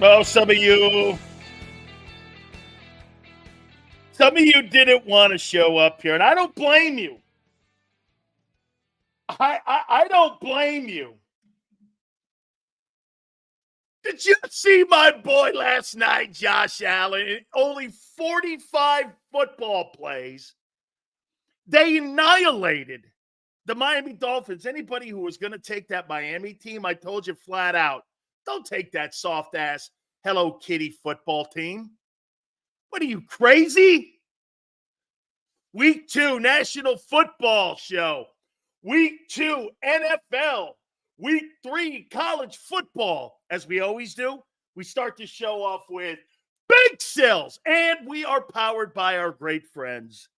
Well, some of you didn't want to show up here, and I don't blame you. I don't blame you. Did you see my boy last night, Josh Allen? Only 45 football plays. They annihilated the Miami Dolphins. Anybody who was going to take that Miami team, I told you flat out, don't take that soft-ass Hello Kitty football team. What are you, crazy? Week 2, National Football Show. Week 2, NFL. Week 3, college football. As we always do, we start the show off with big sales. And we are powered by our great friends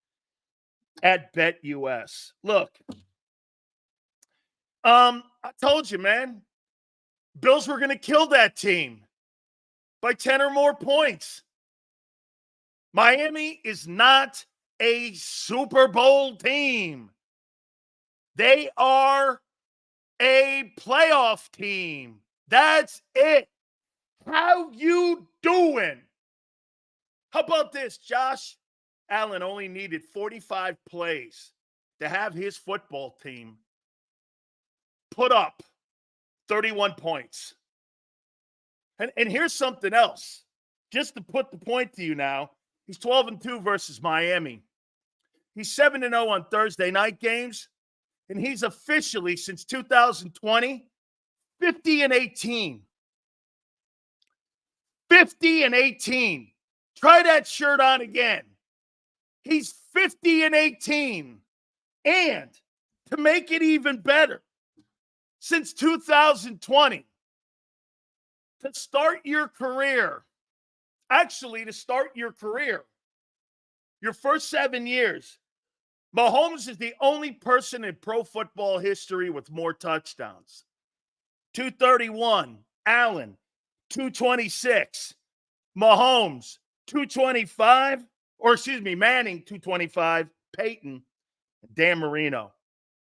at BetUS. Look, I told you, man, Bills were going to kill that team by 10 or more points. Miami is not a Super Bowl team. They are a playoff team. That's it. How you doing? How about this? Josh Allen only needed 45 plays to have his football team put up 31 points. And here's something else. Just to put the point to you now, he's 12-2 versus Miami. He's 7-0 on Thursday night games. And he's officially, since 2020, 50-18. 50-18. Try that shirt on again. He's 50-18. And to make it even better, since 2020, to start your career, your first 7 years, Mahomes is the only person in pro football history with more touchdowns. 231, Allen, 226, Mahomes, 225, Manning, 225, Peyton, Dan Marino.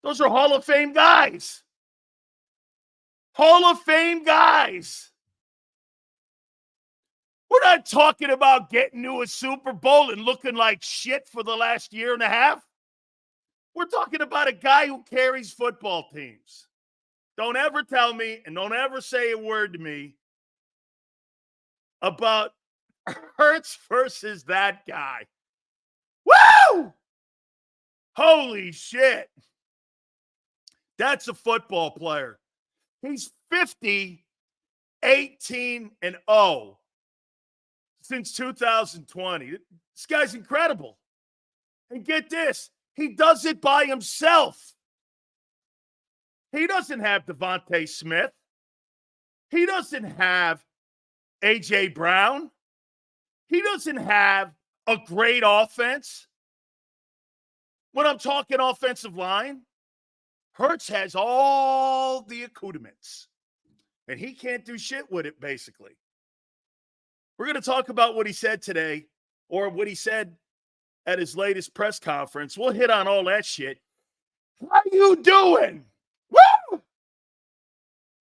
Those are Hall of Fame guys. Hall of Fame guys. We're not talking about getting to a Super Bowl and looking like shit for the last year and a half. We're talking about a guy who carries football teams. Don't ever tell me and don't ever say a word to me about Hurts versus that guy. Woo! Holy shit. That's a football player. He's 50, 18, and 0 since 2020. This guy's incredible. And get this, he does it by himself. He doesn't have Devontae Smith. He doesn't have A.J. Brown. He doesn't have a great offense. When I'm talking offensive line, Hurts has all the accoutrements, and he can't do shit with it, basically. We're going to talk about what he said today, or what he said at his latest press conference. We'll hit on all that shit. How you doing? Woo!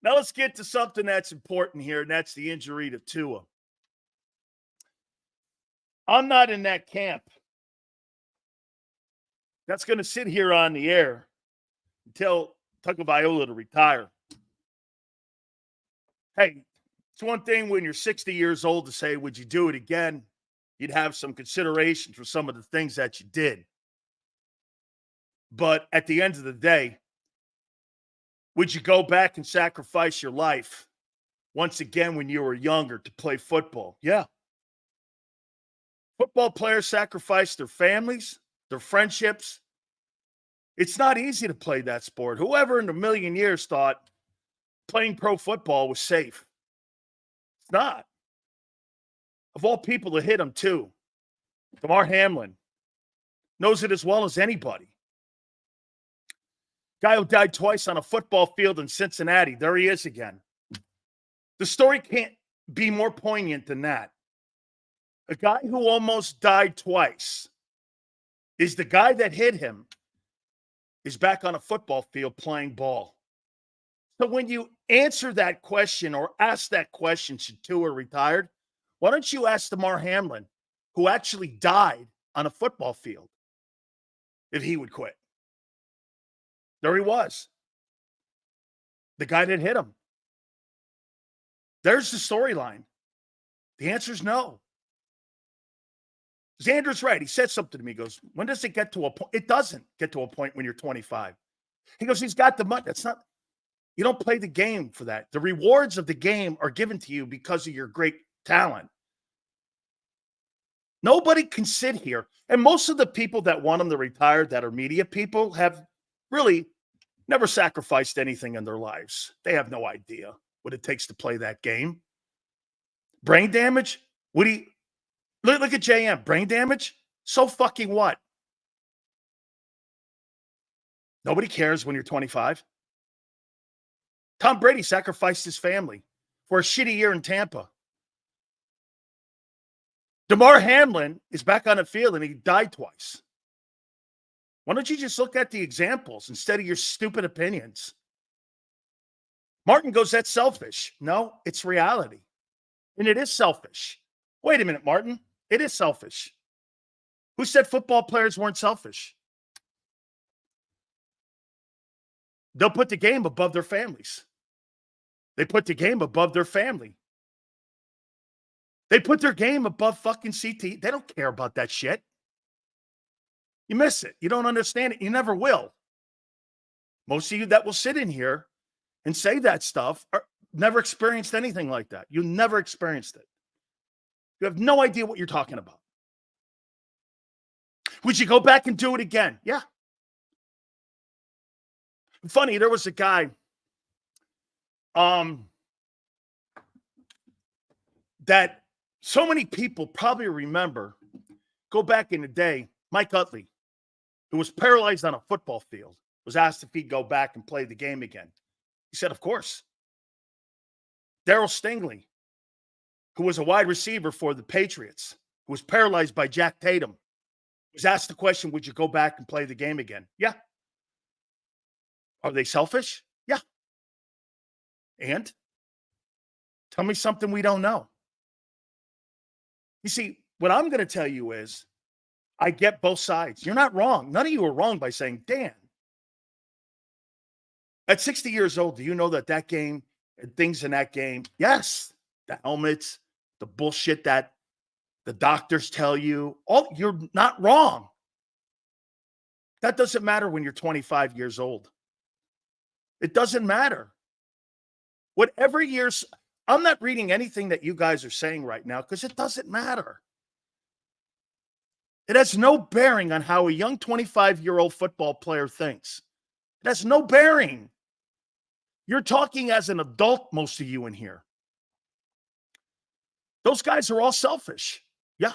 Now let's get to something that's important here, and that's the injury to Tua. I'm not in that camp. That's going to sit here on the air until Tagovailoa to retire. Hey, it's one thing when you're 60 years old to say, would you do it again? You'd have some consideration for some of the things that you did. But at the end of the day, would you go back and sacrifice your life once again when you were younger to play football? Yeah. Football players sacrifice their families, their friendships. It's not easy to play that sport. Whoever in a million years thought playing pro football was safe? It's not. Of all people to hit him, too, Damar Hamlin knows it as well as anybody. Guy who died twice on a football field in Cincinnati. There he is again. The story can't be more poignant than that. A guy who almost died twice is the guy that hit him is back on a football field playing ball. So when you answer that question or ask that question, should Tua retired? Why don't you ask Damar Hamlin, who actually died on a football field, if he would quit? There he was. The guy that hit him. There's the storyline. The answer is no. Xander's right. He said something to me. He goes, when does it get to a point? It doesn't get to a point when you're 25. He goes, he's got the money. That's not, you don't play the game for that. The rewards of the game are given to you because of your great talent. Nobody can sit here. And most of the people that want him to retire, that are media people, have really never sacrificed anything in their lives. They have no idea what it takes to play that game. Brain damage? Would he look at JM? Brain damage? So fucking what? Nobody cares when you're 25. Tom Brady sacrificed his family for a shitty year in Tampa. Damar Hamlin is back on the field and he died twice. Why don't you just look at the examples instead of your stupid opinions? Martin goes, that's selfish. No, it's reality. And it is selfish. Wait a minute, Martin. It is selfish. Who said football players weren't selfish? They'll put the game above their families. They put the game above their family. They put their game above fucking CT. They don't care about that shit. You miss it. You don't understand it. You never will. Most of you that will sit in here and say that stuff never experienced anything like that. You never experienced it. You have no idea what you're talking about. Would you go back and do it again? Yeah. Funny, there was a guy that so many people probably remember, go back in the day, Mike Utley, who was paralyzed on a football field, was asked if he'd go back and play the game again. He said, of course. Darryl Stingley, who was a wide receiver for the Patriots, who was paralyzed by Jack Tatum, was asked the question, would you go back and play the game again? Yeah. Are they selfish? Yeah. And tell me something we don't know. You see, what I'm going to tell you is I get both sides. You're not wrong. None of you are wrong by saying, Dan, at 60 years old, do you know that game and things in that game? Yes. The helmets, the bullshit that the doctors tell you. You're not wrong. That doesn't matter when you're 25 years old. It doesn't matter. Whatever years, I'm not reading anything that you guys are saying right now because it doesn't matter. It has no bearing on how a young 25-year-old football player thinks. It has no bearing. You're talking as an adult, most of you in here. Those guys are all selfish. Yeah.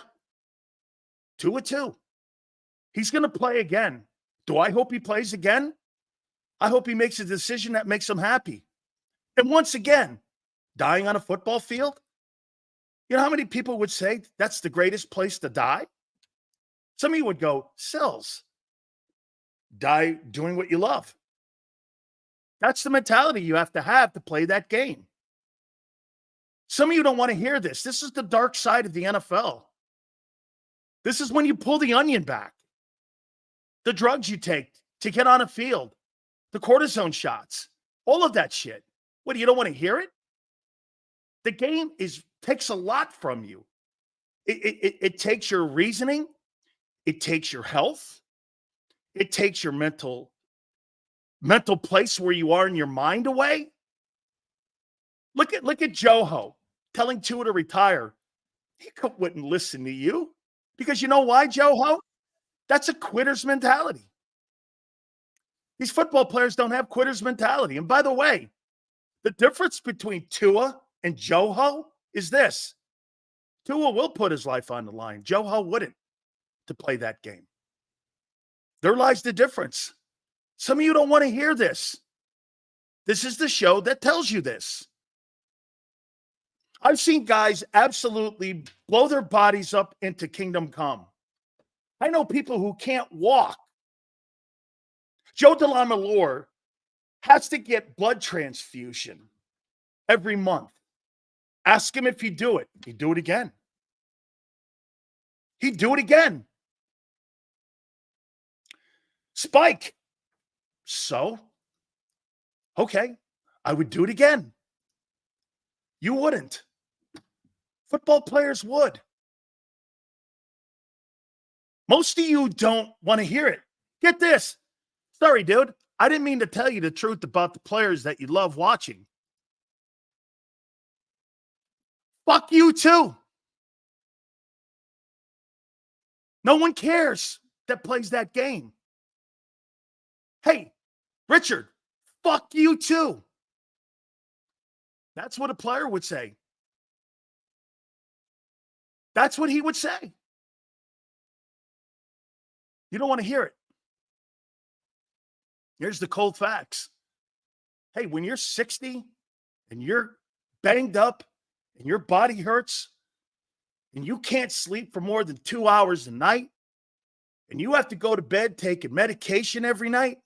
Tua too. He's going to play again. Do I hope he plays again? I hope he makes a decision that makes him happy. And once again, dying on a football field? You know how many people would say that's the greatest place to die? Some of you would go, Sills, die doing what you love. That's the mentality you have to play that game. Some of you don't want to hear this. This is the dark side of the NFL. This is when you pull the onion back. The drugs you take to get on a field, the cortisone shots, all of that shit. What, you don't want to hear it? The game takes a lot from you. It takes your reasoning. It takes your health. It takes your mental place where you are in your mind away. Look at Joho telling Tua to retire. He wouldn't listen to you because you know why, Joho? That's a quitter's mentality. These football players don't have quitter's mentality. And by the way, the difference between Tua and Joho is this. Tua will put his life on the line. Joho wouldn't to play that game. There lies the difference. Some of you don't want to hear this. This is the show that tells you this. I've seen guys absolutely blow their bodies up into kingdom come. I know people who can't walk. Joe DeLamalore has to get blood transfusion every month. Ask him if he'd do it. He'd do it again. He'd do it again. Spike. So, okay, I would do it again. You wouldn't. Football players would. Most of you don't want to hear it. Get this. Sorry, dude. I didn't mean to tell you the truth about the players that you love watching. Fuck you too. No one cares that plays that game. Hey, Richard, fuck you too. That's what a player would say. That's what he would say. You don't want to hear it. Here's the cold facts. Hey, when you're 60 and you're banged up and your body hurts and you can't sleep for more than 2 hours a night and you have to go to bed taking medication every night,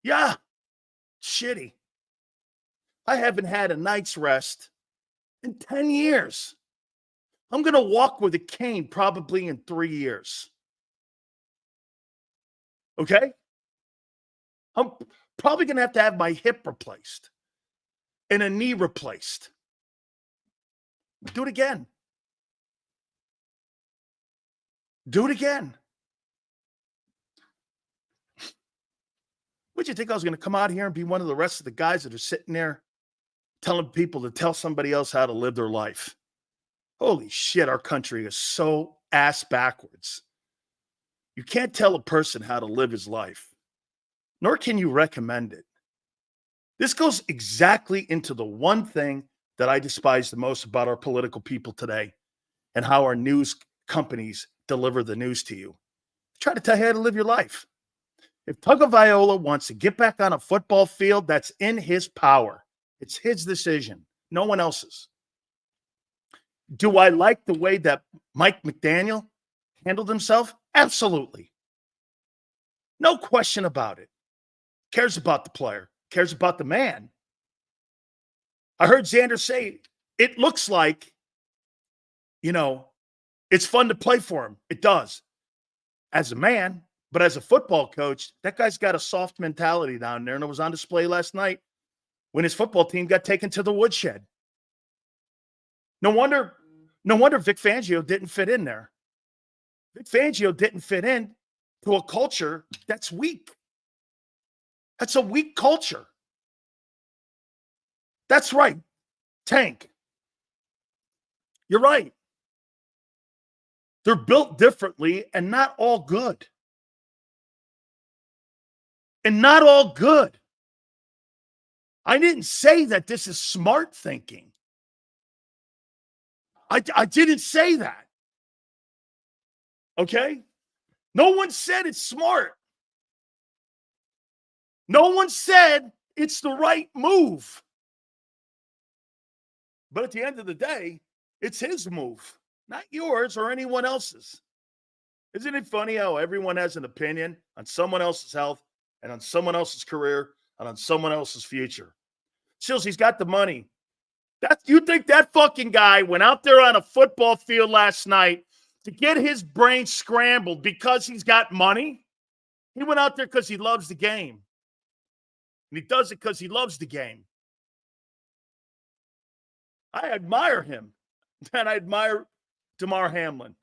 yeah, shitty. I haven't had a night's rest in 10 years. I'm going to walk with a cane probably in 3 years. Okay? I'm probably going to have my hip replaced and a knee replaced. Do it again. Do it again. Would you think I was going to come out here and be one of the rest of the guys that are sitting there telling people to tell somebody else how to live their life? Holy shit, our country is so ass backwards. You can't tell a person how to live his life, nor can you recommend it. This goes exactly into the one thing that I despise the most about our political people today and how our news companies deliver the news to you. Try to tell you how to live your life. If Tagovailoa wants to get back on a football field, that's in his power. It's his decision, no one else's. Do I like the way that Mike McDaniel handled himself? Absolutely. No question about it. Cares about the player, cares about the man. I heard Xander say, it looks like, it's fun to play for him. It does. As a man, but as a football coach, that guy's got a soft mentality down there, and it was on display last night when his football team got taken to the woodshed. No wonder Vic Fangio didn't fit in there. Vic Fangio didn't fit in to a culture that's weak. That's a weak culture. That's right, Tank. You're right. They're built differently and not all good. And not all good. I didn't say that this is smart thinking. I didn't say that. Okay? No one said it's smart. No one said it's the right move. But at the end of the day, it's his move, not yours or anyone else's. Isn't it funny how everyone has an opinion on someone else's health and on someone else's career and on someone else's future? Sills, he's got the money. You think that fucking guy went out there on a football field last night to get his brain scrambled because he's got money? He went out there because he loves the game. And he does it because he loves the game. I admire him. And I admire Damar Hamlin.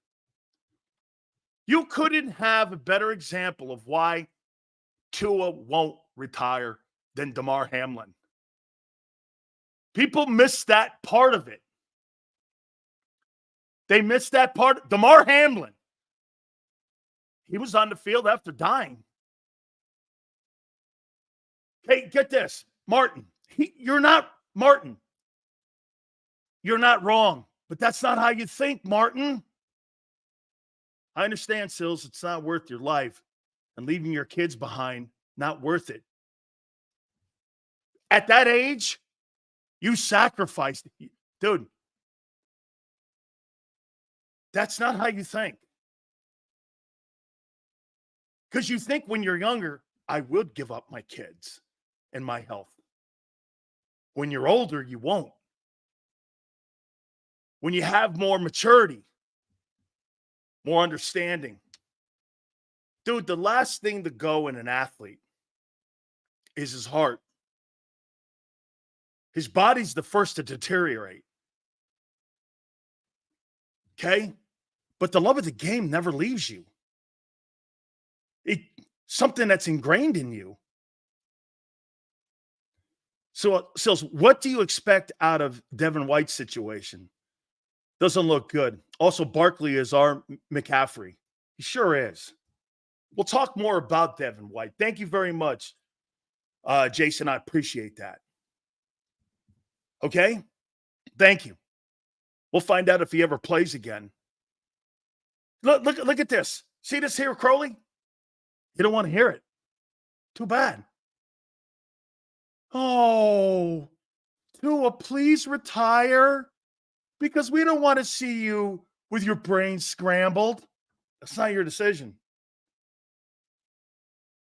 You couldn't have a better example of why Tua won't retire than Damar Hamlin. People miss that part of it. They missed that part. Damar Hamlin. He was on the field after dying. Hey, get this. Martin. You're not wrong. But that's not how you think, Martin. I understand, Sills, it's not worth your life. And leaving your kids behind, not worth it. At that age, you sacrificed. Dude, that's not how you think. Because you think when you're younger, I would give up my kids and my health. When you're older, you won't. When you have more maturity, more understanding. Dude, the last thing to go in an athlete is his heart. His body's the first to deteriorate. Okay? But the love of the game never leaves you. It's something that's ingrained in you. So, Sills, what do you expect out of Devin White's situation? Doesn't look good. Also, Barkley is our McCaffrey. He sure is. We'll talk more about Devin White. Thank you very much, Jason. I appreciate that. Okay? Thank you. We'll find out if he ever plays again. Look at this. See this here, Crowley? You don't want to hear it. Too bad. Oh, Tua, please retire because we don't want to see you with your brain scrambled. That's not your decision.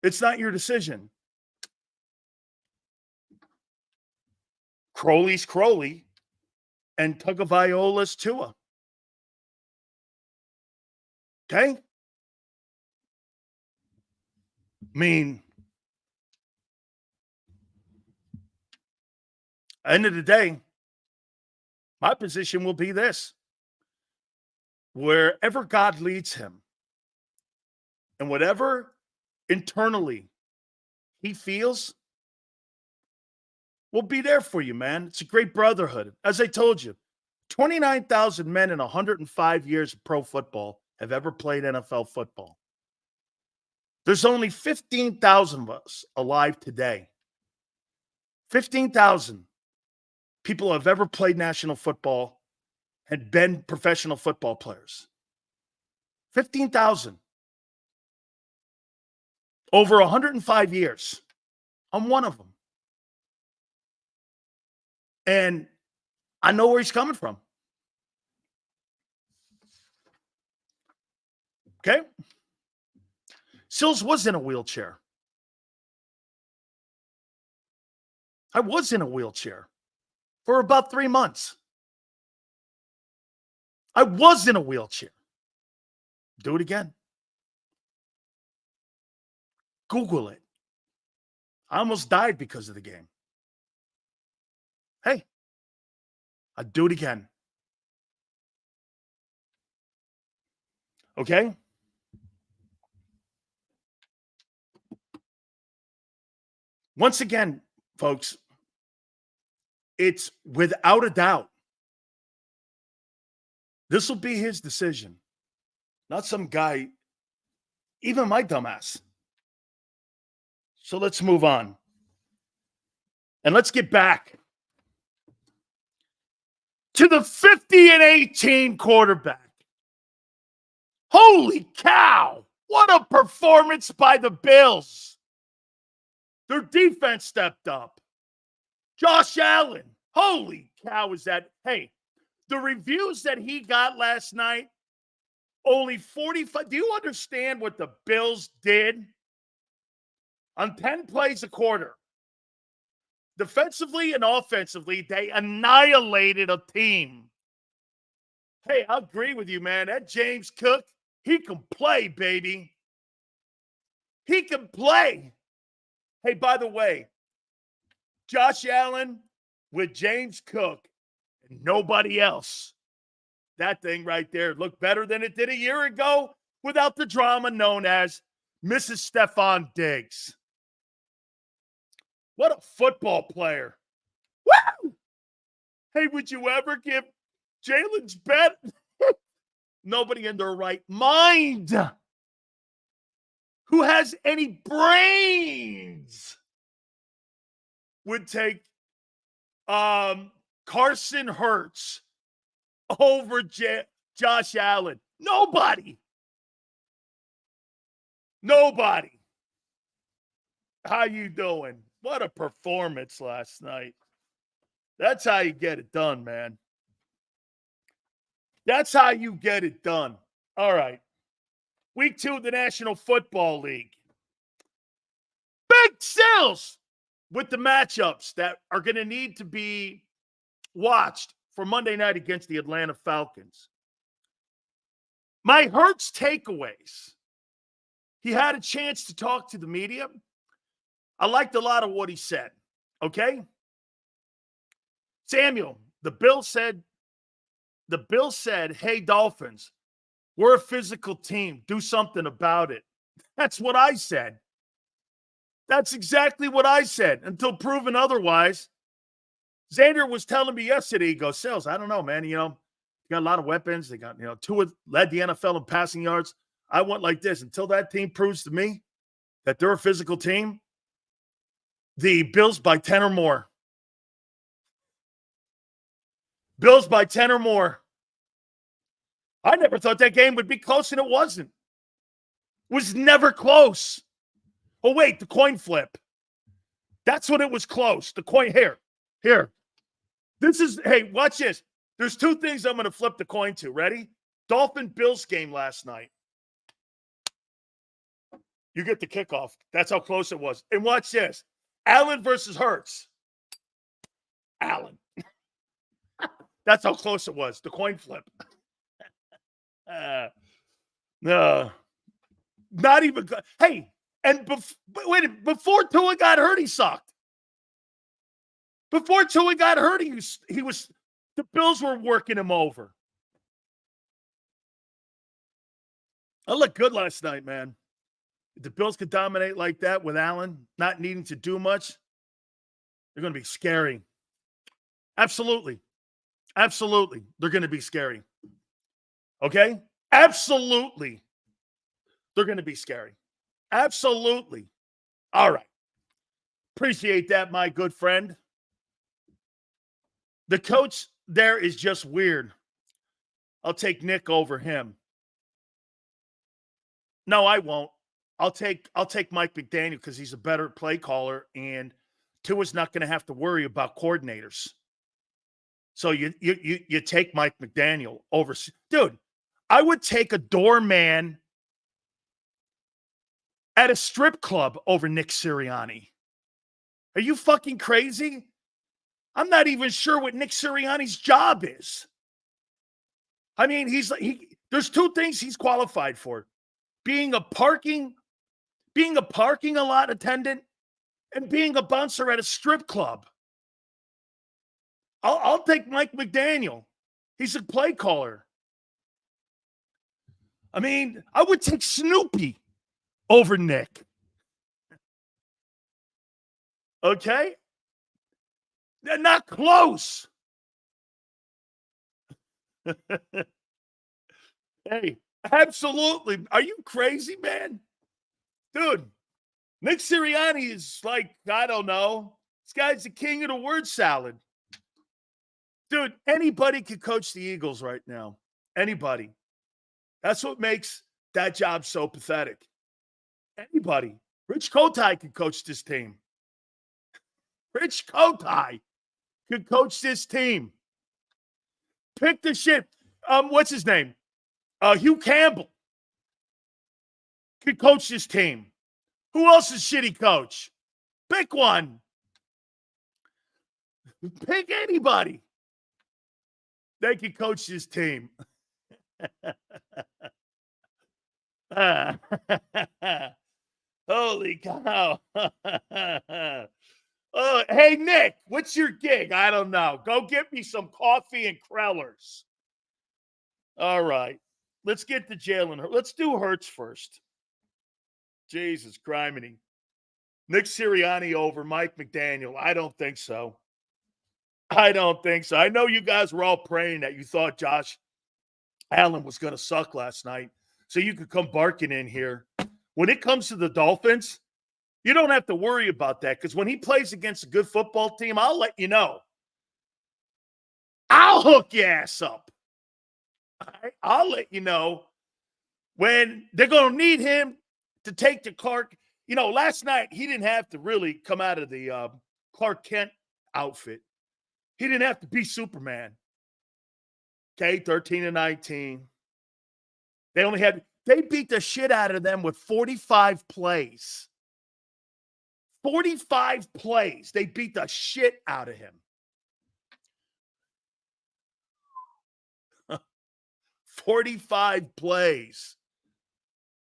It's not your decision. Crowley's Crowley and Tagovailoa's Tua. Okay? I mean, end of the day, my position will be this. Wherever God leads him and whatever internally he feels, we'll be there for you, man. It's a great brotherhood. As I told you, 29,000 men in 105 years of pro football have ever played NFL football. There's only 15,000 of us alive today. 15,000 people have ever played national football and been professional football players. 15,000. Over 105 years. I'm one of them. And I know where he's coming from. Okay? Sills was in a wheelchair. I was in a wheelchair for about 3 months. I was in a wheelchair. Do it again. Google it. I almost died because of the game. Hey, I'd do it again. Okay? Once again, folks, it's without a doubt. This will be his decision. Not some guy, even my dumbass. So let's move on. And let's get back to the 50-18 quarterback. Holy cow. What a performance by the Bills. Their defense stepped up. Josh Allen. Holy cow is that. Hey, the reviews that he got last night, only 45. Do you understand what the Bills did? On 10 plays a quarter. Defensively and offensively, they annihilated a team. Hey, I agree with you, man. That James Cook, he can play, baby. He can play. Hey, by the way, Josh Allen with James Cook and nobody else. That thing right there looked better than it did a year ago without the drama known as Mrs. Stephon Diggs. What a football player. Woo! Hey, would you ever give Jalen's bet? Nobody in their right mind who has any brains would take Carson Hurts over Josh Allen. Nobody. How you doing? What a performance last night. That's how you get it done, man. That's how you get it done. All right. Week 2 of the National Football League. Big Sills. with the matchups that are going to need to be watched for Monday night against the Atlanta Falcons. My Hurts takeaways. He had a chance to talk to the media. I liked a lot of what he said. Okay? Samuel, the Bill said, hey, Dolphins, we're a physical team. Do something about it. That's what I said. That's exactly what I said until proven otherwise. Xander was telling me yesterday, he goes, Sales, I don't know, man. You got a lot of weapons. They got, Tua led the NFL in passing yards. I went like this. Until that team proves to me that they're a physical team, the Bills by 10 or more. Bills by 10 or more. I never thought that game would be close, and it wasn't. It was never close. Oh, wait, the coin flip. That's when it was close. The coin, here. Hey, watch this. There's two things I'm going to flip the coin to. Ready? Dolphin-Bills game last night. You get the kickoff. That's how close it was. And watch this. Allen versus Hurts. Allen. That's how close it was. The coin flip. No. Not even. Hey, and before Tua got hurt, he sucked. Before Tua got hurt, he was. The Bills were working him over. I looked good last night, man. If the Bills could dominate like that with Allen not needing to do much, they're going to be scary. Absolutely. Absolutely. They're going to be scary. Okay? Absolutely. They're going to be scary. Absolutely. All right. Appreciate that, my good friend. The coach there is just weird. I'll take Nick over him. No, I won't. I'll take Mike McDaniel because he's a better play caller, and Tua's not going to have to worry about coordinators. So you take Mike McDaniel over. Dude, I would take a doorman at a strip club over Nick Sirianni. Are you fucking crazy? I'm not even sure what Nick Sirianni's job is. I mean, there's two things he's qualified for. Being a parking lot attendant and being a bouncer at a strip club. I'll take Mike McDaniel. He's a play caller. I mean, I would take Snoopy over Nick. Okay? They're not close. Hey, absolutely. Are you crazy, man? Dude, Nick Sirianni is like, I don't know. This guy's the king of the word salad. Dude, anybody could coach the Eagles right now. Anybody. That's what makes that job so pathetic. Anybody. Rich Kotite could coach this team. Rich Kotite could coach this team. Pick the shit. What's his name? Hugh Campbell could coach this team. Who else is shitty coach? Pick one. Pick anybody. They could coach this team. Holy cow. Oh, hey, Nick, what's your gig? I don't know. Go get me some coffee and Krellers. All right. Let's get to Jalen Hurts. Let's do Hurts first. Jesus criminy. Nick Sirianni over Mike McDaniel. I don't think so. I know you guys were all praying that you thought Josh Allen was going to suck last night so you could come barking in here. When it comes to the Dolphins, you don't have to worry about that because when he plays against a good football team, I'll let you know. I'll hook your ass up. Right? I'll let you know when they're going to need him to take the Clark. You know, last night he didn't have to really come out of the Clark Kent outfit. He didn't have to be Superman. Okay, 13-19. They beat the shit out of them with 45 plays. 45 plays. They beat the shit out of him. 45 plays.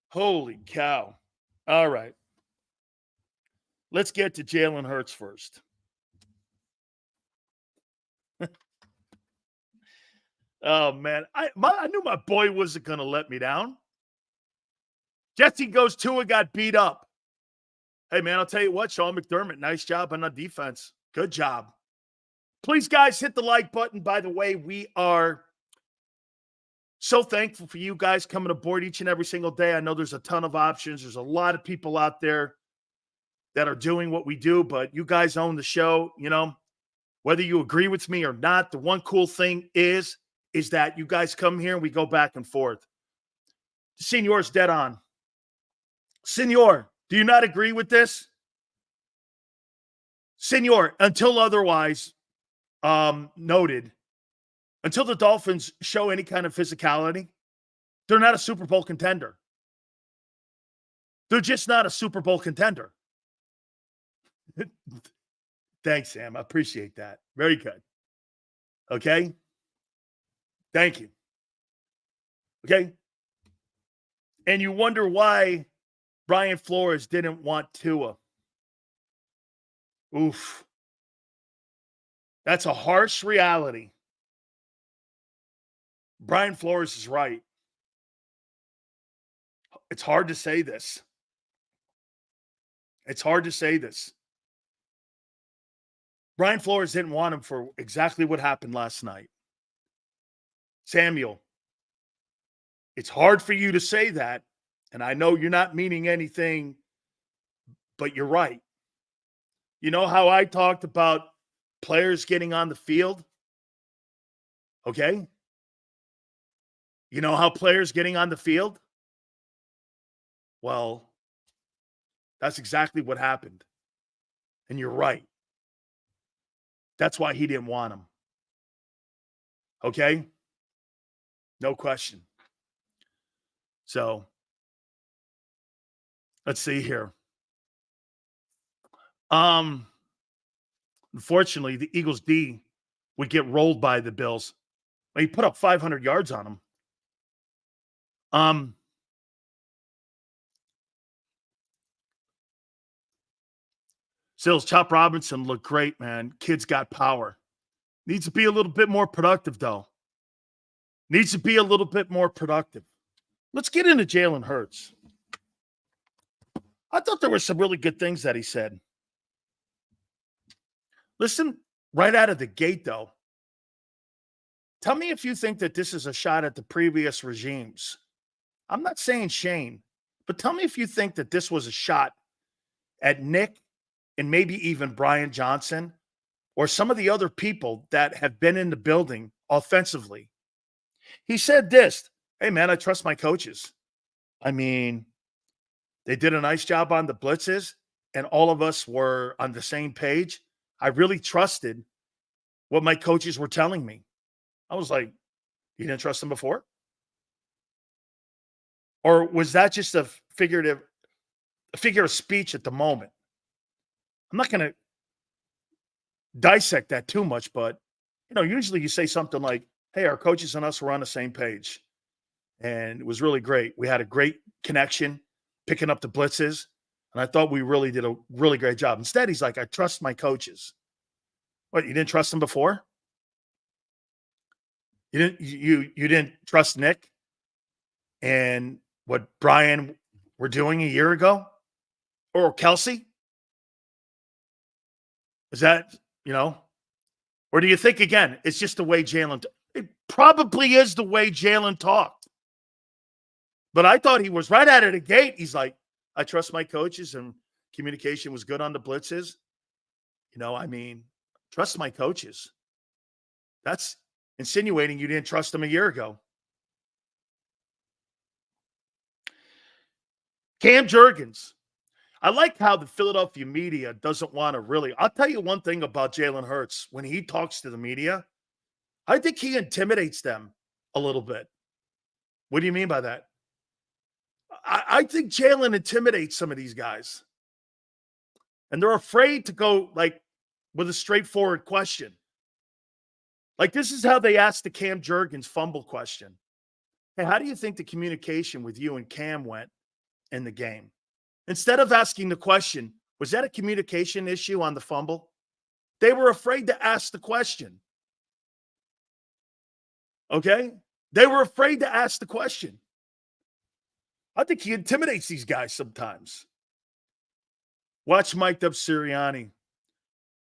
Holy cow. All right. Let's get to Jalen Hurts first. Oh, man. I knew my boy wasn't going to let me down. Jesse goes Tua got beat up. Hey, man, I'll tell you what, Sean McDermott, nice job on the defense. Good job. Please, guys, hit the like button. By the way, we are so thankful for you guys coming aboard each and every single day. I know there's a ton of options. There's a lot of people out there that are doing what we do, but you guys own the show. You know, whether you agree with me or not, the one cool thing is that you guys come here and we go back and forth. Senor's dead on. Senor, do you not agree with this? Senor, until otherwise noted, until the Dolphins show any kind of physicality, they're not a Super Bowl contender. They're just not a Super Bowl contender. Thanks, Sam. I appreciate that. Very good. Okay? Thank you. Okay? And you wonder why Brian Flores didn't want Tua. Oof. That's a harsh reality. Brian Flores is right. It's hard to say this. It's hard to say this. Brian Flores didn't want him for exactly what happened last night. Samuel, it's hard for you to say that, and I know you're not meaning anything, but you're right. You know how I talked about players getting on the field? Okay? You know how players getting on the field? Well, that's exactly what happened. And you're right. That's why he didn't want him. Okay? No question. So, let's see here. Unfortunately, the Eagles D would get rolled by the Bills. He put up 500 yards on them. Sills, Chop Robinson looked great, man. Kid's got power. Needs to be a little bit more productive, though. Needs to be a little bit more productive. Let's get into Jalen Hurts. I thought there were some really good things that he said. Listen, right out of the gate, though, tell me if you think that this is a shot at the previous regimes. I'm not saying Shane, but tell me if you think that this was a shot at Nick and maybe even Brian Johnson or some of the other people that have been in the building offensively. He said this, hey, man, I trust my coaches. I mean, they did a nice job on the blitzes, and all of us were on the same page. I really trusted what my coaches were telling me. I was like, you didn't trust them before? Or was that just a figure of speech at the moment? I'm not going to dissect that too much, but, usually you say something like, hey, our coaches and us were on the same page. And it was really great. We had a great connection picking up the blitzes. And I thought we really did a really great job. Instead, he's like, I trust my coaches. What, you didn't trust them before? You didn't trust Nick and what Brian were doing a year ago? Or Kelsey? Is that, or do you think, again, it's just the way Jalen, it probably is the way Jalen talked. But I thought he was right out of the gate. He's like, I trust my coaches and communication was good on the blitzes. Trust my coaches. That's insinuating you didn't trust them a year ago. Cam Jurgens. I like how the Philadelphia media doesn't want to really. I'll tell you one thing about Jalen Hurts. When he talks to the media, I think he intimidates them a little bit. What do you mean by that? I think Jalen intimidates some of these guys. And they're afraid to go like with a straightforward question. Like this is how they asked the Cam Jurgens fumble question. Hey, how do you think the communication with you and Cam went in the game? Instead of asking the question, was that a communication issue on the fumble? They were afraid to ask the question. Okay? They were afraid to ask the question. I think he intimidates these guys sometimes. Watch Mike Dub Sirianni.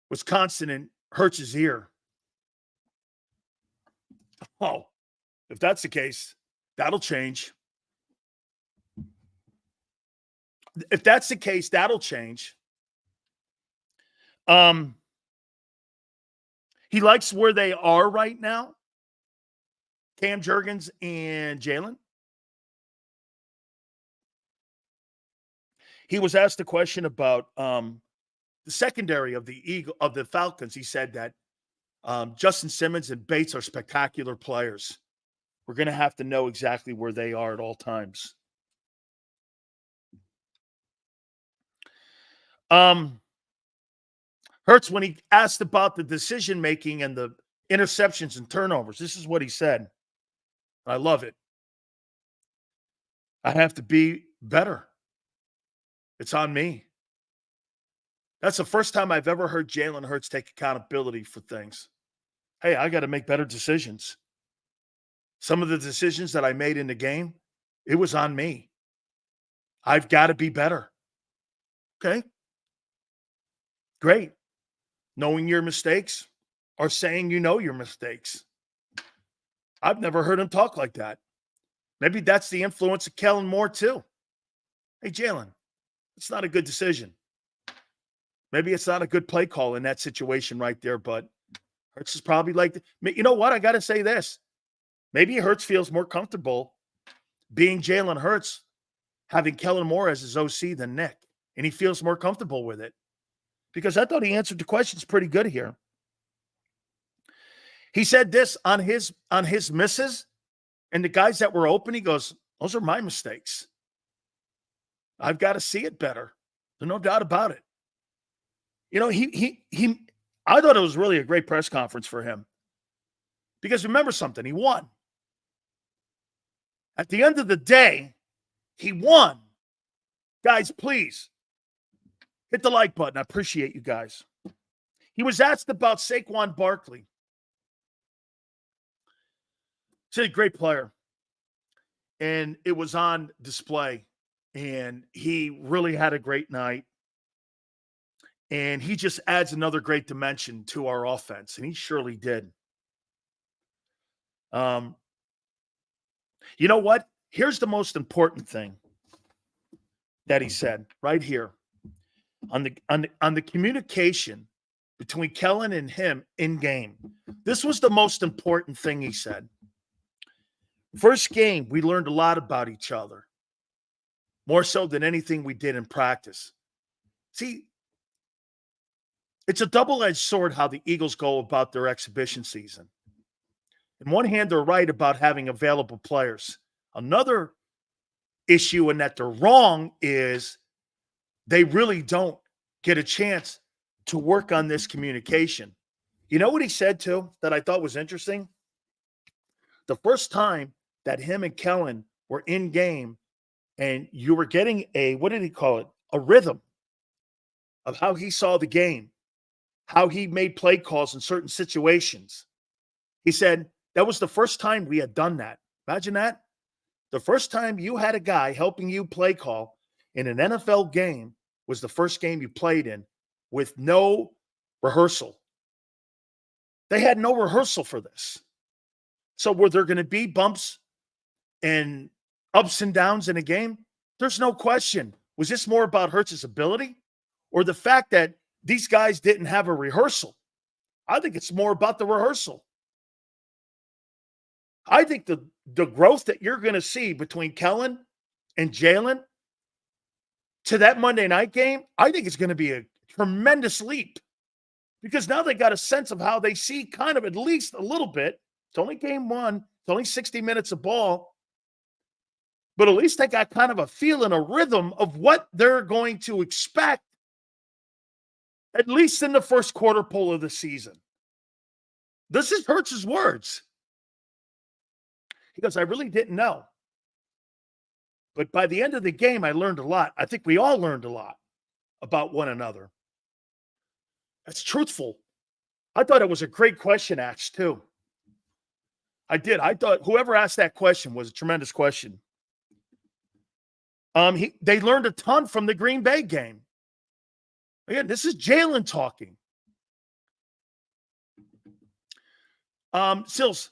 Wisconsin in Hurts' ear. Oh, if that's the case, that'll change. If that's the case, that'll change. He likes where they are right now. Cam Jurgens and Jalen. He was asked a question about the secondary of the Falcons. He said that Justin Simmons and Bates are spectacular players. We're going to have to know exactly where they are at all times. Hurts, when he asked about the decision-making and the interceptions and turnovers, this is what he said. I love it. I have to be better. It's on me. That's the first time I've ever heard Jalen Hurts take accountability for things. Hey, I got to make better decisions. Some of the decisions that I made in the game, it was on me. I've got to be better. Okay? Great. Knowing your mistakes or saying you know your mistakes. I've never heard him talk like that. Maybe that's the influence of Kellen Moore too. Hey, Jalen, it's not a good decision. Maybe it's not a good play call in that situation right there, but Hurts is probably like, you know what? I got to say this. Maybe Hurts feels more comfortable being Jalen Hurts, having Kellen Moore as his OC than Nick, and he feels more comfortable with it. Because I thought he answered the questions pretty good here. He said this on his misses, and the guys that were open, he goes, those are my mistakes. I've got to see it better. There's no doubt about it. You know, I thought it was really a great press conference for him. Because remember something, he won. At the end of the day, he won. Guys, please hit the like button. I appreciate you guys. He was asked about Saquon Barkley. He's a great player. And it was on display. And he really had a great night. And he just adds another great dimension to our offense. And he surely did. You know what? Here's the most important thing that he said right here. On the communication between Kellen and him in game. This was the most important thing he said. First game, we learned a lot about each other. More so than anything we did in practice. See, it's a double-edged sword how the Eagles go about their exhibition season. On one hand, they're right about having available players. Another issue in that they're wrong is they really don't get a chance to work on this communication. You know what he said, too, that I thought was interesting? The first time that him and Kellen were in game and you were getting a, what did he call it? A rhythm of how he saw the game, how he made play calls in certain situations. He said that was the first time we had done that. Imagine that. The first time you had a guy helping you play call in an NFL game was the first game you played in with no rehearsal. They had no rehearsal for this. So were there going to be bumps and ups and downs in a game? There's no question. Was this more about Hurts' ability or the fact that these guys didn't have a rehearsal? I think it's more about the rehearsal. I think the growth that you're going to see between Kellen and Jalen to that Monday night game, I think it's going to be a tremendous leap because now they got a sense of how they see kind of at least a little bit. It's only game one. It's only 60 minutes of ball. But at least they got kind of a feel and a rhythm of what they're going to expect at least in the first quarter pole of the season. This is Hurts' words. He goes, I really didn't know. But by the end of the game, I learned a lot. I think we all learned a lot about one another. That's truthful. I thought it was a great question asked, too. I did. I thought whoever asked that question was a tremendous question. They learned a ton from the Green Bay game. Again, this is Jalen talking. Sills,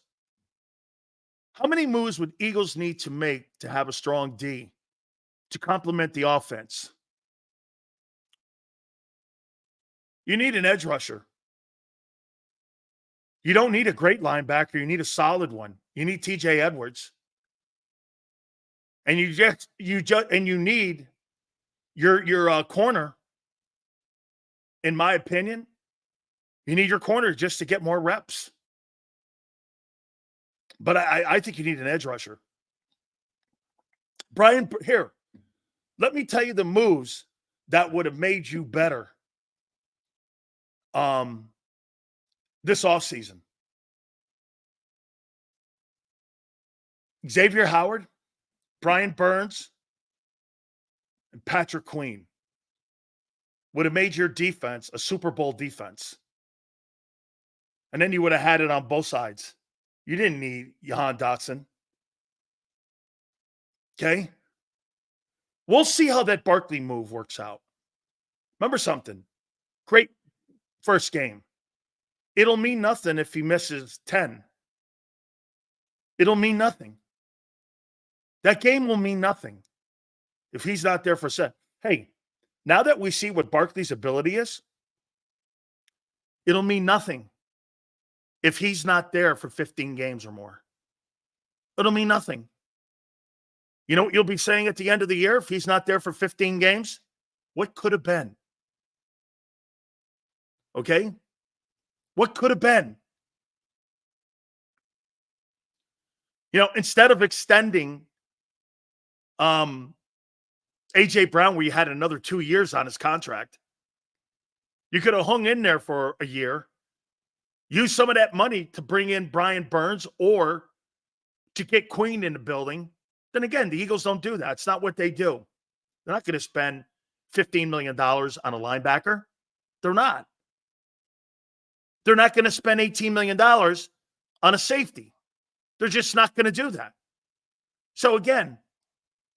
how many moves would Eagles need to make to have a strong D to complement the offense? You need an edge rusher. You don't need a great linebacker. You need a solid one. You need TJ Edwards. And you need your corner. In my opinion, you need your corner just to get more reps. But I think you need an edge rusher. Brian, here, let me tell you the moves that would have made you better this offseason. Xavier Howard, Brian Burns, and Patrick Queen would have made your defense a Super Bowl defense. And then you would have had it on both sides. You didn't need Jahan Dotson. Okay? We'll see how that Barkley move works out. Remember something. Great first game. It'll mean nothing if he misses 10. It'll mean nothing. That game will mean nothing if he's not there for a set. Hey, now that we see what Barkley's ability is, it'll mean nothing if he's not there for 15 games or more. It'll mean nothing. You know what you'll be saying at the end of the year if he's not there for 15 games? What could have been? Okay? What could have been? You know, instead of extending A.J. Brown, where you had another 2 years on his contract, you could have hung in there for a year, use some of that money to bring in Brian Burns or to get Queen in the building. Then again, the Eagles don't do that. It's not what they do. They're not going to spend $15 million on a linebacker. They're not. They're not going to spend $18 million on a safety. They're just not going to do that. So again,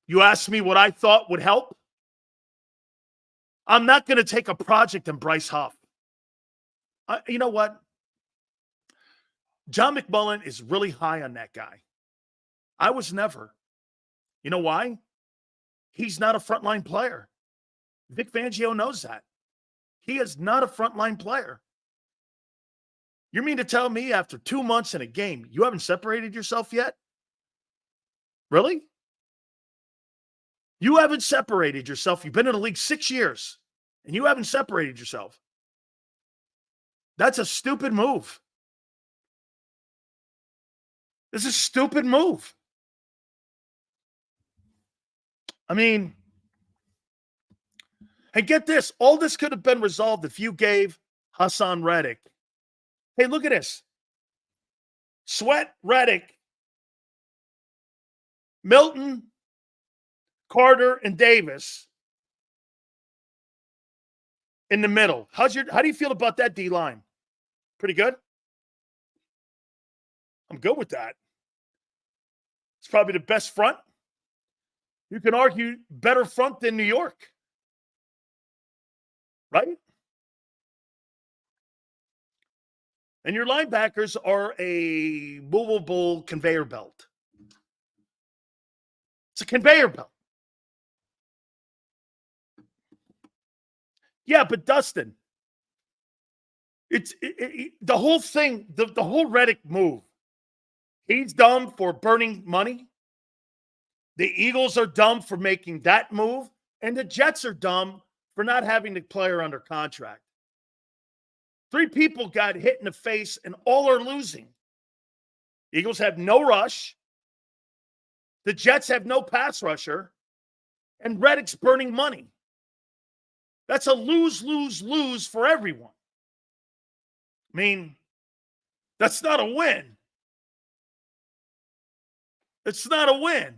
you asked me what I thought would help. I'm not going to take a project in Bryce Huff. You know what? John McMullen is really high on that guy. I was never. You know why? He's not a frontline player. Vic Fangio knows that. He is not a frontline player. You mean to tell me after 2 months in a game, you haven't separated yourself yet? Really? You haven't separated yourself. You've been in the league 6 years, and you haven't separated yourself. That's a stupid move. This is a stupid move. I mean, and get this. All this could have been resolved if you gave Hassan Reddick. Hey, look at this. Sweat, Reddick, Milton, Carter, and Davis in the middle. How do you feel about that D-line? Pretty good? I'm good with that. It's probably the best front. You can argue better front than New York. Right? And your linebackers are a movable conveyor belt. It's a conveyor belt. Yeah, but Dustin, the whole thing, the whole Reddick move, he's dumb for burning money. The Eagles are dumb for making that move. And the Jets are dumb for not having the player under contract. 3 people got hit in the face, and all are losing. Eagles have no rush. The Jets have no pass rusher. And Reddick's burning money. That's a lose, lose, lose for everyone. I mean, that's not a win. It's not a win.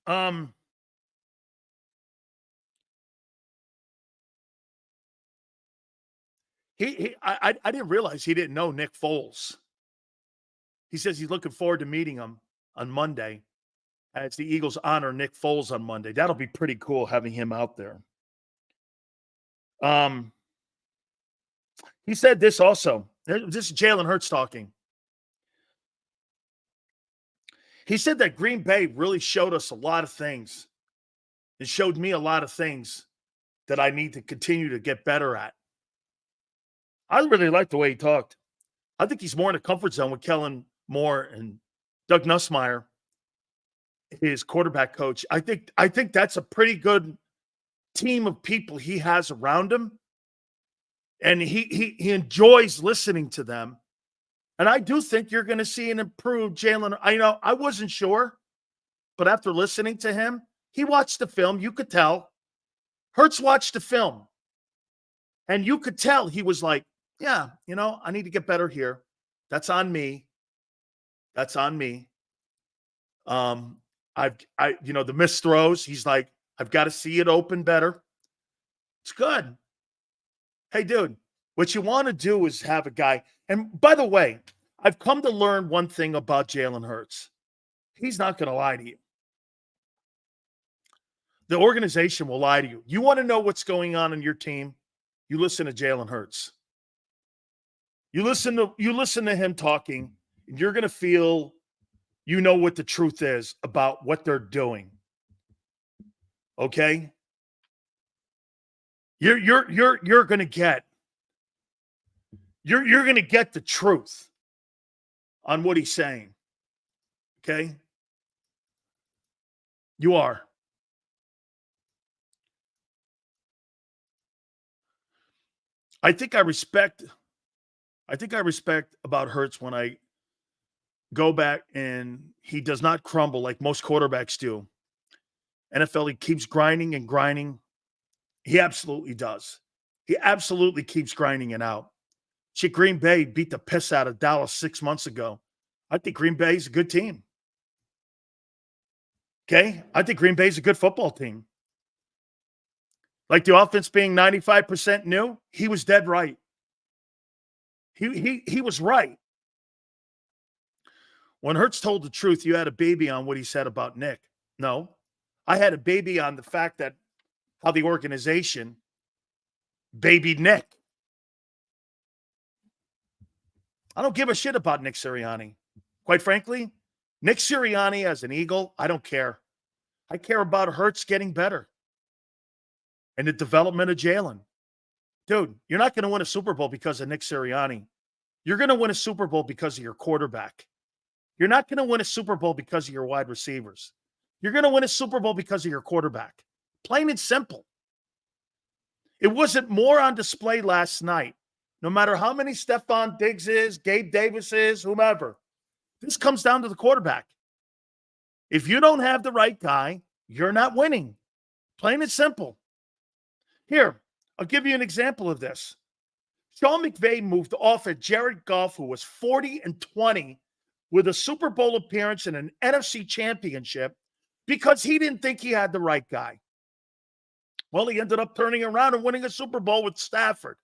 I didn't realize he didn't know Nick Foles. He says he's looking forward to meeting him on Monday as the Eagles honor Nick Foles on Monday. That'll be pretty cool having him out there. He said this also. This is Jalen Hurts talking. He said that Green Bay really showed us a lot of things. It showed me a lot of things that I need to continue to get better at. I really like the way he talked. I think he's more in a comfort zone with Kellen Moore and Doug Nussmeier, his quarterback coach. I think that's a pretty good team of people he has around him. And he enjoys listening to them. And I do think you're going to see an improved Jalen. I wasn't sure, but after listening to him, he watched the film. You could tell. Hurts watched the film. And you could tell he was like, yeah, I need to get better here. That's on me. That's on me. The missed throws, he's like, I've got to see it open better. It's good. Hey, dude, what you want to do is have a guy. And by the way, I've come to learn one thing about Jalen Hurts. He's not going to lie to you. The organization will lie to you. You want to know what's going on in your team? You listen to Jalen Hurts. You listen to him talking, and you're going to feel you know what the truth is about what they're doing. Okay? You're going to get you're going to get the truth on what he's saying. Okay? You are. I think I respect about Hurts when I go back and he does not crumble like most quarterbacks do. NFL, he keeps grinding and grinding. He absolutely does. He absolutely keeps grinding it out. Shit, Green Bay beat the piss out of Dallas 6 months ago. I think Green Bay's a good team. Okay? I think Green Bay's a good football team. Like the offense being 95% new, he was dead right. He was right. When Hurts told the truth, you had a baby on what he said about Nick. No. I had a baby on the fact that how the organization babied Nick. I don't give a shit about Nick Sirianni. Quite frankly, Nick Sirianni as an Eagle, I don't care. I care about Hurts getting better and the development of Jalen. Dude, you're not going to win a Super Bowl because of Nick Sirianni. You're going to win a Super Bowl because of your quarterback. You're not going to win a Super Bowl because of your wide receivers. You're going to win a Super Bowl because of your quarterback. Plain and simple. It wasn't more on display last night. No matter how many Stephon Diggs is, Gabe Davis is, whomever. This comes down to the quarterback. If you don't have the right guy, you're not winning. Plain and simple. Here, I'll give you an example of this. Sean McVay moved off at Jared Goff, who was 40-20 with a Super Bowl appearance and an NFC championship because he didn't think he had the right guy. Well, he ended up turning around and winning a Super Bowl with Stafford.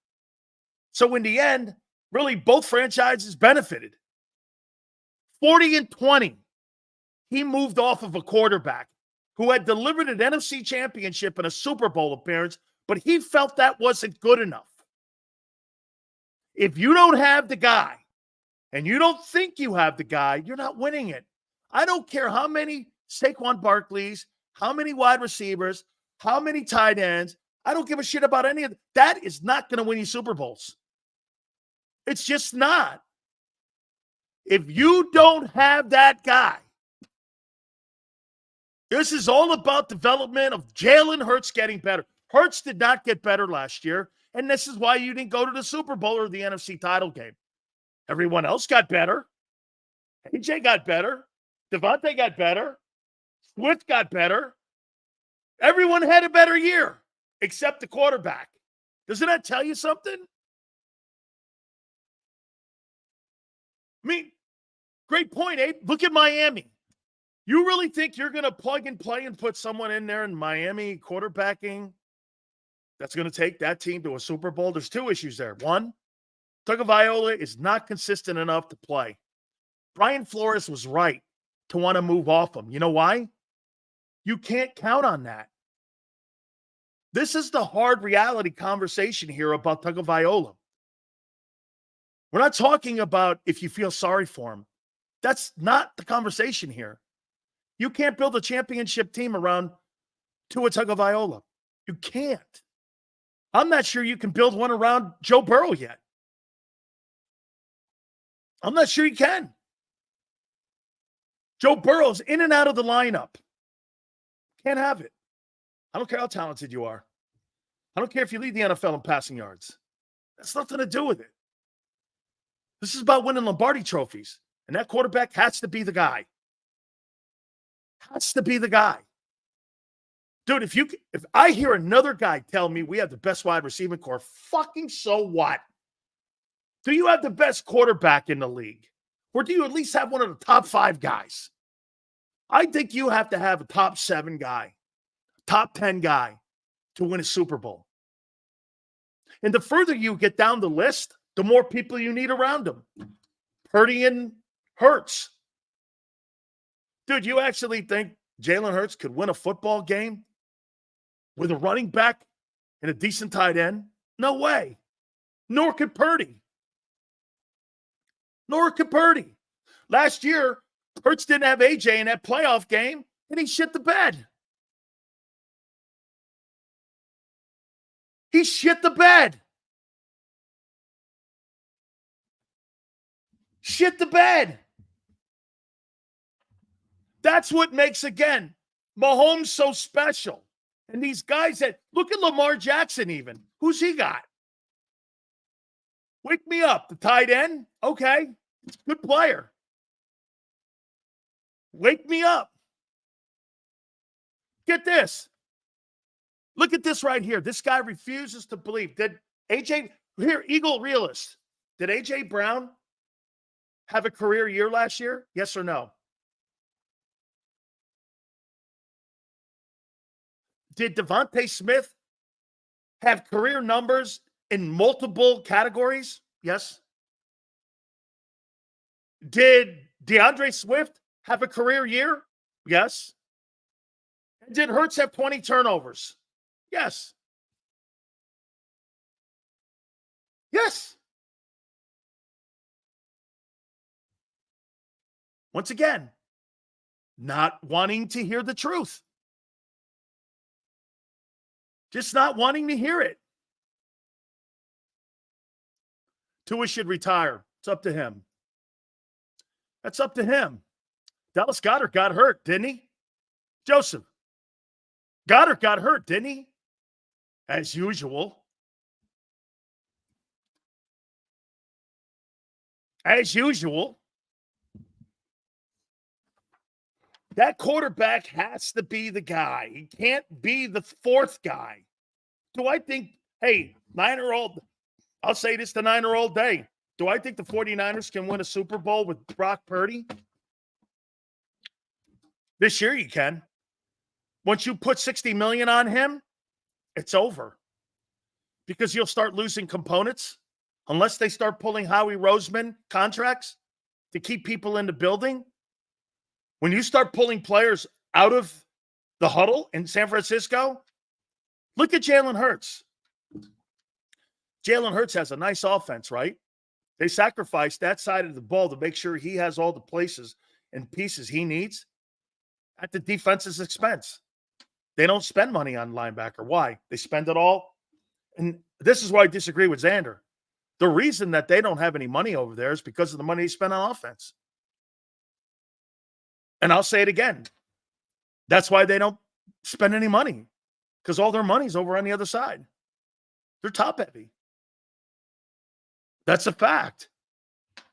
So in the end, really both franchises benefited. 40-20. He moved off of a quarterback who had delivered an NFC championship and a Super Bowl appearance, but he felt that wasn't good enough. If you don't have the guy and you don't think you have the guy, you're not winning it. I don't care how many Saquon Barkleys, how many wide receivers, how many tight ends. I don't give a shit about any of that. That is not going to win you Super Bowls. It's just not. If you don't have that guy, this is all about development of Jalen Hurts getting better. Hurts did not get better last year, and this is why you didn't go to the Super Bowl or the NFC title game. Everyone else got better. AJ got better. Devontae got better. Swift got better. Everyone had a better year except the quarterback. Doesn't that tell you something? I mean, great point, Abe. Look at Miami. You really think you're going to plug and play and put someone in there in Miami quarterbacking that's going to take that team to a Super Bowl? There's two issues there. One, Tagovailoa is not consistent enough to play. Brian Flores was right to want to move off him. You know why? You can't count on that. This is the hard reality conversation here about Tagovailoa. We're not talking about if you feel sorry for him. That's not the conversation here. You can't build a championship team around Tua Tagovailoa. You can't. I'm not sure you can build one around Joe Burrow yet. I'm not sure you can. Joe Burrow's in and out of the lineup. Can't have it. I don't care how talented you are. I don't care if you lead the NFL in passing yards. That's nothing to do with it. This is about winning Lombardi trophies. And that quarterback has to be the guy. Has to be the guy. Dude, if I hear another guy tell me we have the best wide receiving core, fucking so what? Do you have the best quarterback in the league? Or do you at least have one of the top 5 guys? I think you have to have a top 7 guy, top 10 guy to win a Super Bowl. And the further you get down the list, the more people you need around him. Purdy and Hurts. Dude, you actually think Jalen Hurts could win a football game with a running back and a decent tight end? No way. Nor could Purdy. Nor could Purdy. Last year, Hurts didn't have AJ in that playoff game, and he shit the bed. He shit the bed. Shit the bed. That's what makes, again, Mahomes so special. And these guys that, look at Lamar Jackson even. Who's he got? Wake me up. The tight end? Okay. It's a good player. Wake me up. Get this. Look at this right here. This guy refuses to believe. Did AJ, here, Eagle Realist, did AJ Brown have a career year last year? Yes or no? Did Devontae Smith have career numbers in multiple categories? Yes. Did DeAndre Swift have a career year? Yes. Did Hurts have 20 turnovers? Yes. Yes. Once again, not wanting to hear the truth. Just not wanting to hear it. Tua should retire. It's up to him. That's up to him. Dallas Goedert got hurt, didn't he? Joseph. Goddard got hurt, didn't he? As usual. As usual. That quarterback has to be the guy. He can't be the fourth guy. Do I think, hey, 9-year-old, I'll say this to 9-year-old day. Do I think the 49ers can win a Super Bowl with Brock Purdy? This year you can. Once you put $60 million on him, it's over. Because you'll start losing components unless they start pulling Howie Roseman contracts to keep people in the building. When you start pulling players out of the huddle in San Francisco, look at Jalen Hurts. Jalen Hurts has a nice offense, right? They sacrificed that side of the ball to make sure he has all the places and pieces he needs at the defense's expense. They don't spend money on linebacker. Why? They spend it all. And this is why I disagree with Xander. The reason that they don't have any money over there is because of the money they spend on offense. And I'll say it again. That's why they don't spend any money, because all their money's over on the other side. They're top heavy. That's a fact.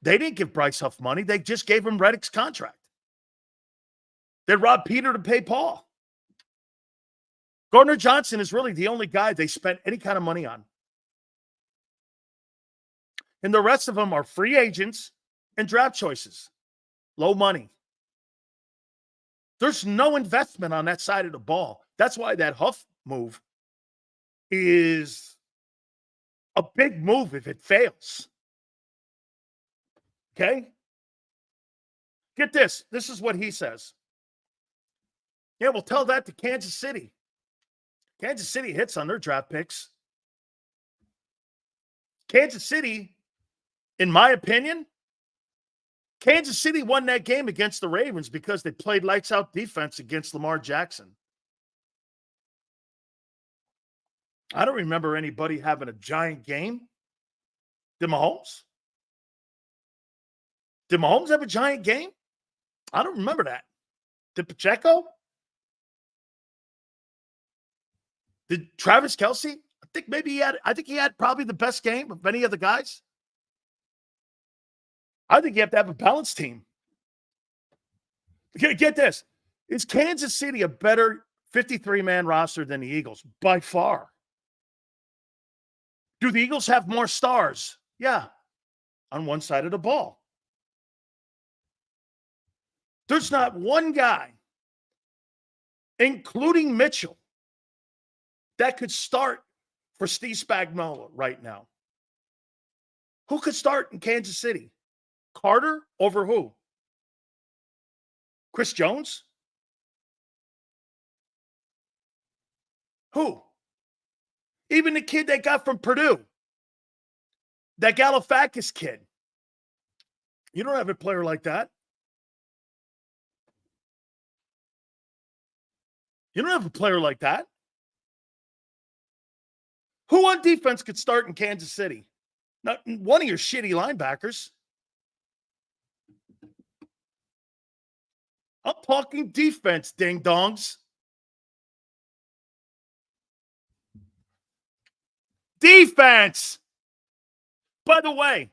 They didn't give Bryce Huff money. They just gave him Reddick's contract. They robbed Peter to pay Paul. Gardner Johnson is really the only guy they spent any kind of money on. And the rest of them are free agents and draft choices. Low money. There's no investment on that side of the ball. That's why that Huff move is a big move if it fails. Okay? Get this. This is what he says. Yeah, we'll tell that to Kansas City. Kansas City hits on their draft picks. Kansas City, in my opinion, Kansas City won that game against the Ravens because they played lights out defense against Lamar Jackson. I don't remember anybody having a giant game. Did Mahomes? Did Mahomes have a giant game? I don't remember that. Did Pacheco? Did Travis Kelce? I think he had probably the best game of any of the guys. I think you have to have a balanced team. Get this. Is Kansas City a better 53-man roster than the Eagles? By far. Do the Eagles have more stars? Yeah. On one side of the ball. There's not one guy, including Mitchell, that could start for Steve Spagnuolo right now. Who could start in Kansas City? Carter over who? Chris Jones? Who? Even the kid they got from Purdue. That Galifianakis kid. You don't have a player like that. You don't have a player like that. Who on defense could start in Kansas City? Not one of your shitty linebackers. I'm talking defense, ding-dongs. Defense! By the way,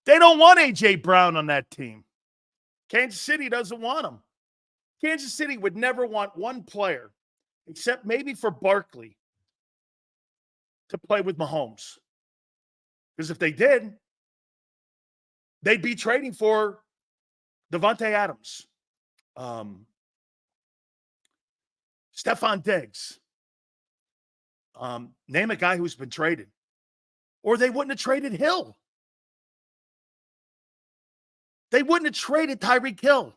they don't want A.J. Brown on that team. Kansas City doesn't want him. Kansas City would never want one player, except maybe for Barkley, to play with Mahomes. Because if they did, they'd be trading for Devontae Adams, Stephon Diggs. Name a guy who's been traded. Or they wouldn't have traded Hill. They wouldn't have traded Tyreek Hill.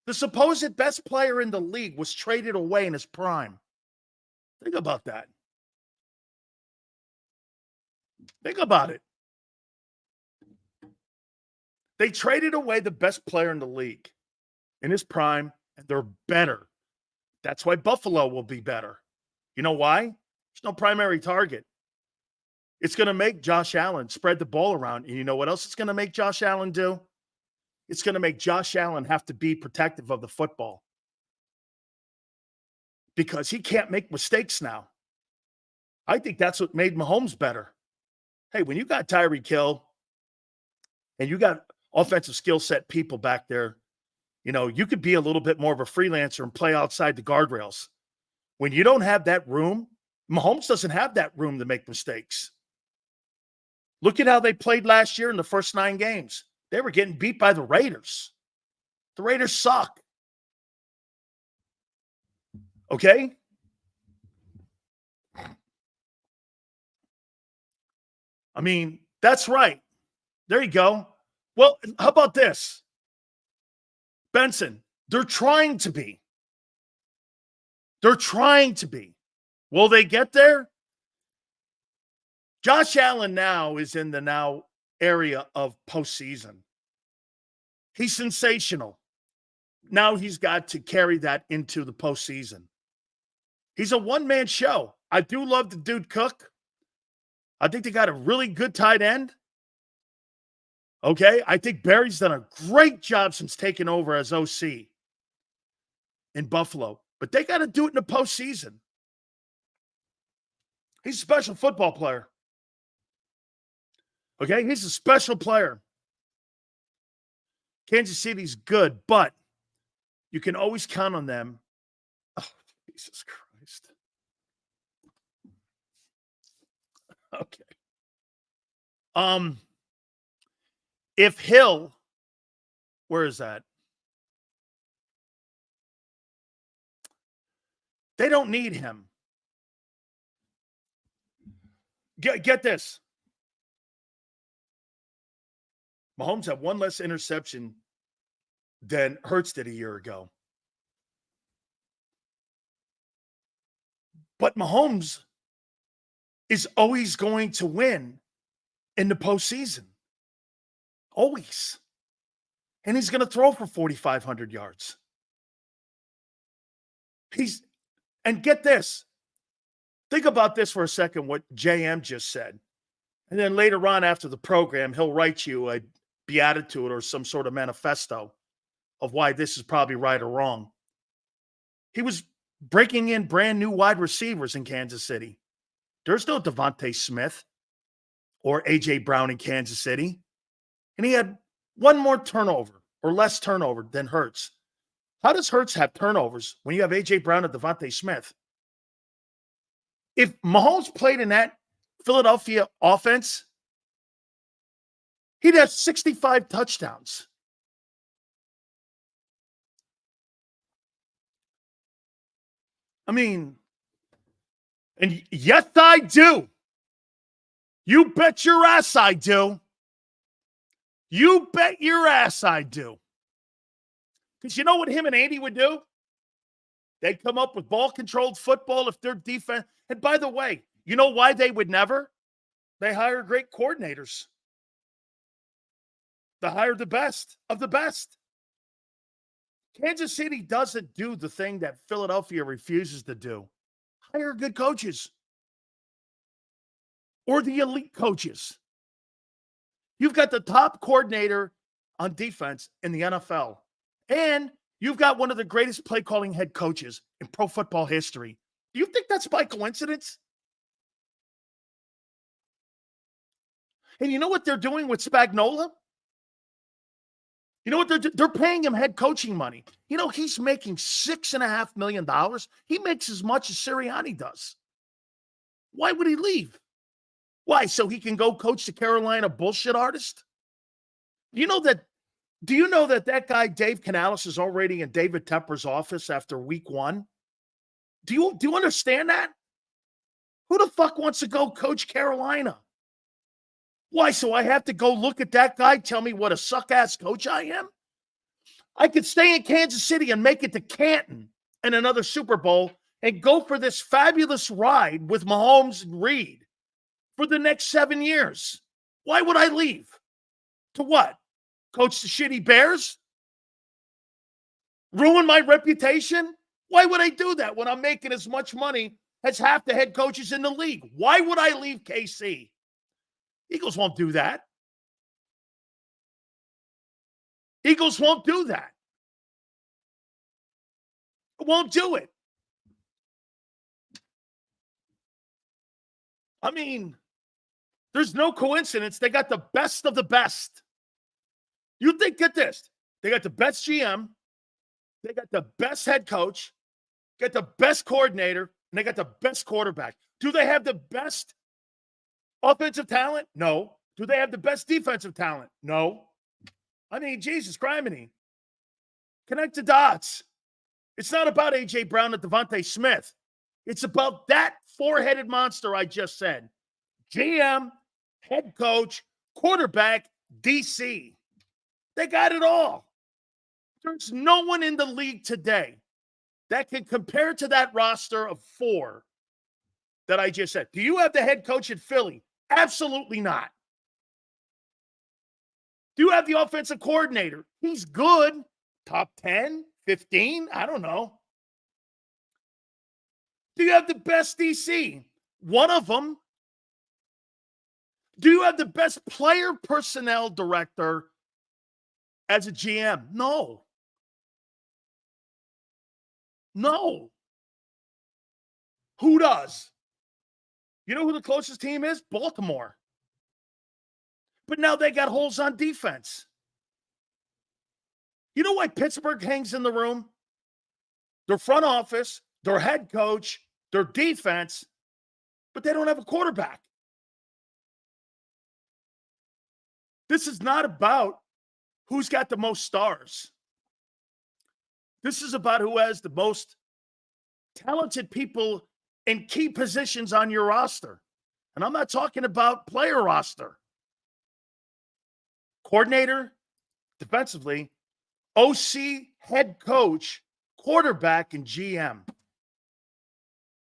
The supposed best player in the league was traded away in his prime. Think about that. Think about it. They traded away the best player in the league in his prime, and they're better. That's why Buffalo will be better. You know why? There's no primary target. It's going to make Josh Allen spread the ball around. And you know what else it's going to make Josh Allen do? It's going to make Josh Allen have to be protective of the football. Because he can't make mistakes now. I think that's what made Mahomes better. Hey, when you got Tyreek Hill and you got offensive skill set people back there, you know, you could be a little bit more of a freelancer and play outside the guardrails. When you don't have that room, Mahomes doesn't have that room to make mistakes. Look at how they played last year in the first 9 games. They were getting beat by the Raiders. The Raiders suck. Okay? I mean, that's right. There you go. Well, how about this? Benson, they're trying to be. They're trying to be. Will they get there? Josh Allen now is in the now area of postseason. He's sensational. Now he's got to carry that into the postseason. He's a one-man show. I do love the dude Cook. I think they got a really good tight end. Okay? I think Barry's done a great job since taking over as OC in Buffalo. But they got to do it in the postseason. He's a special football player. Okay? He's a special player. Kansas City's good, but you can always count on them. Oh, Jesus Christ. Okay. If Hill, where is that? They don't need him. Get this. Mahomes had one less interception than Hurts did a year ago. But Mahomes is always going to win in the postseason. Always. And he's going to throw for 4,500 yards. And get this. Think about this for a second, what JM just said. And then later on after the program, he'll write you a beatitude or some sort of manifesto of why this is probably right or wrong. He was breaking in brand new wide receivers in Kansas City. There's no Devontae Smith or A.J. Brown in Kansas City. And he had one more turnover or less turnover than Hurts. How does Hurts have turnovers when you have A.J. Brown and Devontae Smith? If Mahomes played in that Philadelphia offense, he'd have 65 touchdowns. I mean, and yes, I do. You bet your ass I do. You bet your ass I do. Because you know what him and Andy would do? They'd come up with ball-controlled football if their defense. And by the way, you know why they would never? They hire great coordinators. They hire the best of the best. Kansas City doesn't do the thing that Philadelphia refuses to do. Hire good coaches. Or the elite coaches. You've got the top coordinator on defense in the NFL. And you've got one of the greatest play-calling head coaches in pro football history. Do you think that's by coincidence? And you know what they're doing with Spagnuolo? You know what they're paying him head coaching money. You know, he's making $6.5 million. He makes as much as Sirianni does. Why would he leave? Why? So he can go coach the Carolina bullshit artist? Do you know that guy, Dave Canales, is already in David Tepper's office after week 1? Do you understand that? Who the fuck wants to go coach Carolina? Why? So I have to go look at that guy, tell me what a suck-ass coach I am? I could stay in Kansas City and make it to Canton and another Super Bowl and go for this fabulous ride with Mahomes and Reed for the next 7 years. Why would I leave? To what? Coach the shitty Bears? Ruin my reputation? Why would I do that when I'm making as much money as half the head coaches in the league? Why would I leave KC? Eagles won't do that. Eagles won't do that. Won't do it. I mean, there's no coincidence. They got the best of the best. You think, get this. They got the best GM. They got the best head coach. Got the best coordinator. And they got the best quarterback. Do they have the best offensive talent? No. Do they have the best defensive talent? No. I mean, Jesus criminy. Connect the dots. It's not about A.J. Brown and Devontae Smith. It's about that four-headed monster I just said. GM, head coach, quarterback, DC. They got it all. There's no one in the league today that can compare to that roster of 4 that I just said. Do you have the head coach at Philly? Absolutely not. Do you have the offensive coordinator? He's good. Top 10, 15, I don't know. Do you have the best DC? One of them. Do you have the best player personnel director as a GM? No. No. Who does? You know who the closest team is? Baltimore. But now they got holes on defense. You know why Pittsburgh hangs in the room? Their front office, their head coach, their defense, but they don't have a quarterback. This is not about who's got the most stars. This is about who has the most talented people in key positions on your roster. And I'm not talking about player roster. Coordinator, defensively, OC, head coach, quarterback, and GM.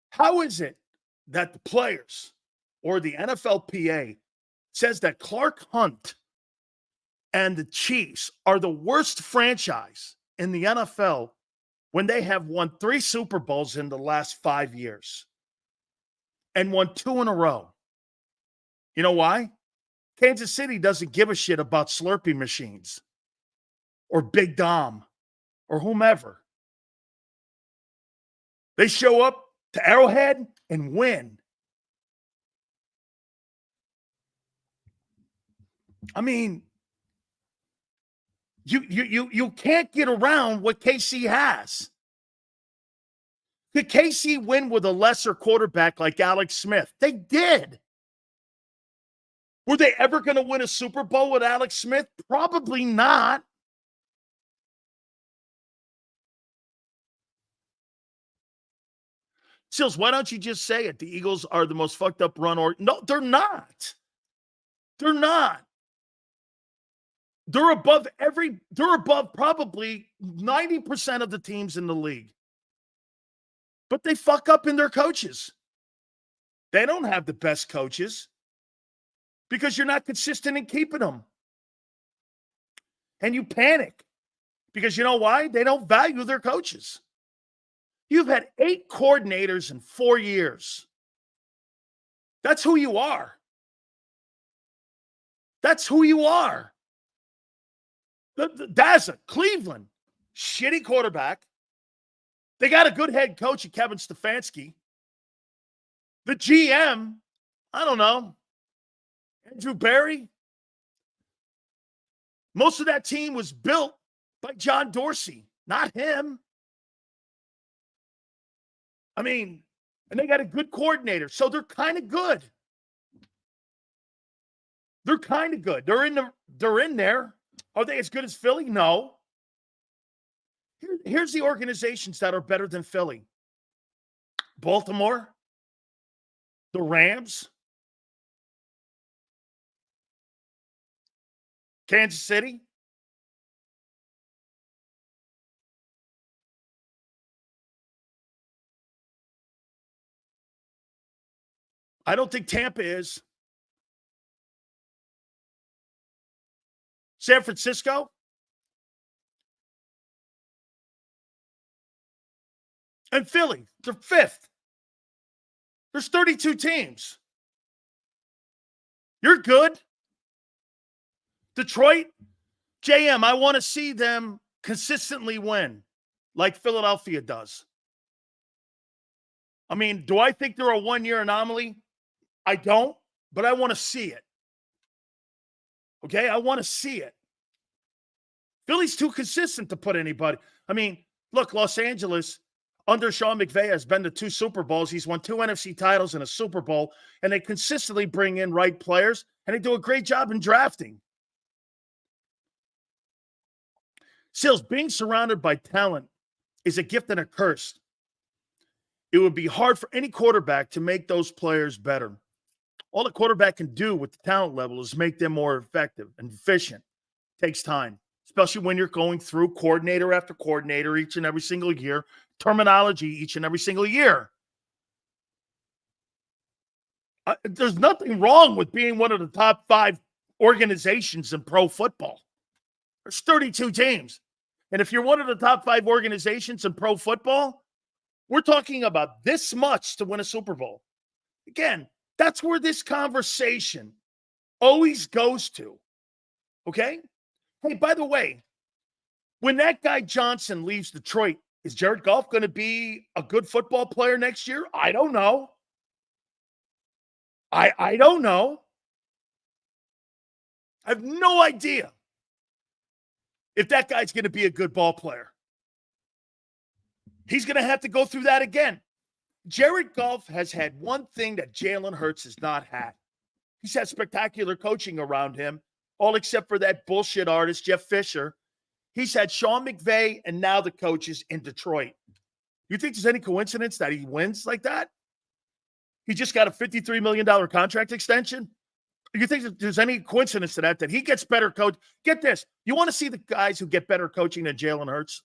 How is it that the players or the NFLPA says that Clark Hunt and the Chiefs are the worst franchise in the NFL when they have won 3 Super Bowls in the last 5 years and won 2 in a row? You know why? Kansas City doesn't give a shit about Slurpee machines or Big Dom or whomever. They show up to Arrowhead and win. I mean, you can't get around what KC has. Did KC win with a lesser quarterback like Alex Smith? They did. Were they ever going to win a Super Bowl with Alex Smith? Probably not. Sills, why don't you just say it? The Eagles are the most fucked up run or no, they're not. They're not. They're above probably 90% of the teams in the league. But they fuck up in their coaches. They don't have the best coaches because you're not consistent in keeping them. And you panic because you know why? They don't value their coaches. You've had 8 coordinators in 4 years. That's who you are. That's who you are. Daza, Cleveland, shitty quarterback. They got a good head coach, Kevin Stefanski. The GM, I don't know, Andrew Barry. Most of that team was built by John Dorsey, not him. I mean, and they got a good coordinator, so they're kind of good. They're kind of good. They're in there. Are they as good as Philly? No. Here's the organizations that are better than Philly. Baltimore, the Rams, Kansas City. I don't think Tampa is. San Francisco? And Philly, they're 5th. There's 32 teams. You're good. Detroit, JM, I want to see them consistently win like Philadelphia does. I mean, do I think they're a one-year anomaly? I don't, but I want to see it. Okay, I want to see it. Philly's too consistent to put anybody. I mean, look, Los Angeles, under Sean McVay, has been to 2 Super Bowls. He's won 2 NFC titles and a Super Bowl, and they consistently bring in right players, and they do a great job in drafting. Sills, being surrounded by talent is a gift and a curse. It would be hard for any quarterback to make those players better. All the quarterback can do with the talent level is make them more effective and efficient. It takes time, especially when you're going through coordinator after coordinator each and every single year, terminology each and every single year. There's nothing wrong with being one of the top 5 organizations in pro football. There's 32 teams. And if you're one of the top 5 organizations in pro football, we're talking about this much to win a Super Bowl. Again, that's where this conversation always goes to. Okay? Hey, by the way, when that guy Johnson leaves Detroit, is Jared Goff going to be a good football player next year? I don't know. I don't know. I have no idea if that guy's going to be a good ball player. He's going to have to go through that again. Jared Goff has had one thing that Jalen Hurts has not had. He's had spectacular coaching around him, all except for that bullshit artist, Jeff Fisher. He's had Sean McVay and now the coaches in Detroit. You think there's any coincidence that he wins like that? He just got a $53 million contract extension. You think there's any coincidence to that he gets better coach? Get this. You want to see the guys who get better coaching than Jalen Hurts?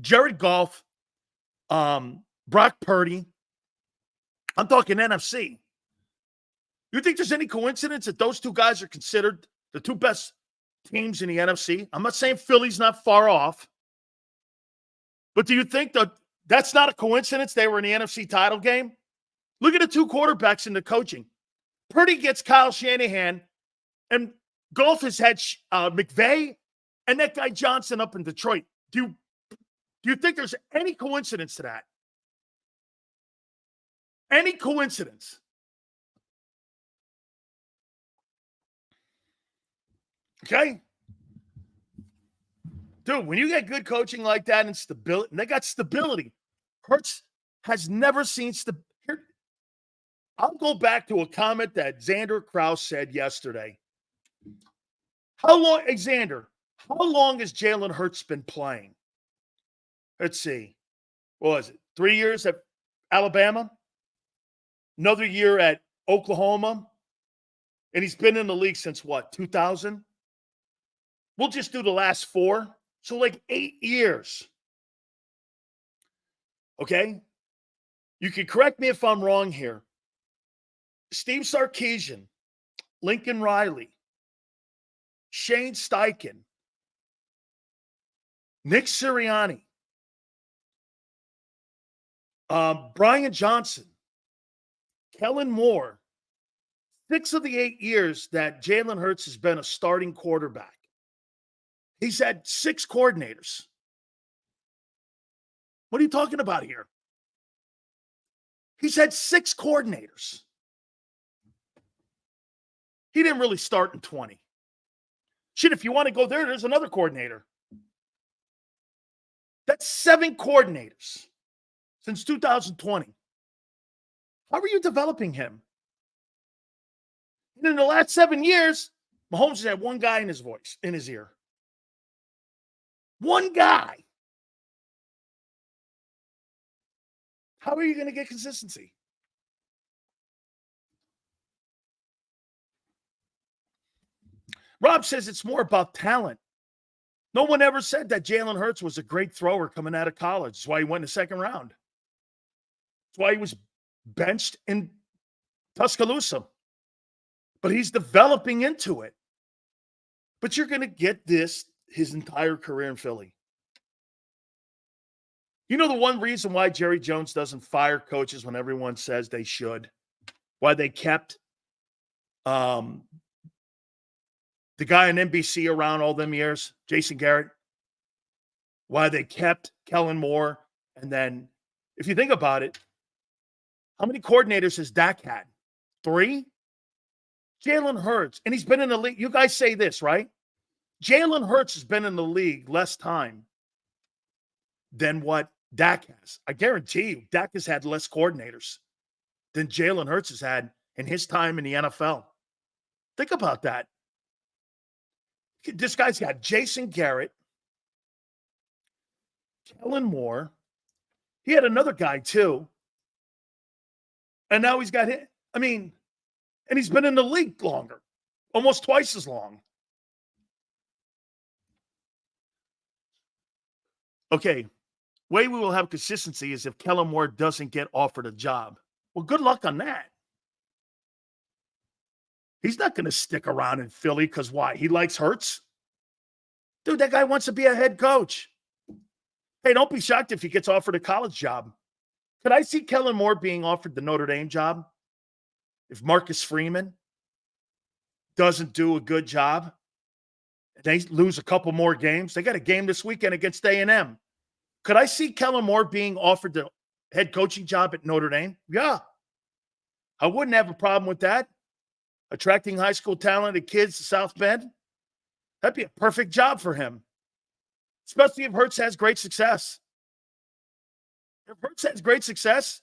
Jared Goff, Brock Purdy. I'm talking NFC. You think there's any coincidence that those two guys are considered the two best teams in the NFC? I'm not saying Philly's not far off. But do you think that that's not a coincidence they were in the NFC title game? Look at the two quarterbacks in the coaching. Purdy gets Kyle Shanahan, and Goff has had McVay and that guy Johnson up in Detroit. Do you think there's any coincidence to that? Any coincidence? Okay? Dude, when you get good coaching like that and stability, and they got stability, Hurts has never seen stability. I'll go back to a comment that Xander Krauss said yesterday. How long has Jalen Hurts been playing? Let's see. What was it? 3 years at Alabama? Another year at Oklahoma? And he's been in the league since what, 2000? We'll just do the last 4. So like 8 years. Okay? You can correct me if I'm wrong here. Steve Sarkisian, Lincoln Riley, Shane Steichen, Nick Sirianni, Brian Johnson, Kellen Moore, 6 of the 8 years that Jalen Hurts has been a starting quarterback. He's had 6 coordinators. What are you talking about here? He's had 6 coordinators. He didn't really start in 20. Shit, if you want to go there, there's another coordinator. That's 7 coordinators since 2020. How are you developing him? And in the last 7 years, Mahomes has had one guy in his ear. One guy. How are you going to get consistency? Rob says it's more about talent. No one ever said that Jalen Hurts was a great thrower coming out of college. That's why he went in the second round. That's why he was benched in Tuscaloosa. But he's developing into it. But you're going to get this his entire career in Philly. You know the one reason why Jerry Jones doesn't fire coaches when everyone says they should? Why they kept the guy on NBC around all them years, Jason Garrett? Why they kept Kellen Moore? And then, if you think about it, how many coordinators has Dak had? 3? Jalen Hurts, and he's been in the league. You guys say this, right? Jalen Hurts has been in the league less time than what Dak has. I guarantee you, Dak has had less coordinators than Jalen Hurts has had in his time in the NFL. Think about that. This guy's got Jason Garrett, Kellen Moore. He had another guy, too. And now he's got him. I mean, and he's been in the league longer, almost twice as long. Okay, way we will have consistency is if Kellen Moore doesn't get offered a job. Well, good luck on that. He's not going to stick around in Philly because why? He likes Hurts? Dude, that guy wants to be a head coach. Hey, don't be shocked if he gets offered a college job. Could I see Kellen Moore being offered the Notre Dame job? If Marcus Freeman doesn't do a good job, they lose a couple more games. They got a game this weekend against A&M. Could I see Kellen Moore being offered the head coaching job at Notre Dame? Yeah. I wouldn't have a problem with that. Attracting high school talented kids to South Bend. That'd be a perfect job for him. Especially if Hurts has great success. If Hurts has great success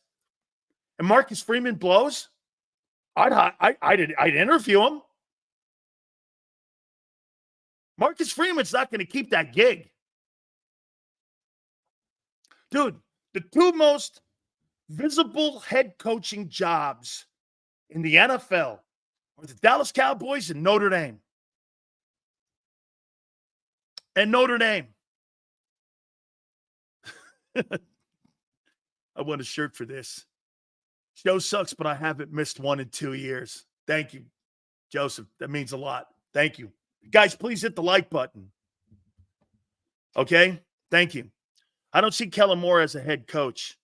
and Marcus Freeman blows, I'd interview him. Marcus Freeman's not going to keep that gig. Dude, the two most visible head coaching jobs in the NFL are the Dallas Cowboys and Notre Dame. And Notre Dame. I want a shirt for this. Show sucks, but I haven't missed one in 2 years. Thank you, Joseph. That means a lot. Thank you. Guys, please hit the like button. Okay? Thank you. I don't see Kellen Moore as a head coach.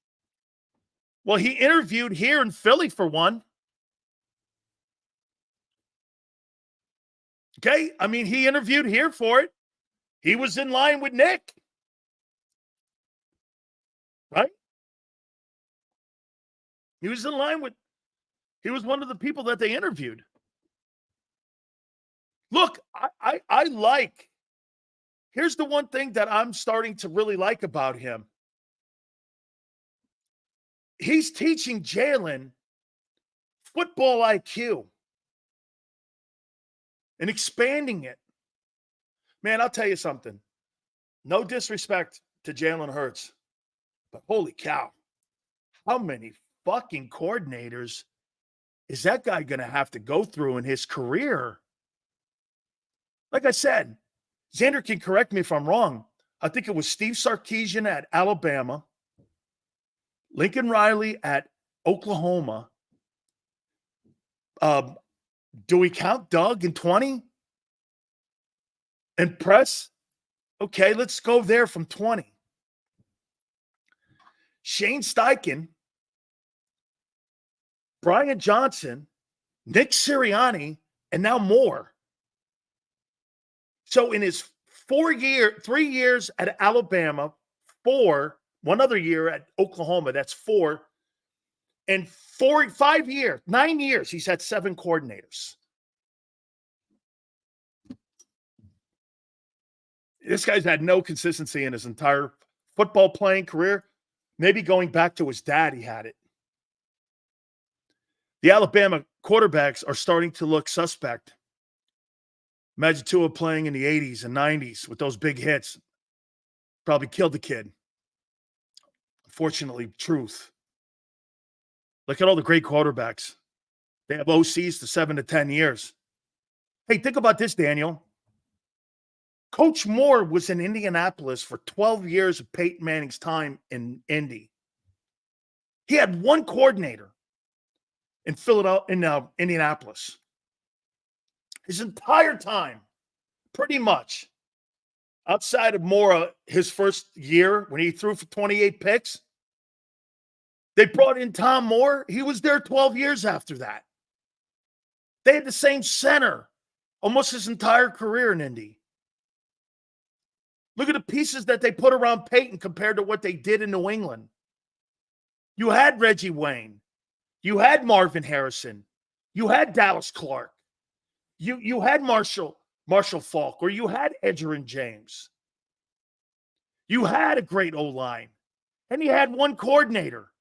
Well, he interviewed here in Philly for one. Okay? I mean, he interviewed here for it. He was in line with Nick. Right? He was in line with, he was one of the people that they interviewed. Look, I like, here's the one thing that I'm starting to really like about him. He's teaching Jalen football IQ and expanding it. Man, I'll tell you something. No disrespect to Jalen Hurts, but holy cow, how many fucking coordinators is that guy going to have to go through in his career? Like I said, Xander can correct me if I'm wrong. I think it was Steve Sarkisian at Alabama, Lincoln Riley at Oklahoma. Do we count Doug in 20? And Press? Okay, let's go there from 20. Shane Steichen, Brian Johnson, Nick Sirianni, and now Moore. So in his 3 years at Alabama, 1 other year at Oklahoma, that's 4. And 5 years, 9 years, he's had 7 coordinators. This guy's had no consistency in his entire football playing career. Maybe going back to his dad, he had it. The Alabama quarterbacks are starting to look suspect. Imagine Tua playing in the 80s and 90s with those big hits. Probably killed the kid. Unfortunately, truth. Look at all the great quarterbacks. They have OCs to 7 to 10 years. Hey, think about this, Daniel. Coach Moore was in Indianapolis for 12 years of Peyton Manning's time in Indy. He had one coordinator in Indianapolis. His entire time, pretty much, outside of Moore, his first year when he threw for 28 picks, they brought in Tom Moore. He was there 12 years after that. They had the same center almost his entire career in Indy. Look at the pieces that they put around Peyton compared to what they did in New England. You had Reggie Wayne. You had Marvin Harrison. You had Dallas Clark. You had Marshall Faulk, or you had Edgerrin James. You had a great O-line. And you had one coordinator.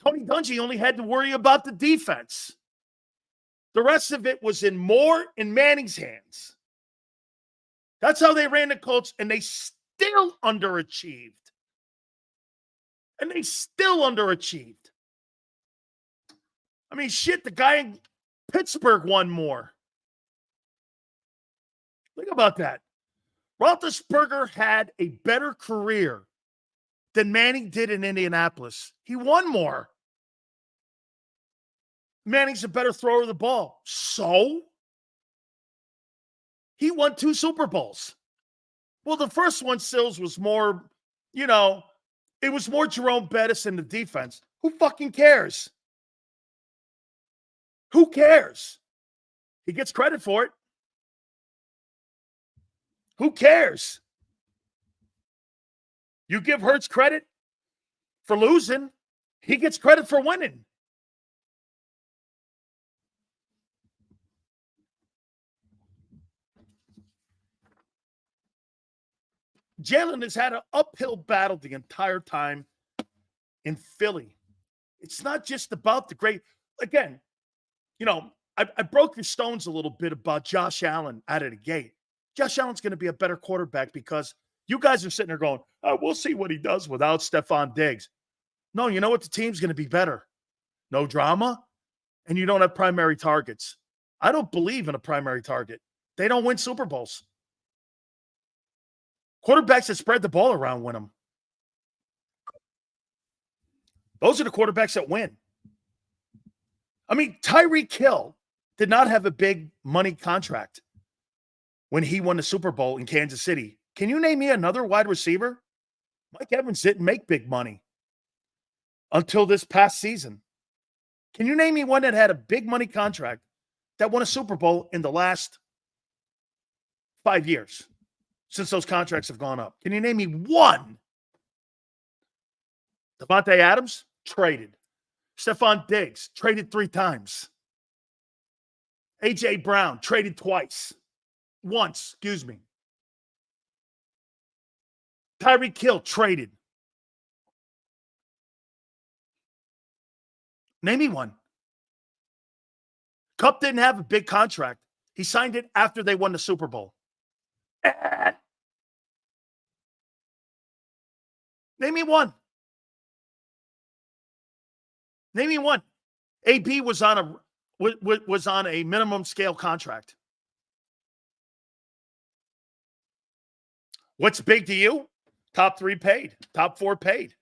Tony Dungy only had to worry about the defense. The rest of it was in Moore and Manning's hands. That's how they ran the Colts, and they still underachieved. I mean, shit, the guy in Pittsburgh won more. Think about that. Roethlisberger had a better career than Manning did in Indianapolis. He won more. Manning's a better thrower of the ball. So? He won 2 Super Bowls. Well, the first one, Sills, was more, it was more Jerome Bettis in the defense. Who fucking cares? Who cares? He gets credit for it. Who cares? You give Hurts credit for losing. He gets credit for winning. Jalen has had an uphill battle the entire time in Philly. It's not just about the great. Again, I broke your stones a little bit about Josh Allen out of the gate. Josh Allen's going to be a better quarterback because you guys are sitting there going, oh, we'll see what he does without Stephon Diggs. No, you know what? The team's going to be better. No drama, and you don't have primary targets. I don't believe in a primary target. They don't win Super Bowls. Quarterbacks that spread the ball around win them. Those are the quarterbacks that win. I mean, Tyreek Hill did not have a big money contract when he won the Super Bowl in Kansas City. Can you name me another wide receiver? Mike Evans didn't make big money until this past season. Can you name me one that had a big money contract that won a Super Bowl in the last 5 years since those contracts have gone up? Can you name me one? Devontae Adams, traded. Stephon Diggs, traded 3 times. A.J. Brown, traded once. Tyreek Hill, traded. Name me one. Kupp didn't have a big contract. He signed it after they won the Super Bowl. Name me one. Name me one. AB was on a minimum scale contract. What's big to you? Top 3 paid. Top 4 paid.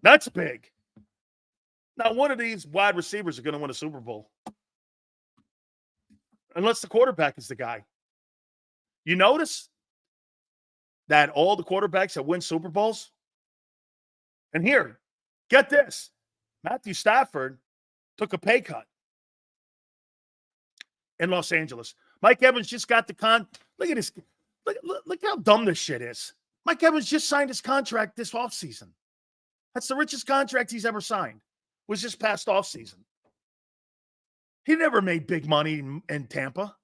That's big. Now, one of these wide receivers are going to win a Super Bowl. Unless the quarterback is the guy. You notice that all the quarterbacks that win Super Bowls, and here, get this, Matthew Stafford took a pay cut in Los Angeles. Mike Evans just got look at this. Look how dumb this shit is. Mike Evans just signed his contract this offseason. That's the richest contract he's ever signed. Was this past offseason. He never made big money in Tampa.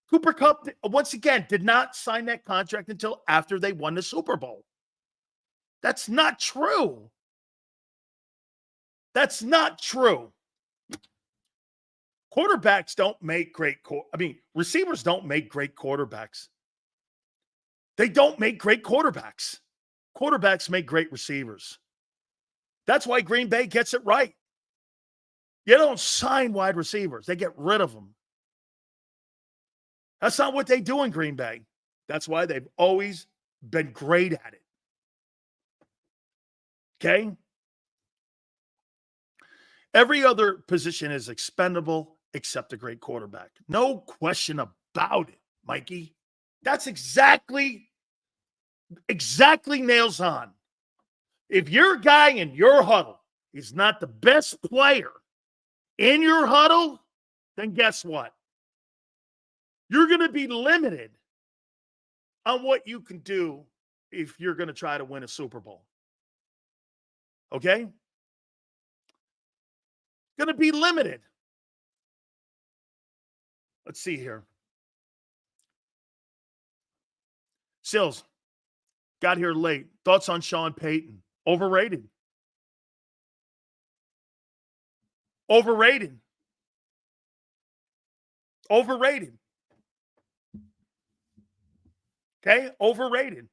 Cooper Kupp, once again, did not sign that contract until after they won the Super Bowl. That's not true. That's not true. Quarterbacks don't make receivers don't make great quarterbacks. They don't make great quarterbacks. Quarterbacks make great receivers. That's why Green Bay gets it right. You don't sign wide receivers. They get rid of them. That's not what they do in Green Bay. That's why they've always been great at it. Okay? Every other position is expendable except a great quarterback. No question about it, Mikey. That's exactly nails on. If your guy in your huddle is not the best player in your huddle, then guess what? You're going to be limited on what you can do if you're going to try to win a Super Bowl. Okay? Going to be limited. Let's see here. Sills, got here late. Thoughts on Sean Payton? Overrated. Overrated. Overrated. Okay? Overrated.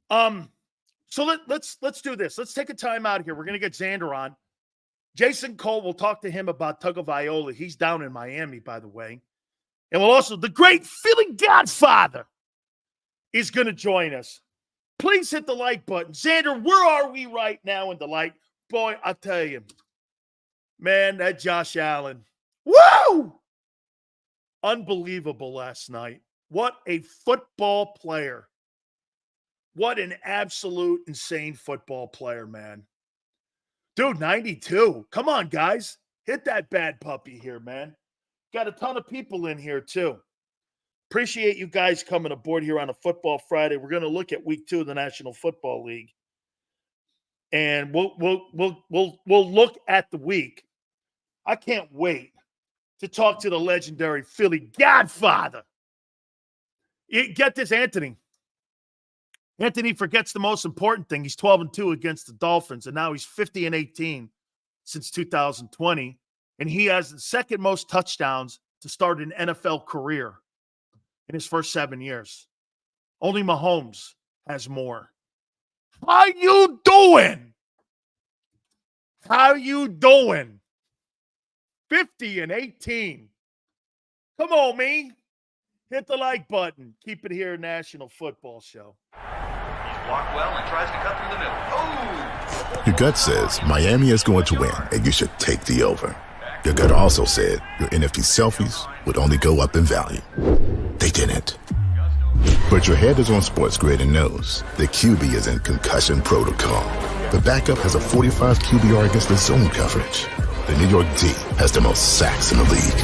So let's do this. Let's take a time out here. We're going to get Xander on. Jason Cole, we'll talk to him about Tagovailoa. He's down in Miami, by the way. And we'll also, the great Philly Godfather is going to join us. Please hit the like button. Xander, where are we right now in the like? Boy, I'll tell you, man, that Josh Allen. Woo! Unbelievable last night. What a football player. What an absolute insane football player, man. Dude, 92. Come on, guys. Hit that bad puppy here, man. Got a ton of people in here, too. Appreciate you guys coming aboard here on a Football Friday. We're going to look at week 2 of the National Football League. And we'll look at the week. I can't wait to talk to the legendary Philly Godfather. Get this, Anthony. Anthony forgets the most important thing. He's 12-2 against the Dolphins, and now he's 50-18 since 2020. And he has the second most touchdowns to start an NFL career in his first 7 years. Only Mahomes has more. How you doing? How you doing? 50-18. Come on, me. Hit the like button. Keep it here, National Football Show. He's blocked well and tries to cut through the middle. Oh! Your gut says Miami is going to win, and you should take the over. Your gut also said your NFT selfies would only go up in value. They didn't. But your head is on Sports Grid and knows the QB is in concussion protocol. The backup has a 45 QBR against the zone coverage. The New York D has the most sacks in the league.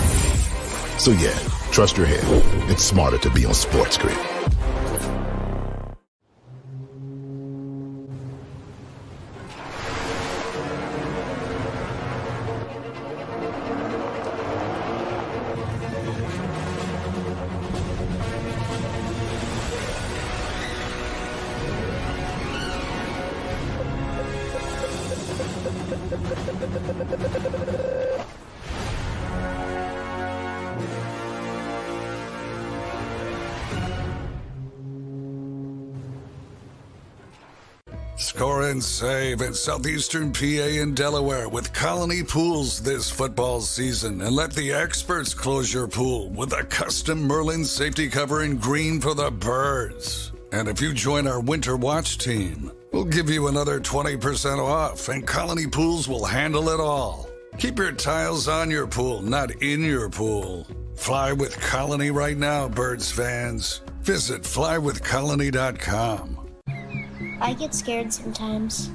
So yeah, trust your head. It's smarter to be on Sports Grid. Score and save at Southeastern PA and Delaware with Colony Pools this football season, and let the experts close your pool with a custom Merlin safety cover in green for the birds. And if you join our Winter Watch team, we'll give you another 20% off, and Colony Pools will handle it all. Keep your tiles on your pool, not in your pool. Fly with Colony right now, birds fans. Visit flywithcolony.com. I get scared sometimes.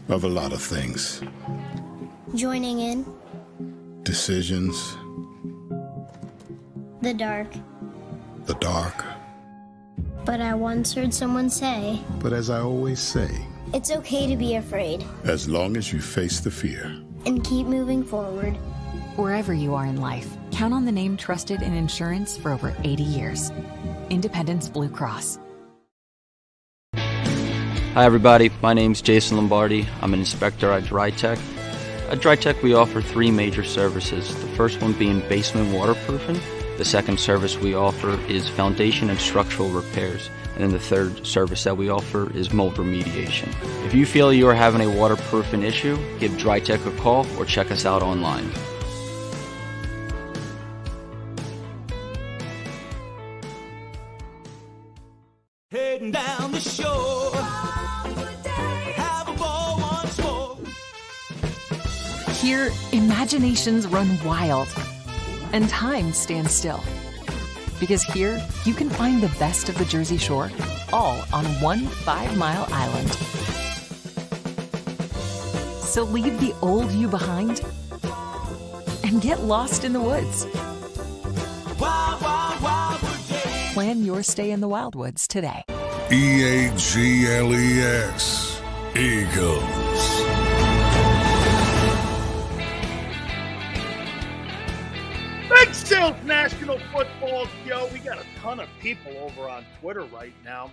Of a lot of things. Joining in. Decisions. The dark. The dark. But I once heard someone say, But as I always say, it's okay to be afraid. as long as you face the fear. And keep moving forward. Wherever you are in life, count on the name trusted in insurance for over 80 years. Independence Blue Cross. Hi everybody, my name's Jason Lombardi. I'm an inspector at DryTech. At DryTech we offer three major services, the first one being basement waterproofing. The second service we offer is foundation and structural repairs. And then the third service that we offer is mold remediation. If you feel you are having a waterproofing issue, give DryTech a call or check us out online. Heading down the shore, have a ball once more. Here, imaginations run wild and time stands still. Because here, you can find the best of the Jersey Shore, all on one 5-mile island. So leave the old you behind and get lost in the woods. Wild, wild, wildwood day. Plan your stay in the Wildwoods today. EAGLES, Eagles. Big Sales National Football Show. We got a ton of people over on Twitter right now.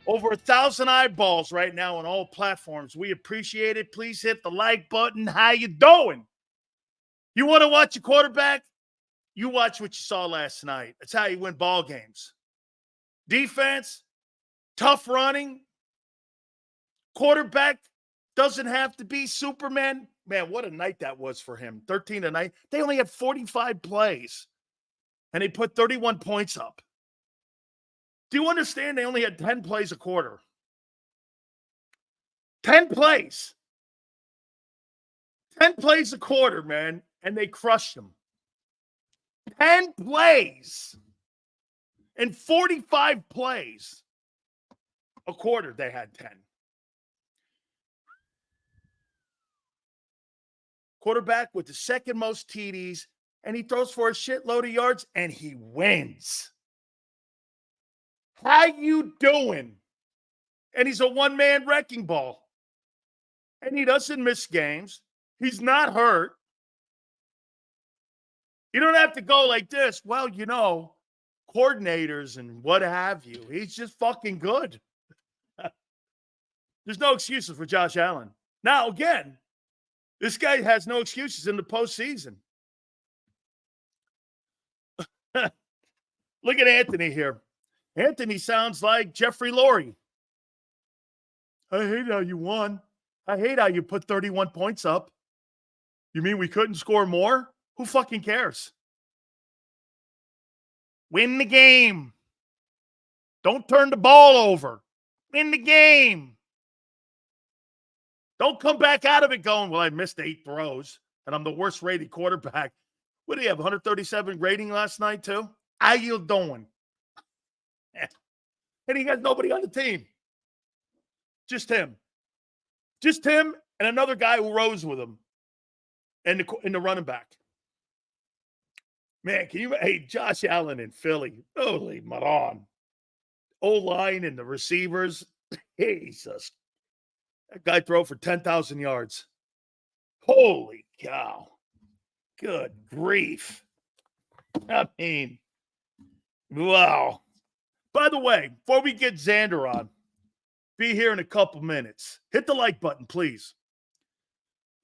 Over 1,000 eyeballs right now on all platforms. We appreciate it. Please hit the like button. How you doing? You want to watch a quarterback? You watch what you saw last night. That's how you win ball games. Defense, tough running. Quarterback doesn't have to be Superman. Man, what a night that was for him. 13-9. They only had 45 plays, and they put 31 points up. Do you understand they only had 10 plays a quarter? 10 plays. 10 plays a quarter, man, and they crushed them. 10 plays and 45 plays a quarter, they had 10. Quarterback with the second most TDs, and he throws for a shitload of yards, and he wins. How you doing? And he's a one-man wrecking ball. And he doesn't miss games. He's not hurt. You don't have to go like this. Well, you know, coordinators and what have you. He's just fucking good. There's no excuses for Josh Allen. Now, again, this guy has no excuses in the postseason. Look at Anthony here. Anthony sounds like Jeffrey Lurie. I hate how you won. I hate how you put 31 points up. You mean we couldn't score more? Who fucking cares? Win the game. Don't turn the ball over. Win the game. Don't come back out of it going, well, I missed 8 throws, and I'm the worst rated quarterback. What do you have, 137 rating last night, too? How you doing? And he has nobody on the team. Just him. Just him and another guy who rose with him and the running back. Man, hey, Josh Allen in Philly. Holy Maron. O-line and the receivers. Jesus. That guy throw for 10,000 yards. Holy cow. Good grief. I mean, wow. By the way, before we get Xander on, be here in a couple minutes. Hit the like button, please.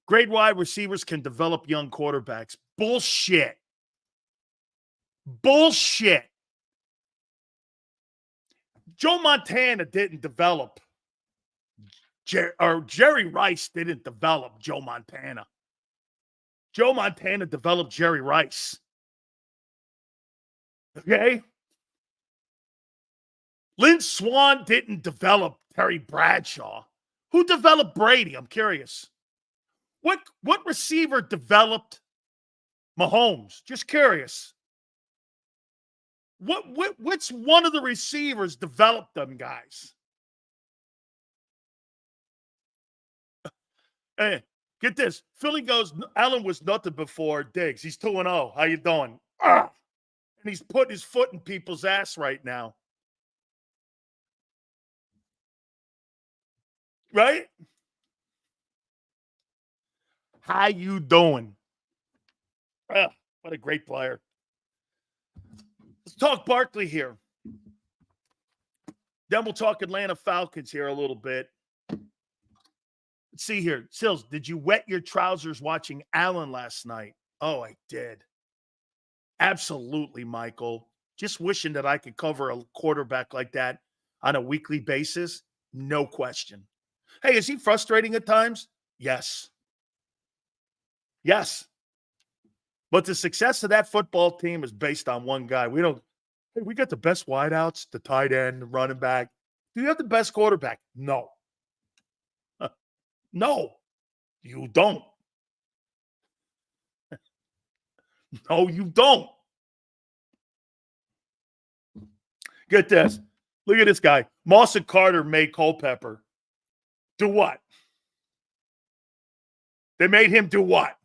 Great wide receivers can develop young quarterbacks. Bullshit. Bullshit. Joe Montana didn't develop. Jerry Rice didn't develop Joe Montana. Joe Montana developed Jerry Rice. Okay? Lynn Swann didn't develop Terry Bradshaw. Who developed Brady? I'm curious. What receiver developed Mahomes? Just curious. Which one of the receivers developed them guys? Hey, get this. Philly goes, Allen was nothing before Diggs. He's 2-0. How you doing? And he's putting his foot in people's ass right now. Right? How you doing? What a great player. Let's talk Barkley here. Then we'll talk Atlanta Falcons here a little bit. Let's see here. Sills, did you wet your trousers watching Allen last night? Oh, I did. Absolutely, Michael. Just wishing that I could cover a quarterback like that on a weekly basis. No question. Hey, is he frustrating at times? Yes. Yes. But the success of that football team is based on one guy. We got the best wideouts, the tight end, the running back. Do you have the best quarterback? No. No, you don't. No, you don't. Get this. Look at this guy. Moss and Carter made Culpepper do what? They made him do what?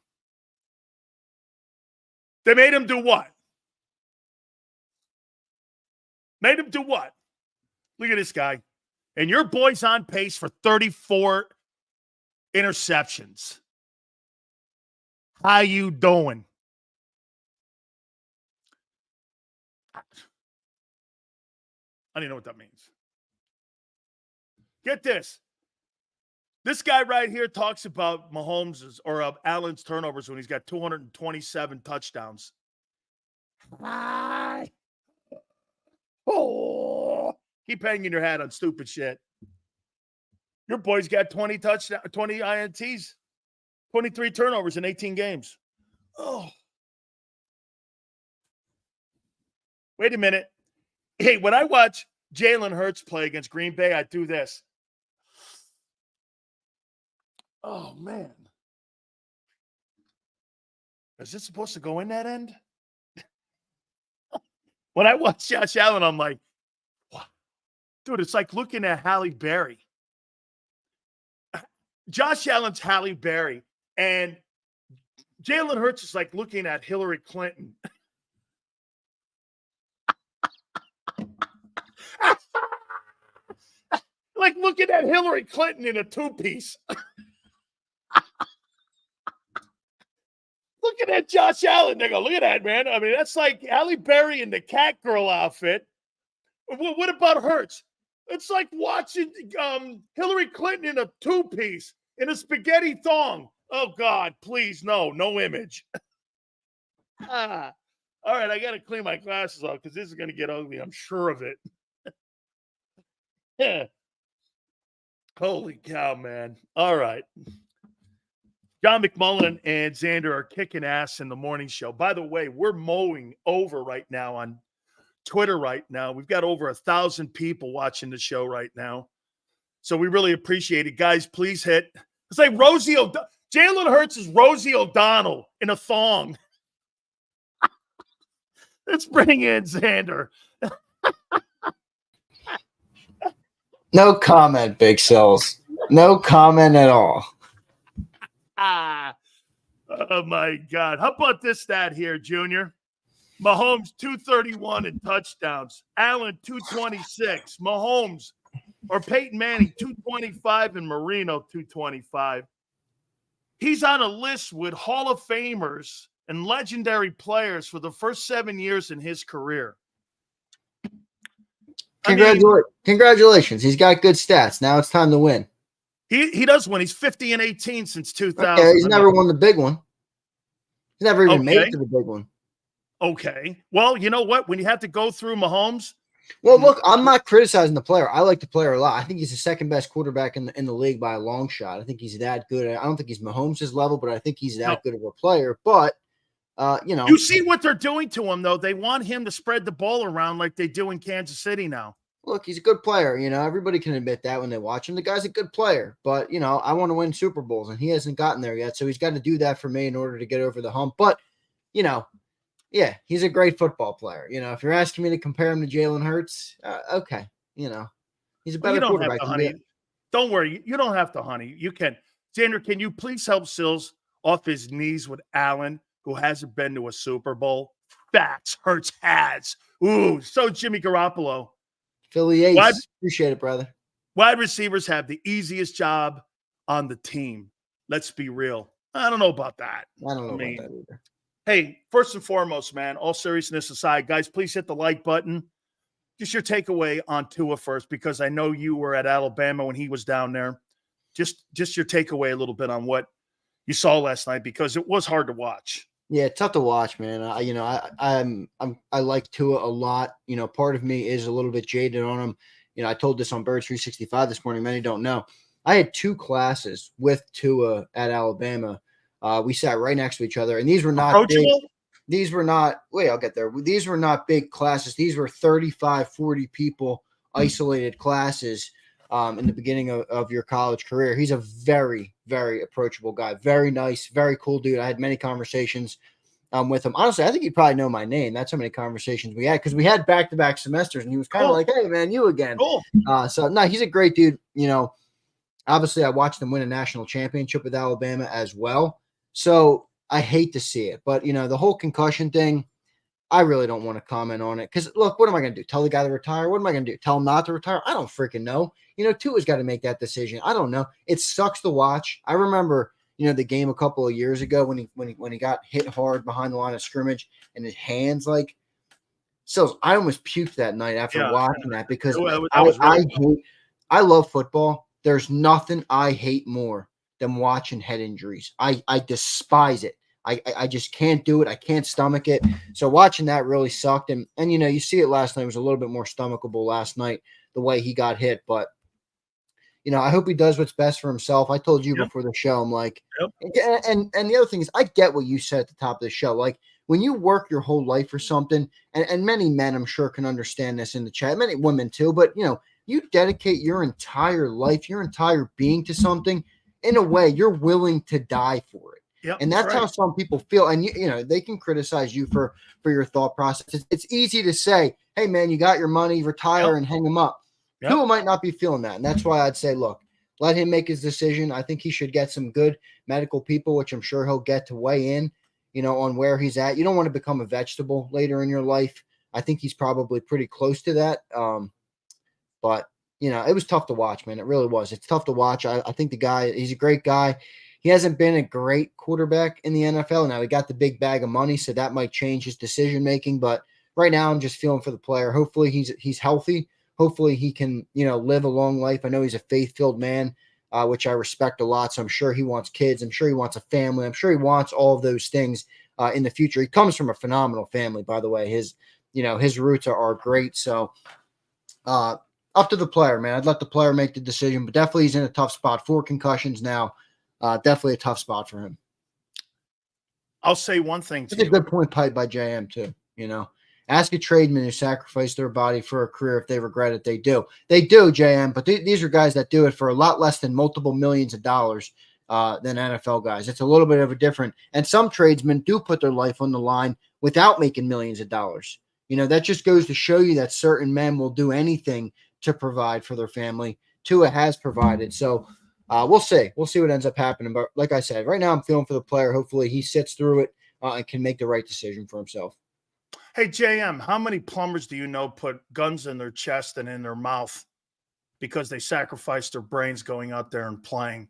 They made him do what? Made him do what? Look at this guy. And your boy's on pace for 34 interceptions. How you doing? I don't even know what that means. Get this. This guy right here talks about Mahomes' or Allen's turnovers when he's got 227 touchdowns. Oh, keep hanging your hat on stupid shit. Your boy's got 20 touchdowns, 20 INTs, 23 turnovers in 18 games. Oh. Wait a minute. Hey, when I watch Jalen Hurts play against Green Bay, I do this. Oh, man. Is this supposed to go in that end? When I watch Josh Allen, I'm like, what? Dude, it's like looking at Halle Berry. Josh Allen's Halle Berry, and Jalen Hurts is like looking at Hillary Clinton. Like looking at Hillary Clinton in a two-piece. Look at that Josh Allen nigga. Look at that, man. I mean, that's like Halle Berry in the cat girl outfit. What about Hurts? It's like watching Hillary Clinton in a two-piece in a spaghetti thong. Oh, God, please, no image. All right, I got to clean my glasses off because this is going to get ugly. I'm sure of it. Yeah. Holy cow, man. All right. John McMullen and Xander are kicking ass in the morning show. By the way, we're mowing over right now on Twitter right now. We've got over 1,000 people watching the show right now. So we really appreciate it. Guys, please hit. It's like Jalen Hurts is Rosie O'Donnell in a thong. Let's bring in Xander. No comment, Big Cells. No comment at all. Oh, my God. How about this stat here, Junior? Mahomes, 231 in touchdowns. Allen, 226. Mahomes, or Peyton Manning, 225, and Marino, 225. He's on a list with Hall of Famers and legendary players for the first 7 years in his career. Congratulations. He's got good stats. Now it's time to win. He does win. He's 50 and 18 since 2000. Okay, he's never won the big one. He's never even made it to the big one. Okay. Well, you know what? When you have to go through Mahomes. Well, look, I'm not criticizing the player. I like the player a lot. I think he's the second best quarterback in the league by a long shot. I think he's that good. I don't think he's Mahomes' level, but I think he's that good of a player. But, You see what they're doing to him, though. They want him to spread the ball around like they do in Kansas City now. Look, he's a good player. Everybody can admit that when they watch him. The guy's a good player. But, I want to win Super Bowls, and he hasn't gotten there yet. So he's got to do that for me in order to get over the hump. But, yeah, he's a great football player. If you're asking me to compare him to Jalen Hurts, okay. He's a better quarterback. Don't worry. You don't have to, honey. You can. Xander, can you please help Sills off his knees with Allen, who hasn't been to a Super Bowl? Facts. Hurts has. Ooh, so Jimmy Garoppolo. Philly Ace. Appreciate it, brother. Wide receivers have the easiest job on the team. Let's be real. I don't know about that. I don't know about that either. Hey, first and foremost, man, all seriousness aside, guys, please hit the like button. Just your takeaway on Tua first, because I know you were at Alabama when he was down there. Just your takeaway a little bit on what you saw last night, because it was hard to watch. Yeah, tough to watch, man. I like Tua a lot. Part of me is a little bit jaded on him. I told this on Bird 365 this morning. Many don't know. I had 2 classes with Tua at Alabama. We sat right next to each other, and these were not big. These were not – wait, I'll get there. These were not big classes. These were 35, 40 people, isolated classes in the beginning of your college career. He's a very, very approachable guy. Very nice, very cool dude. I had many conversations with him. Honestly, I think he'd probably know my name. That's how many conversations we had, because we had back-to-back semesters, and he was kind of like, hey, man, you again. Cool. No, he's a great dude. Obviously, I watched him win a national championship with Alabama as well. So I hate to see it, but the whole concussion thing, I really don't want to comment on it, because look, what am I going to do? Tell the guy to retire? What am I going to do? Tell him not to retire? I don't freaking know. Tua's got to make that decision. I don't know. It sucks to watch. I remember, the game a couple of years ago when he got hit hard behind the line of scrimmage, and his hands so I almost puked that night after watching that, because I love football. There's nothing I hate more than watching head injuries. I despise it. I just can't do it. I can't stomach it. So watching that really sucked. And you see it last night. It was a little bit more stomachable last night, the way he got hit. But, I hope he does what's best for himself. I told you before the show, I'm like, and the other thing is, I get what you said at the top of the show. Like, when you work your whole life for something, and many men, I'm sure, can understand this in the chat, many women too, but, you dedicate your entire life, your entire being to something, in a way, you're willing to die for it. Yep, and that's how some people feel. And, they can criticize you for your thought process. It's easy to say, hey, man, you got your money, retire and hang them up. Tua might not be feeling that. And that's why I'd say, look, let him make his decision. I think he should get some good medical people, which I'm sure he'll get to weigh in, on where he's at. You don't want to become a vegetable later in your life. I think he's probably pretty close to that. But, it was tough to watch, man. It really was. It's tough to watch. I think the guy, he's a great guy. He hasn't been a great quarterback in the NFL. Now he got the big bag of money, so that might change his decision making. But right now, I'm just feeling for the player. Hopefully, he's healthy. Hopefully, he can live a long life. I know he's a faith-filled man, which I respect a lot. So I'm sure he wants kids. I'm sure he wants a family. I'm sure he wants all of those things in the future. He comes from a phenomenal family, by the way. His roots are great. So up to the player, man. I'd let the player make the decision, but definitely he's in a tough spot. 4 concussions now. Definitely a tough spot for him. I'll say one thing to It's you. a good point pipe by JM too. Ask a tradesman who sacrificed their body for a career if they regret it. They do, JM. But these are guys that do it for a lot less than multiple millions of dollars than NFL guys. It's a little bit of a different. And some tradesmen do put their life on the line without making millions of dollars. That just goes to show you that certain men will do anything to provide for their family. Tua has provided. So we'll see. We'll see what ends up happening. But like I said, right now I'm feeling for the player. Hopefully he sits through it and can make the right decision for himself. Hey, JM, how many plumbers do you know put guns in their chest and in their mouth because they sacrificed their brains going out there and playing?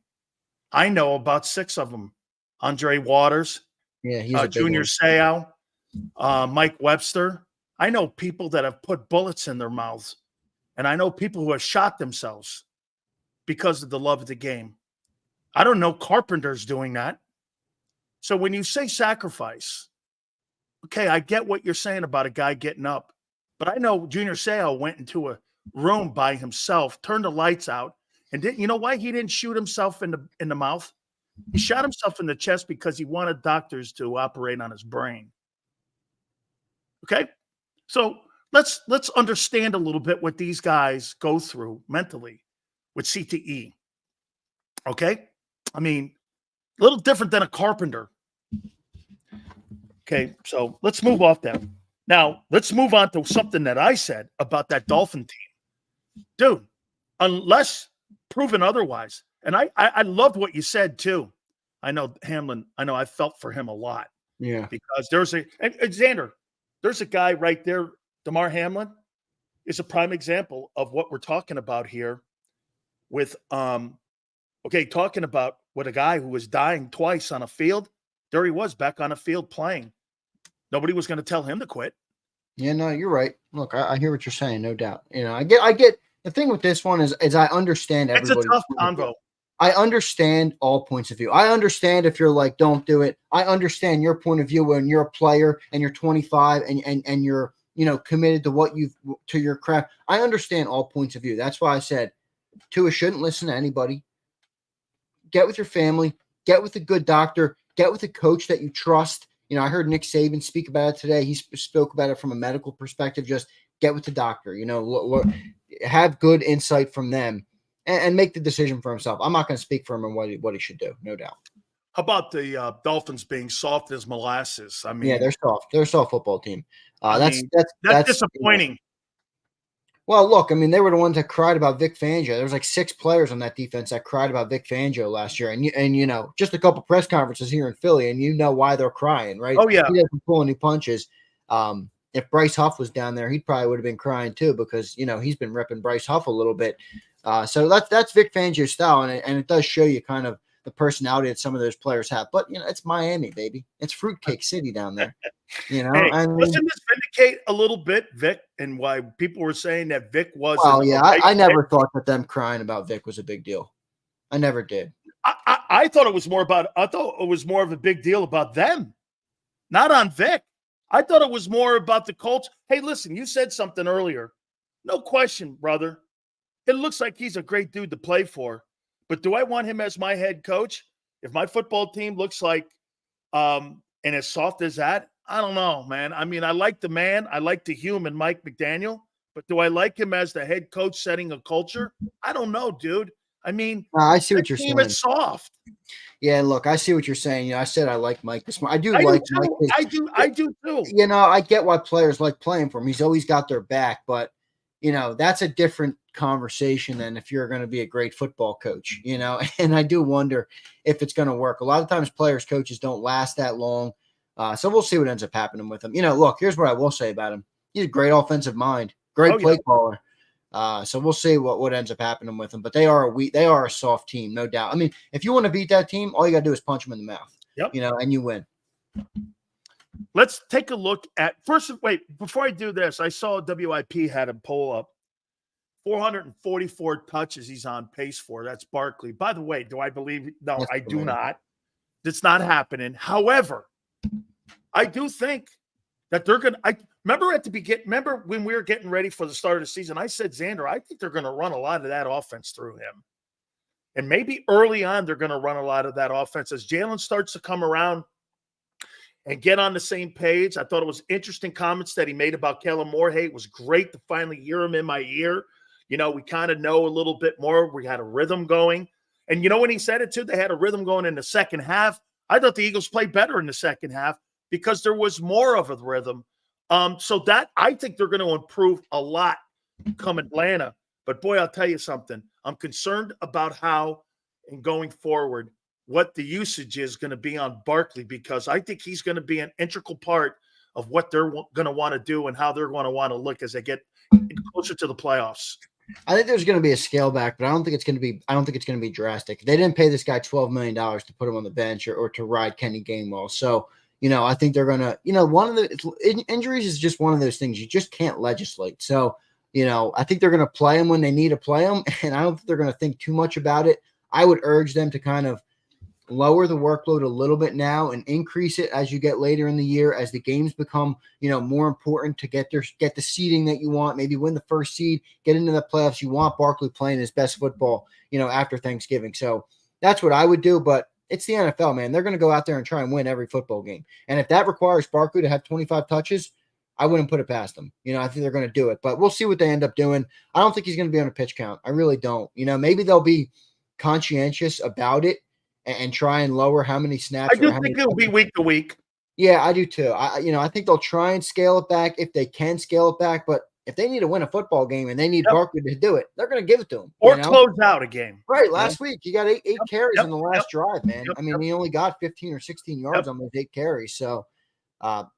I know about 6 of them. Andre Waters, he's Junior Seau, Mike Webster. I know people that have put bullets in their mouths, and I know people who have shot themselves because of the love of the game. I don't know carpenters doing that. So when you say sacrifice, okay, I get what you're saying about a guy getting up, but I know Junior Seau went into a room by himself, turned the lights out, and didn't. You know why he didn't shoot himself in the mouth? He shot himself in the chest because he wanted doctors to operate on his brain. Okay, so let's understand a little bit what these guys go through mentally with CTE. Okay, I mean, a little different than a carpenter. Okay, so let's move off that. Now, let's move on to something that I said about that Dolphin team. Dude, unless proven otherwise, and I loved what you said too. I know Hamlin, I felt for him a lot. Yeah. Because and Xander, there's a guy right there, Damar Hamlin, is a prime example of what we're talking about here with, talking about with a guy who was dying twice on a field. There he was back on a field playing. Nobody was going to tell him to quit. Yeah, no, you're right. Look, I hear what you're saying, no doubt. I get the thing with this one is I understand everybody. It's a tough convo. I understand all points of view. I understand if you're like, don't do it. I understand your point of view when you're a player and you're 25 and you're, committed to your craft. I understand all points of view. That's why I said Tua shouldn't listen to anybody. Get with your family, get with a good doctor, get with a coach that you trust. I heard Nick Saban speak about it today. He spoke about it from a medical perspective. Just get with the doctor, have good insight from them and make the decision for himself. I'm not going to speak for him on what he should do, no doubt. How about the Dolphins being soft as molasses? I mean, yeah, they're soft. They're a soft football team. That's disappointing. Well, look, they were the ones that cried about Vic Fangio. There was like 6 players on that defense that cried about Vic Fangio last year. And just a couple press conferences here in Philly, and why they're crying, right? Oh, yeah. He doesn't pull any punches. If Bryce Huff was down there, he probably would have been crying too because, he's been ripping Bryce Huff a little bit. So that's Vic Fangio's style, and it does show you kind of the personality that some of those players have. But, it's Miami, baby. It's fruitcake city down there. Hey, doesn't this vindicate a little bit Vic and why people were saying that Vic wasn't? Well, yeah, I never thought that them crying about Vic was a big deal. I never did. I thought it was more of a big deal about them, not on Vic. I thought it was more about the Colts. Hey, listen, you said something earlier. No question, brother. It looks like he's a great dude to play for. But do I want him as my head coach? If my football team looks like and as soft as that, I don't know, man. I like the man. I like the human, Mike McDaniel. But do I like him as the head coach setting a culture? I don't know, dude. I see what you're saying. It's soft. Yeah, look, I see what you're saying. I said I like Mike this morning. Mike. I do too. I get why players like playing for him. He's always got their back, but that's a different conversation than if you're going to be a great football coach, and I do wonder if it's going to work. A lot of times coaches don't last that long. So we'll see what ends up happening with him. Look, here's what I will say about him. He's a great offensive mind, great play caller. So we'll see what ends up happening with them. But they are a soft team, no doubt. I mean, if you want to beat that team, all you got to do is punch them in the mouth. Yep. And you win. Let's take a look at first. Wait, before I do this, I saw WIP had him pull up 444 touches he's on pace for. That's Barkley. By the way, do I believe? No, That's I do amazing. not. It's not happening. However, I do think that they're going to – remember when we were getting ready for the start of the season, I said, Xander, I think they're going to run a lot of that offense through him. And maybe early on they're going to run a lot of that offense. As Jalen starts to come around and get on the same page, I thought it was interesting comments that he made about Kellen Moore. Hey, it was great to finally hear him in my ear. We kind of know a little bit more. We had a rhythm going. And when he said it too, they had a rhythm going in the second half. I thought the Eagles played better in the second half because there was more of a rhythm. So that I think they're going to improve a lot come Atlanta. But boy, I'll tell you something. I'm concerned about how, and going forward, what the usage is going to be on Barkley, because I think he's going to be an integral part of what they're going to want to do and how they're going to want to look as they get closer to the playoffs. I think there's going to be a scale back, but I don't think it's going to be drastic. They didn't pay this guy $12 million to put him on the bench or to ride Kenny Gainwell. So, I think they're going to, one of the injuries is just one of those things you just can't legislate. So, I think they're going to play him when they need to play him, and I don't think they're going to think too much about it. I would urge them to kind of lower the workload a little bit now and increase it as you get later in the year, as the games become, more important to get the seeding that you want, maybe win the first seed, get into the playoffs. You want Barkley playing his best football, after Thanksgiving. So that's what I would do, but it's the NFL, man. They're going to go out there and try and win every football game. And if that requires Barkley to have 25 touches, I wouldn't put it past them. I think they're going to do it, but we'll see what they end up doing. I don't think he's going to be on a pitch count. I really don't. Maybe they'll be conscientious about it and try and lower how many snaps. I do think it'll be week to week. Yeah, I do too. I think they'll try and scale it back if they can scale it back. But if they need to win a football game and they need Barkley to do it, they're going to give it to him. Or close out a game. Right. Last week, he got eight carries in the last drive, man. He only got 15 or 16 yards on those 8 carries. So,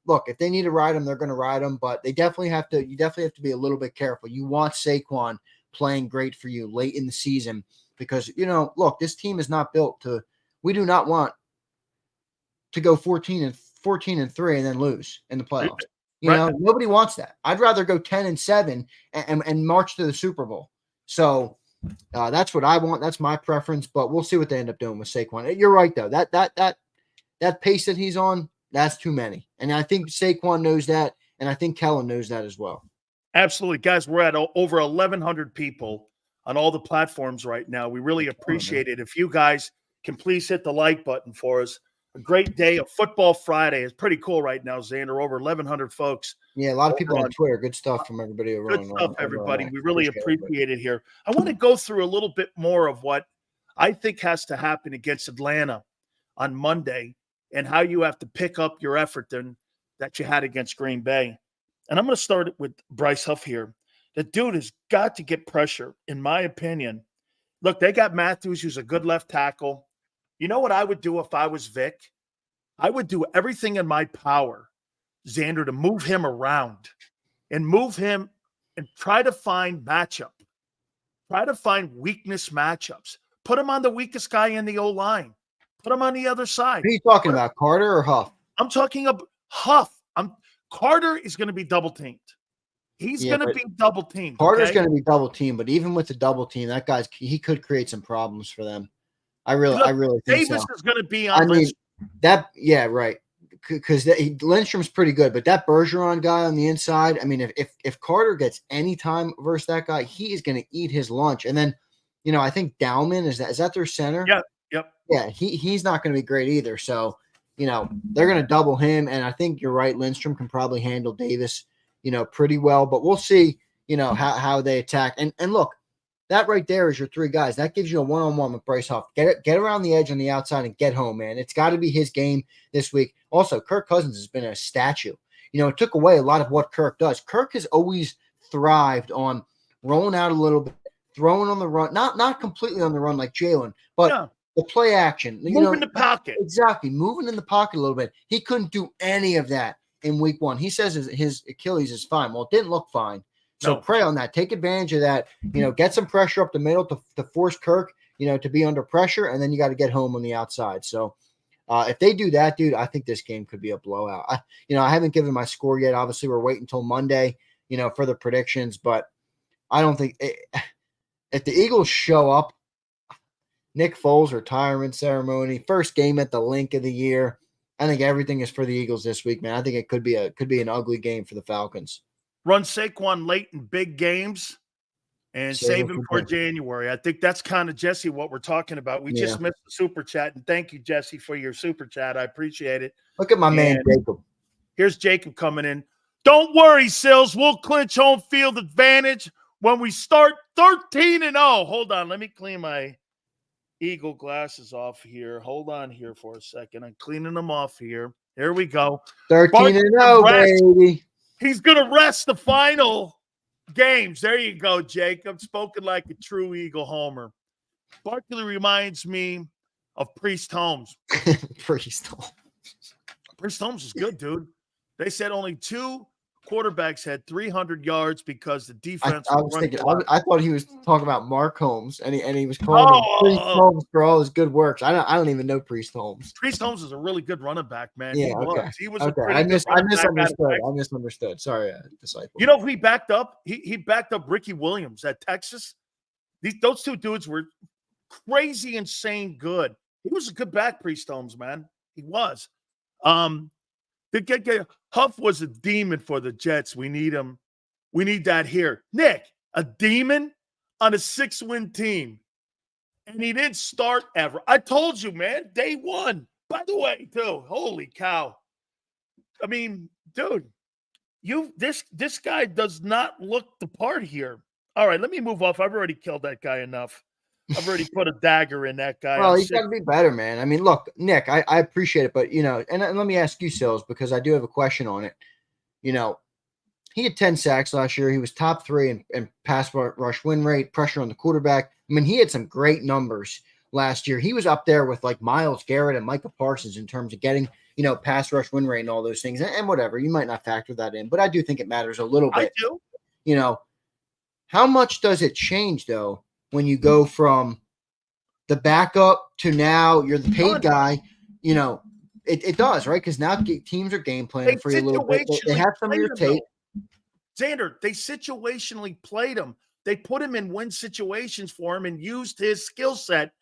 look, if they need to ride him, they're going to ride him. But you definitely have to be a little bit careful. You want Saquon playing great for you late in the season because, look, this team is not built to – we do not want to go 14-3 and then lose in the playoffs. Nobody wants that. I'd rather go 10-7 and march to the Super Bowl. So that's what I want. That's my preference. But we'll see what they end up doing with Saquon. You're right though. That pace that he's on, that's too many. And I think Saquon knows that, and I think Kellen knows that as well. Absolutely, guys. We're at over 1,100 people on all the platforms right now. We really appreciate it. If you guys can please hit the like button for us. A great day of Football Friday. It's pretty cool right now, Xander. Over 1,100 folks. Yeah, a lot of people on Twitter. Good stuff from everybody around. Good stuff, everybody. We really appreciate it here. I want to go through a little bit more of what I think has to happen against Atlanta on Monday and how you have to pick up your effort that you had against Green Bay. And I'm going to start with Bryce Huff here. The dude has got to get pressure, in my opinion. Look, they got Matthews, who's a good left tackle. You know what I would do if I was Vic? I would do everything in my power, Xander, to move him around and move him and try to find matchup. Try to find weakness matchups. Put him on the weakest guy in the O-line. Put him on the other side. Who are you talking about, Carter or Huff? I'm talking about Huff. Carter is going to be double teamed. He's going to be double teamed. Carter's going to be double teamed, but even with the double team, that he could create some problems for them. I really think Davis so. is going to be on. Right. Because Lindstrom's pretty good, but that Bergeron guy on the inside. I mean, if Carter gets any time versus that guy, he is going to eat his lunch. And then, I think Dowman is that their center? Yeah. Yep. Yeah. He's not going to be great either. So, they're going to double him, and I think you're right. Lindstrom can probably handle Davis, pretty well. But we'll see, how they attack. And look. That right there is your 3 guys. That gives you a one-on-one with Bryce Huff. Get around the edge on the outside and get home, man. It's got to be his game this week. Also, Kirk Cousins has been a statue. It took away a lot of what Kirk does. Kirk has always thrived on rolling out a little bit, throwing on the run, not completely on the run like Jalen, but the play action. Moving the pocket. Exactly, moving in the pocket a little bit. He couldn't do any of that in week 1. He says his Achilles is fine. Well, it didn't look fine. So No. pray on that. Take advantage of that. Get some pressure up the middle to force Kirk, to be under pressure, and then you got to get home on the outside. So if they do that, dude, I think this game could be a blowout. I haven't given my score yet. Obviously, we're waiting until Monday, for the predictions, but I don't think if the Eagles show up, Nick Foles retirement ceremony, first game at the Link of the year. I think everything is for the Eagles this week, man. I think it could be an ugly game for the Falcons. Run Saquon late in big games and save him for January. I think that's kind of, Jesse, what we're talking about. We just missed the super chat, and thank you, Jesse, for your super chat. I appreciate it. Look at my man, Jacob. Here's Jacob coming in. Don't worry, Sills. We'll clinch home field advantage when we start 13-0. Hold on. Let me clean my Eagle glasses off here. Hold on here for a second. I'm cleaning them off here. Here we go. 13-0, baby. He's going to rest the final games. There you go, Jacob. Spoken like a true Eagle homer. Barkley reminds me of Priest Holmes. Priest Holmes is good, dude. They said only 2 quarterbacks had 300 yards because the defense. I thought he was talking about Mark Holmes, and he was calling him Priest Holmes for all his good works. I don't even know Priest Holmes. Priest Holmes is a really good running back, man. Yeah, He was. Okay. I misunderstood. Sorry, disciple. You know who he backed up? He backed up Ricky Williams at Texas. Those 2 dudes were crazy, insane good. He was a good back, Priest Holmes, man. He was. Huff was a demon for the Jets. We need him. We need that here. Nick, a demon on a 6-win team. And he didn't start ever. I told you, man, day 1. By the way, too, holy cow. I mean, dude, this guy does not look the part here. All right, let me move off. I've already killed that guy enough. I've already put a dagger in that guy. Well, he's got to be better, man. I mean, look, Nick, I appreciate it, but, and let me ask you, Sills, because I do have a question on it. He had 10 sacks last year. He was top 3 in pass rush win rate, pressure on the quarterback. I mean, he had some great numbers last year. He was up there with like Myles Garrett and Micah Parsons in terms of getting, pass rush win rate and all those things. And whatever, you might not factor that in, but I do think it matters a little bit. I do. How much does it change, though, when you go from the backup to now you're the paid guy? It does, right? Because now teams are game planning for you a little bit. They have some of your tape. Xander, they situationally played him. They put him in win situations for him and used his skill set.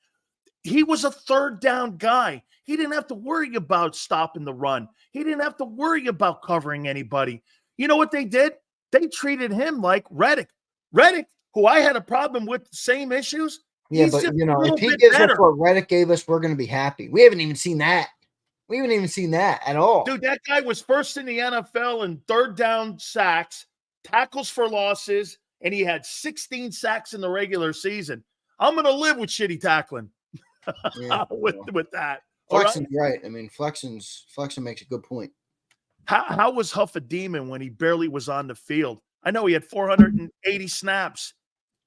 He was a 3rd down guy. He didn't have to worry about stopping the run. He didn't have to worry about covering anybody. You know what they did? They treated him like Reddick. Reddick, who I had a problem with, the same issues. Yeah, but if he gives us what Reddick gave us, we're going to be happy. We haven't even seen that. We haven't even seen that at all. Dude, that guy was first in the NFL in 3rd down sacks, tackles for losses, and he had 16 sacks in the regular season. I'm going to live with shitty tackling with that. Flexen's right. I mean, Flexen makes a good point. How was Huff a demon when he barely was on the field? I know he had 480 snaps.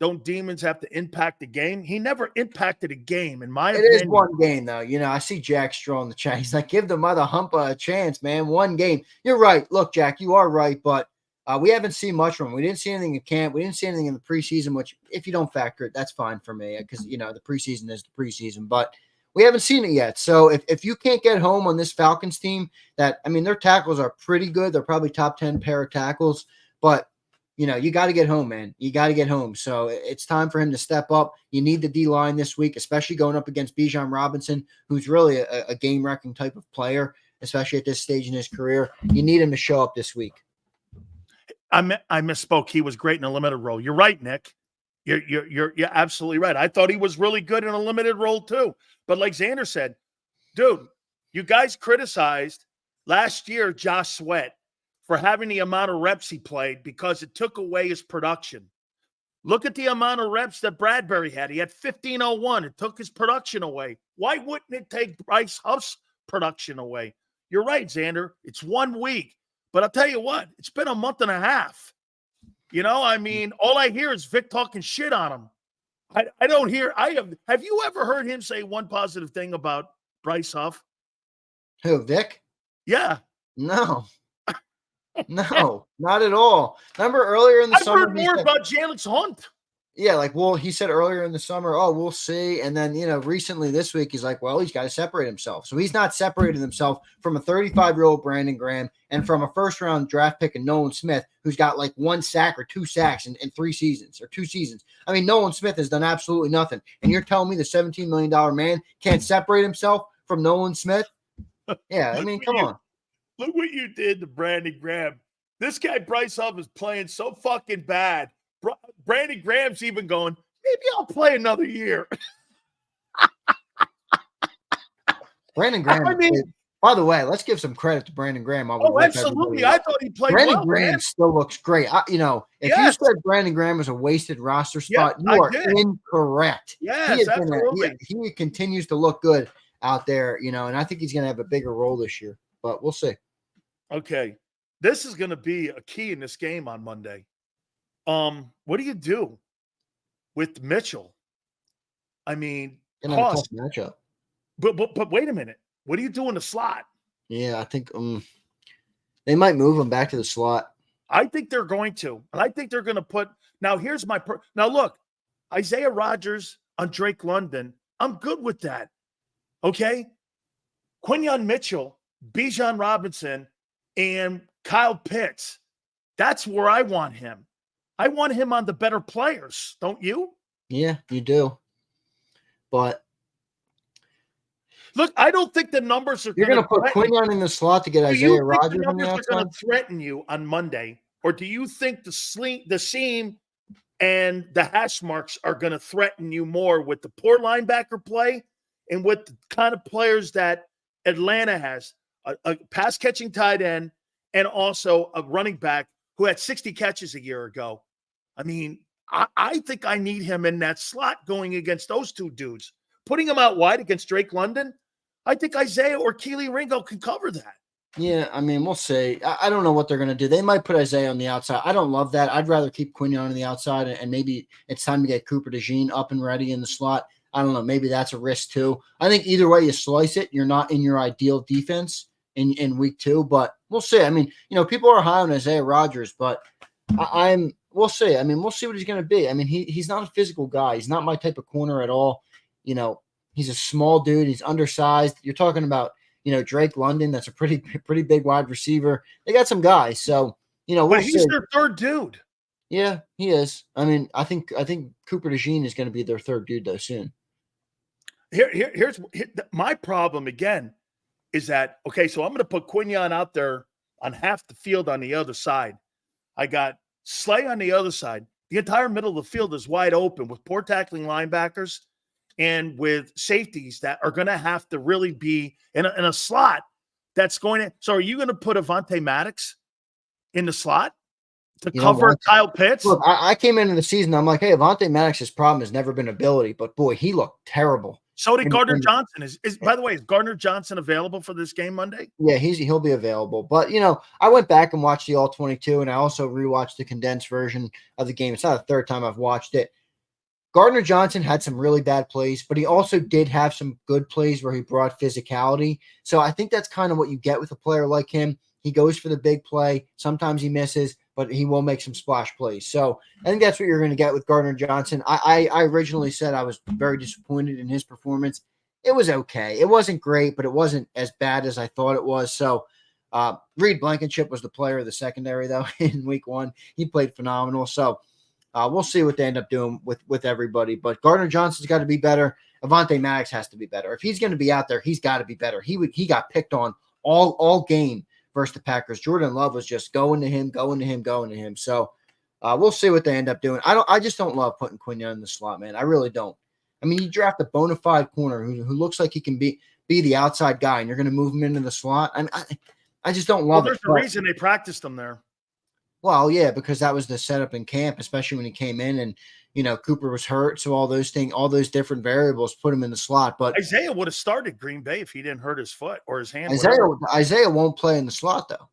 Don't demons have to impact the game? He never impacted a game, in my opinion. It is one game, though. I see Jack Straw in the chat. He's like, give the mother humpa a chance, man. One game. You're right. Look, Jack, you are right, but we haven't seen much from him. We didn't see anything in camp. We didn't see anything in the preseason, which if you don't factor it, that's fine for me because, the preseason is the preseason. But we haven't seen it yet. So if you can't get home on this Falcons team their tackles are pretty good. They're probably top 10 pair of tackles. But, you got to get home, man. You got to get home. So it's time for him to step up. You need the D-line this week, especially going up against Bijan Robinson, who's really a game-wrecking type of player, especially at this stage in his career. You need him to show up this week. I misspoke. He was great in a limited role. You're right, Nick. You're absolutely right. I thought he was really good in a limited role too. But like Xander said, dude, you guys criticized last year Josh Sweat for having the amount of reps he played because it took away his production. Look at the amount of reps that Bradbury had. He had 1501. It took his production away. Why wouldn't it take Bryce Huff's production away? You're right, Xander. It's 1 week. But I'll tell you what, it's been a month and a half. All I hear is Vic talking shit on him. I don't hear – have you ever heard him say one positive thing about Bryce Huff? Who, Vic? Yeah. No. No, not at all. Remember earlier in the I've summer, heard more about Jalen Hunt. yeah, like, well, he said earlier in the summer, oh, we'll see. And then, recently this week, he's like, well, he's got to separate himself. So he's not separated himself from a 35-year-old Brandon Graham and from a first-round draft pick of Nolan Smith, who's got like 1 sack or 2 sacks in 3 seasons or 2 seasons. I mean, Nolan Smith has done absolutely nothing. And you're telling me the $17 million man can't separate himself from Nolan Smith? Yeah, I mean, come on. Look what you did to Brandon Graham. This guy, Bryce Huff, is playing so fucking bad. Brandon Graham's even going, maybe I'll play another year. Brandon Graham, by the way, let's give some credit to Brandon Graham. Absolutely. I thought he played Brandon well. Graham still looks great. If you said Brandon Graham was a wasted roster spot, you are incorrect. Yes, absolutely. He continues to look good out there, and I think he's going to have a bigger role this year, but we'll see. Okay. This is going to be a key in this game on Monday. What do you do with Mitchell? I mean, tough matchup. But wait a minute. What do you do in the slot? Yeah, I think they might move him back to the slot. I think they're going to, and I think they're going to put. Now, here's my now. Look, Isaiah Rodgers on Drake London. I'm good with that. Okay, Quinyon Mitchell, Bijan Robinson, and Kyle Pitts. That's where I want him. I want him on the better players, don't you? Yeah, you do. But look, I don't think the numbers are. You're going to put Quinyon in the slot to get Isaiah Rodgers on the outside. Are going to threaten you on Monday, or do you think the seam, and the hash marks are going to threaten you more with the poor linebacker play and with the kind of players that Atlanta has, a pass catching tight end and also a running back who had 60 catches a year ago? I mean, I think I need him in that slot going against those two dudes. Putting him out wide against Drake London, I think Isaiah or Keely Ringo can cover that. Yeah, I mean, we'll see. I don't know what they're going to do. They might put Isaiah on the outside. I don't love that. I'd rather keep Quinyon on the outside, and maybe it's time to get Cooper DeJean up and ready in the slot. I don't know. Maybe that's a risk too. I think either way you slice it, you're not in your ideal defense in week 2, but we'll see. I mean, people are high on Isaiah Rodgers, but we'll see. I mean, we'll see what he's going to be. I mean, he's not a physical guy. He's not my type of corner at all. He's a small dude. He's undersized. You're talking about, Drake London. That's a pretty big wide receiver. They got some guys. So, but he's their third dude. Yeah, he is. I mean, I think Cooper DeJean is going to be their third dude though soon. Here's my problem again is that, okay, so I'm going to put Quinyon out there on half the field on the other side. I got Slay on the other side. The entire middle of the field is wide open with poor tackling linebackers and with safeties that are going to have to really be in a slot that's going to. So are you going to put Avonte Maddox in the slot to cover Kyle Pitts? Look, I came into the season. I'm like, hey, Avonte Maddox's problem has never been ability, but boy, he looked terrible. So did Gardner Johnson. Is by the way, is Gardner Johnson available for this game Monday? Yeah, he'll be available. But I went back and watched the All-22, and I also rewatched the condensed version of the game. It's not the third time I've watched it. Gardner Johnson had some really bad plays, but he also did have some good plays where he brought physicality. So I think that's kind of what you get with a player like him. He goes for the big play. Sometimes he misses, but he will make some splash plays. So I think that's what you're going to get with Gardner Johnson. I originally said I was very disappointed in his performance. It was okay. It wasn't great, but it wasn't as bad as I thought it was. So Reed Blankenship was the player of the secondary, though, in week 1. He played phenomenal. So we'll see what they end up doing with everybody. But Gardner Johnson's got to be better. Avonte Maddox has to be better. If he's going to be out there, he's got to be better. He got picked on all game versus the Packers. Jordan Love was just going to him. So we'll see what they end up doing. I just don't love putting Quinyon in the slot, man. I really don't. I mean, you draft a bona fide corner who looks like he can be the outside guy, and you're going to move him into the slot. I just don't love it. There's a reason they practiced him there. Well, yeah, because that was the setup in camp, especially when he came in and, Cooper was hurt. So all those different variables put him in the slot. But Isaiah would have started Green Bay if he didn't hurt his foot or his hand. Isaiah won't play in the slot, though.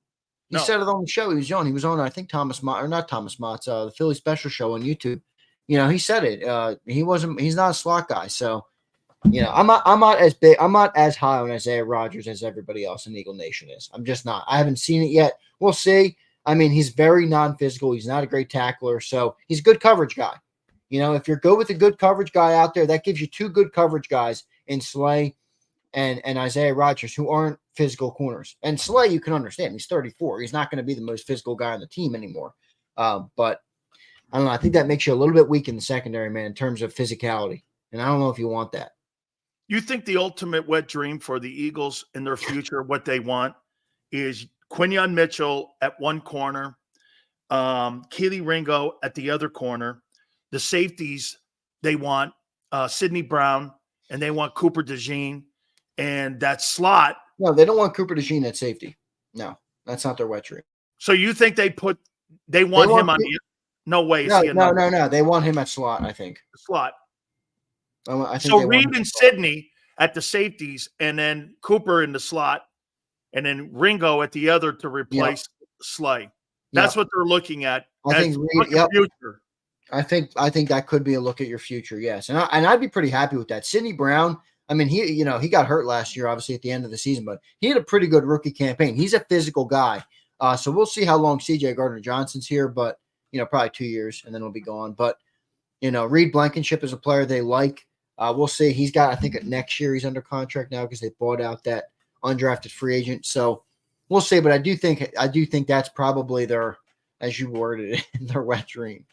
He said it on the show he was on. He was on, I think, the Philly Special Show on YouTube. He said it. He's not a slot guy. So, I'm not as high on Isaiah Rodgers as everybody else in Eagle Nation is. I'm just not. I haven't seen it yet. We'll see. I mean, he's very non-physical. He's not a great tackler, so he's a good coverage guy. You know, if you're good with a good coverage guy out there, that gives you two good coverage guys in Slay and Isaiah Rodgers, who aren't physical corners. And Slay, you can understand, he's 34. He's not going to be the most physical guy on the team anymore. But I don't know. I think that makes you a little bit weak in the secondary, man, in terms of physicality. And I don't know if you want that. You think the ultimate wet dream for the Eagles in their future, what they want, is Quinyon Mitchell at one corner, Keely Ringo at the other corner. The safeties, they want Sidney Brown, and they want Cooper DeJean. And that slot. No, they don't want Cooper DeJean at safety. No, that's not their wet dream. So you think they want him on the – no way. No. They want him at slot, I think. Slot. I think so Reed and Sidney at the safeties, and then Cooper in the slot, and then Ringo at the other to replace Slay. That's what they're looking at. I think future. I think that could be a look at your future, yes. And I'd be pretty happy with that. Sidney Brown, I mean, he got hurt last year, obviously, at the end of the season, but he had a pretty good rookie campaign. He's a physical guy. So we'll see how long CJ Gardner-Johnson's here, but, probably 2 years, and then he'll be gone. But, Reed Blankenship is a player they like. We'll see. He's got, I think, next year he's under contract now because they bought out that undrafted free agent. So we'll see. But I do think that's probably their, as you worded it, their wet dream.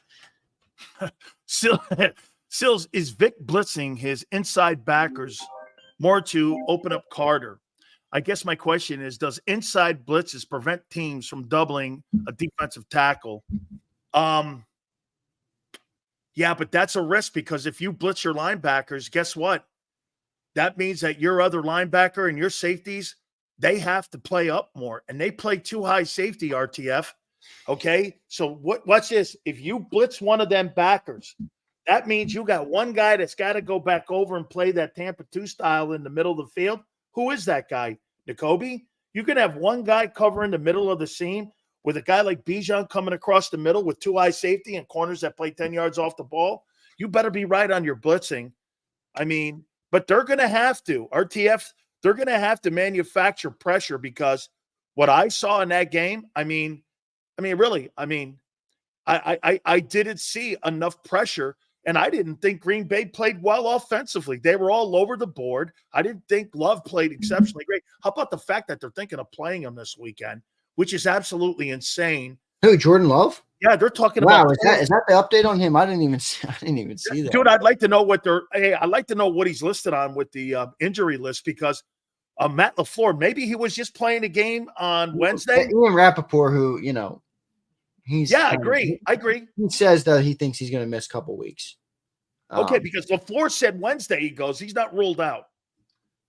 Sills, is Vic blitzing his inside backers more to open up Carter? I guess my question is, does inside blitzes prevent teams from doubling a defensive tackle? Yeah, but that's a risk because if you blitz your linebackers, guess what? That means that your other linebacker and your safeties, they have to play up more, and they play too high safety, RTF. Okay, so watch this. If you blitz one of them backers, that means you got one guy that's got to go back over and play that Tampa 2 style in the middle of the field. Who is that guy? N'Kobe? You can have one guy covering the middle of the seam with a guy like Bijan coming across the middle with two high safety and corners that play 10 yards off the ball. You better be right on your blitzing. I mean, but they're going to have to. RTF, they're going to have to manufacture pressure because what I saw in that game, I didn't see enough pressure, and I didn't think Green Bay played well offensively. They were all over the board. I didn't think Love played exceptionally great. How about the fact that they're thinking of playing him this weekend, which is absolutely insane. Who, Jordan Love? Yeah, they're talking about. Wow, is that the update on him? I didn't even see that. Dude, I'd like to know I'd like to know what he's listed on with the injury list because Matt LaFleur, maybe he was just playing a game on Wednesday. Ian Rappaport, who, I agree. He says that he thinks he's going to miss a couple weeks. Okay, because LaFleur said Wednesday he's not ruled out.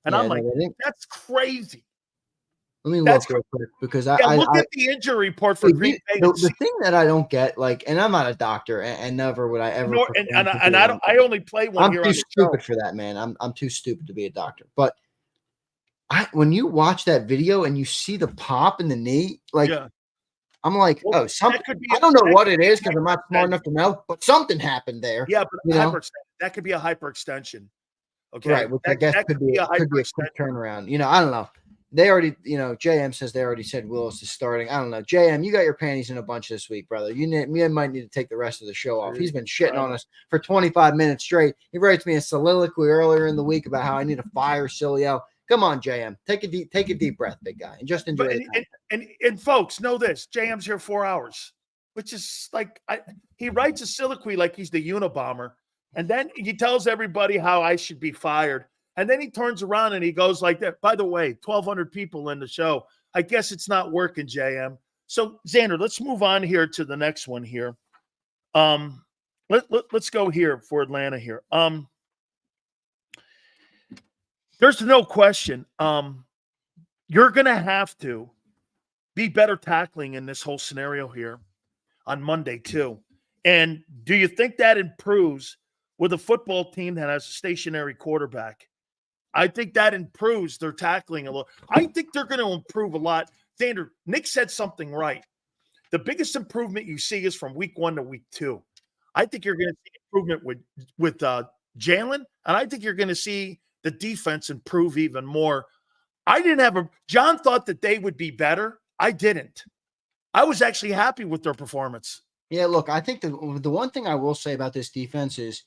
And I'm like, that's crazy. Let me look real quick because look at the injury report for Green Bay. The thing that I don't get, and I'm not a doctor, and never would I ever. I only play one. I'm too stupid for that, man. I'm too stupid to be a doctor. But when you watch that video and you see the pop in the knee, I'm like, something. I don't know what it is because I'm not smart enough to know, but something happened there. Yeah, but that could be a hyperextension. Okay, right. Which I guess could be a quick turnaround. I don't know. They already, JM says they already said Willis is starting. I don't know. JM, you got your panties in a bunch this week, brother. You might need to take the rest of the show off. He's been shitting on us for 25 minutes straight. He writes me a soliloquy earlier in the week about how I need to fire Sileo. Come on, JM. Take a deep breath, big guy, and just enjoy it. And folks, know this. JM's here 4 hours, which is he writes a soliloquy like he's the Unabomber, and then he tells everybody how I should be fired. And then he turns around and he goes like that. By the way, 1,200 people in the show. I guess it's not working, JM. So, Xander, let's move on here to the next one here. Let's go here for Atlanta here. There's no question. You're going to have to be better tackling in this whole scenario here on Monday, too. And do you think that improves with a football team that has a stationary quarterback? I think that improves their tackling a little. I think they're going to improve a lot. Xander, Nick said something right. The biggest improvement you see is from week 1 to week 2. I think you're going to see improvement with Jalen, and I think you're going to see the defense improve even more. John thought that they would be better. I didn't. I was actually happy with their performance. Yeah, look, I think the one thing I will say about this defense is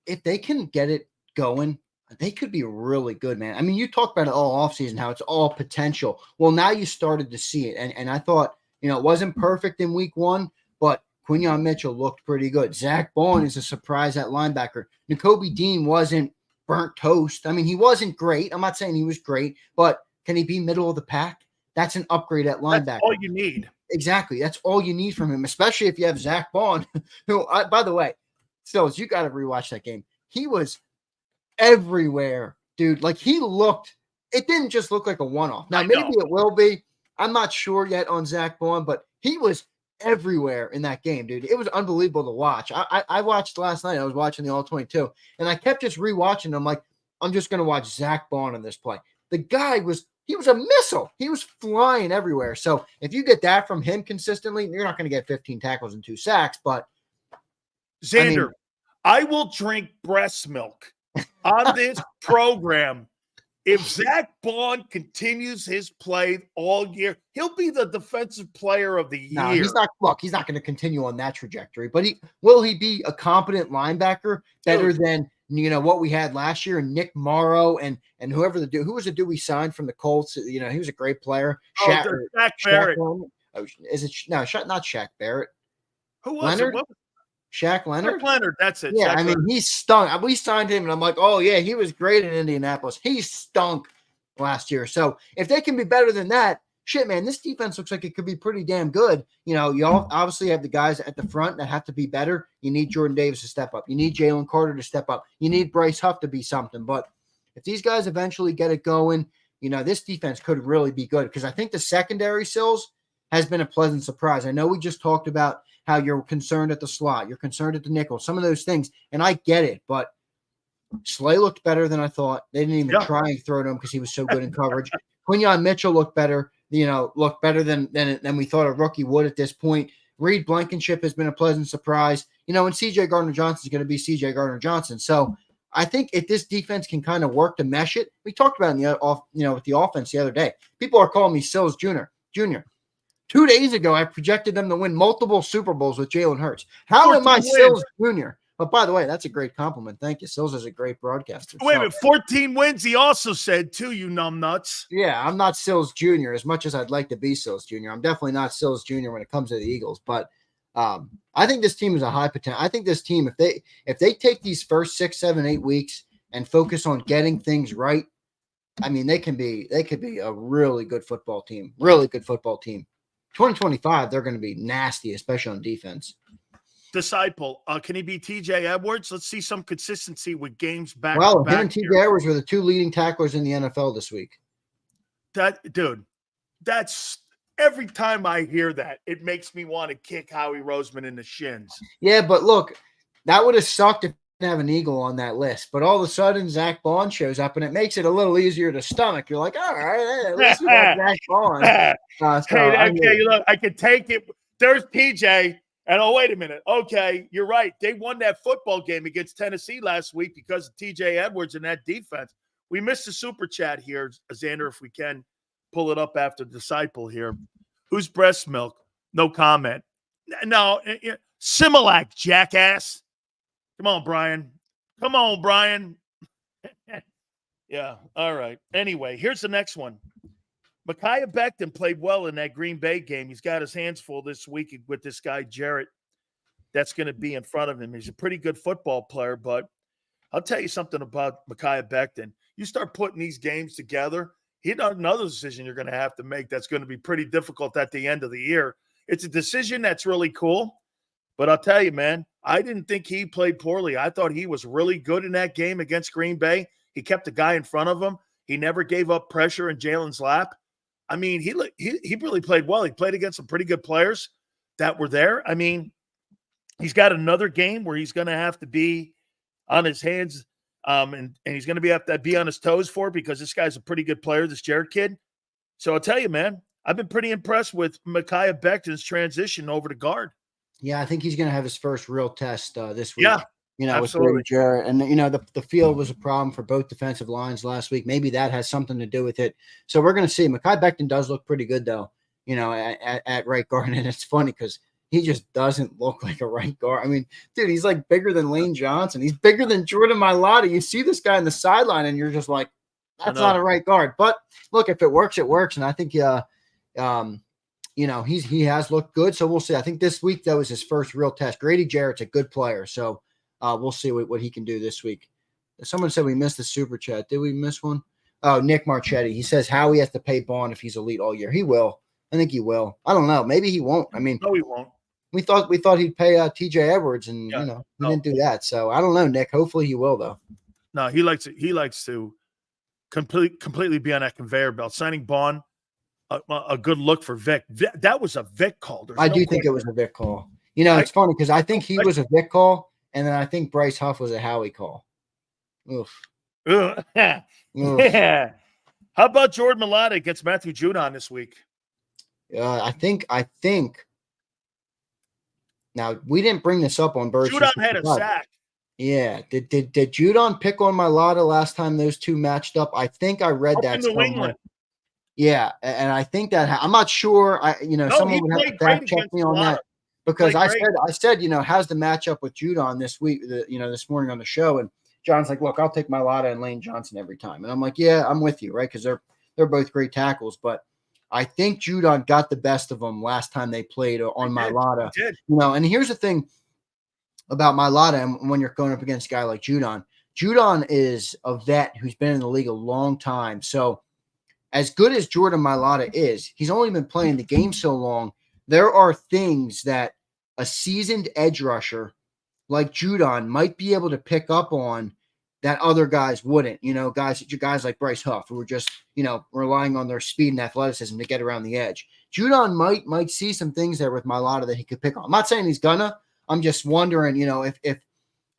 if they can get it going, they could be really good, man. I mean, you talked about it all offseason, how it's all potential. Well, now you started to see it. And I thought, it wasn't perfect in week 1, but Quinyon Mitchell looked pretty good. Zach Bond is a surprise at linebacker. Nakobe Dean wasn't burnt toast. I mean, he wasn't great. I'm not saying he was great, but can he be middle of the pack? That's an upgrade at linebacker. That's all you need. Exactly. That's all you need from him, especially if you have Zach Bond, who, by the way, Stills, you got to rewatch that game. He was everywhere, dude. Like, it didn't just look like a one-off. Now, maybe it will be. I'm not sure yet on Zach Bond, but he was everywhere in that game, dude. It was unbelievable to watch. I watched last night. I was watching the All-22, and I kept just rewatching. I'm like, I'm just going to watch Zach Bond in this play. The guy was a missile. He was flying everywhere. So if you get that from him consistently, you're not going to get 15 tackles and 2 sacks. But Xander, I will drink breast milk on this program. If Zach Bond continues his play all year, he'll be the defensive player of the year. No, he's not. Look, he's not going to continue on that trajectory. But will he be a competent linebacker better than what we had last year, and Nick Morrow and whoever who was the dude we signed from the Colts? He was a great player. Shaq Barrett. Is it not Shaq Barrett? Who was Leonard? it? Shaq Leonard? Shaq Leonard, that's it. Yeah, Shaq Leonard. he stunk. We signed him, and I'm like, oh, yeah, he was great in Indianapolis. He stunk last year. So if they can be better than that, shit, man, this defense looks like it could be pretty damn good. You obviously have the guys at the front that have to be better. You need Jordan Davis to step up. You need Jalen Carter to step up. You need Bryce Huff to be something. But if these guys eventually get it going, this defense could really be good, because I think the secondary, Sills, has been a pleasant surprise. I know we just talked about how you're concerned at the slot, you're concerned at the nickel, some of those things, and I get it, but Slay looked better than I thought. They didn't even try and throw to him because he was so good in coverage. Quinyon Mitchell looked better, than we thought a rookie would at this point. Reed Blankenship has been a pleasant surprise, and CJ Gardner-Johnson is going to be CJ Gardner-Johnson. So I think if this defense can kind of work to mesh it, we talked about with the offense the other day. People are calling me Sills Jr. 2 days ago, I projected them to win multiple Super Bowls with Jalen Hurts. How am I Sills Jr.? But by the way, that's a great compliment. Thank you. Sills is a great broadcaster. Wait a minute, 14 wins, he also said, too, you numbnuts. Yeah, I'm not Sills Jr. as much as I'd like to be Sills Jr. I'm definitely not Sills Jr. when it comes to the Eagles. But I think this team is a high potential. I think this team, if they take these first 6, 7, 8 weeks and focus on getting things right, I mean, they could be a really good football team. 2025, they're going to be nasty, especially on defense. Disciple, can he be TJ Edwards? Let's see some consistency with games back. Well, him and TJ Edwards were the 2 leading tacklers in the NFL this week. That's every time I hear that, it makes me want to kick Howie Roseman in the shins. Yeah, but look, that would have sucked if we didn't have an Eagle on that list. But all of a sudden, Zach Bond shows up, and it makes it a little easier to stomach. You're like, all right, at least we got Zach Bond. Look, I could take it. There's TJ. And wait a minute. Okay, you're right. They won that football game against Tennessee last week because of TJ Edwards and that defense. We missed the super chat here, Xander, if we can pull it up after Disciple here. Who's breast milk? No comment. No, Similac, jackass. Come on, Brian. Yeah, all right. Anyway, here's the next one. Micaiah Becton played well in that Green Bay game. He's got his hands full this week with this guy, Jarrett, that's going to be in front of him. He's a pretty good football player, but I'll tell you something about Micaiah Becton. You start putting these games together, another decision you're going to have to make that's going to be pretty difficult at the end of the year. It's a decision that's really cool, but I'll tell you, man, I didn't think he played poorly. I thought he was really good in that game against Green Bay. He kept the guy in front of him. He never gave up pressure in Jalen's lap. I mean, he really played well. He played against some pretty good players that were there. I mean, he's got another game where he's going to have to be on his hands and he's going to have to be on his toes for, because this guy's a pretty good player, this Jarrett kid. So I'll tell you, man, I've been pretty impressed with Micaiah Becton's transition over to guard. Yeah, I think he's going to have his first real test this week. Yeah, absolutely. With Jarrett. And, the field was a problem for both defensive lines last week. Maybe that has something to do with it. So we're going to see. Micaiah Becton does look pretty good, though. at right guard. And it's funny because he just doesn't look like a right guard. I mean, dude, he's like bigger than Lane Johnson. He's bigger than Jordan Mailata. You see this guy on the sideline, and you're just like, that's not a right guard. But look, if it works, it works. And I think, he has looked good. So we'll see. I think this week, that was his first real test. Grady Jarrett's a good player. So we'll see what he can do this week. Someone said we missed the super chat. Did we miss one? Oh, Nick Marchetti. He says Howie has to pay Bond if he's elite all year. He will. I think he will. I don't know. Maybe he won't. I mean, no, he won't. We thought he'd pay TJ Edwards, and he didn't do that. So I don't know, Nick. Hopefully he will, though. No, he likes to completely be on that conveyor belt. Signing Bond, a good look for Vic. That was a Vic call. I do think it was a Vic call. It's funny because I think he was a Vic call, and then I think Bryce Huff was a Howie call. Oof. Yeah. How about Jordan Mailata against Matthew Judon this week? I think. Now, we didn't bring this up on Birds. Judon had a sack. Yeah. Did Judon pick on Mailata last time those two matched up? I think I read that somewhere. Yeah, and I think that I'm not sure. Someone would have to fact check me on that because I said, how's the matchup with Judon this week? This morning on the show, and John's like, look, I'll take Mailata and Lane Johnson every time, and I'm like, yeah, I'm with you, right? Because they're both great tackles, but I think Judon got the best of them last time they played on Mailata. And here's the thing about Mailata, and when you're going up against a guy like Judon is a vet who's been in the league a long time. So as good as Jordan Mailata is, he's only been playing the game so long. There are things that a seasoned edge rusher like Judon might be able to pick up on that other guys wouldn't, guys like Bryce Huff, who were just, relying on their speed and athleticism to get around the edge. Judon might see some things there with Mailata that he could pick on. I'm not saying he's gonna. I'm just wondering, if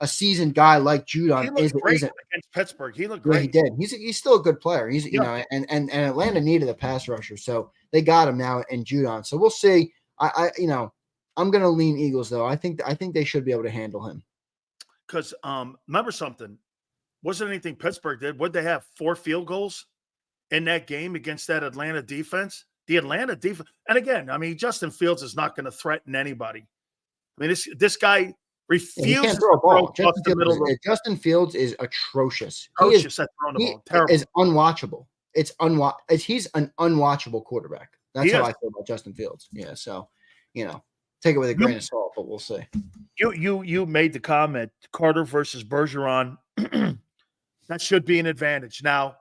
a seasoned guy like Judon isn't against Pittsburgh. He looked great. Yeah, he did. He's still a good player. He's and Atlanta needed a pass rusher, so they got him now in Judon. So we'll see. I'm gonna lean Eagles though. I think they should be able to handle him. Because remember something. Wasn't anything Pittsburgh did. What'd they have? 4 field goals in that game against that Atlanta defense? The Atlanta defense. And again, I mean, Justin Fields is not going to threaten anybody. I mean, this guy refuses to throw across the middle. Justin Fields is atrocious. Atrocious at throwing the ball. Terrible. Is unwatchable. He's an unwatchable quarterback. That's how I feel about Justin Fields. Yeah, so, take it with a grain of salt, but we'll see. You made the comment, Carter versus Bergeron. That should be an advantage. Now,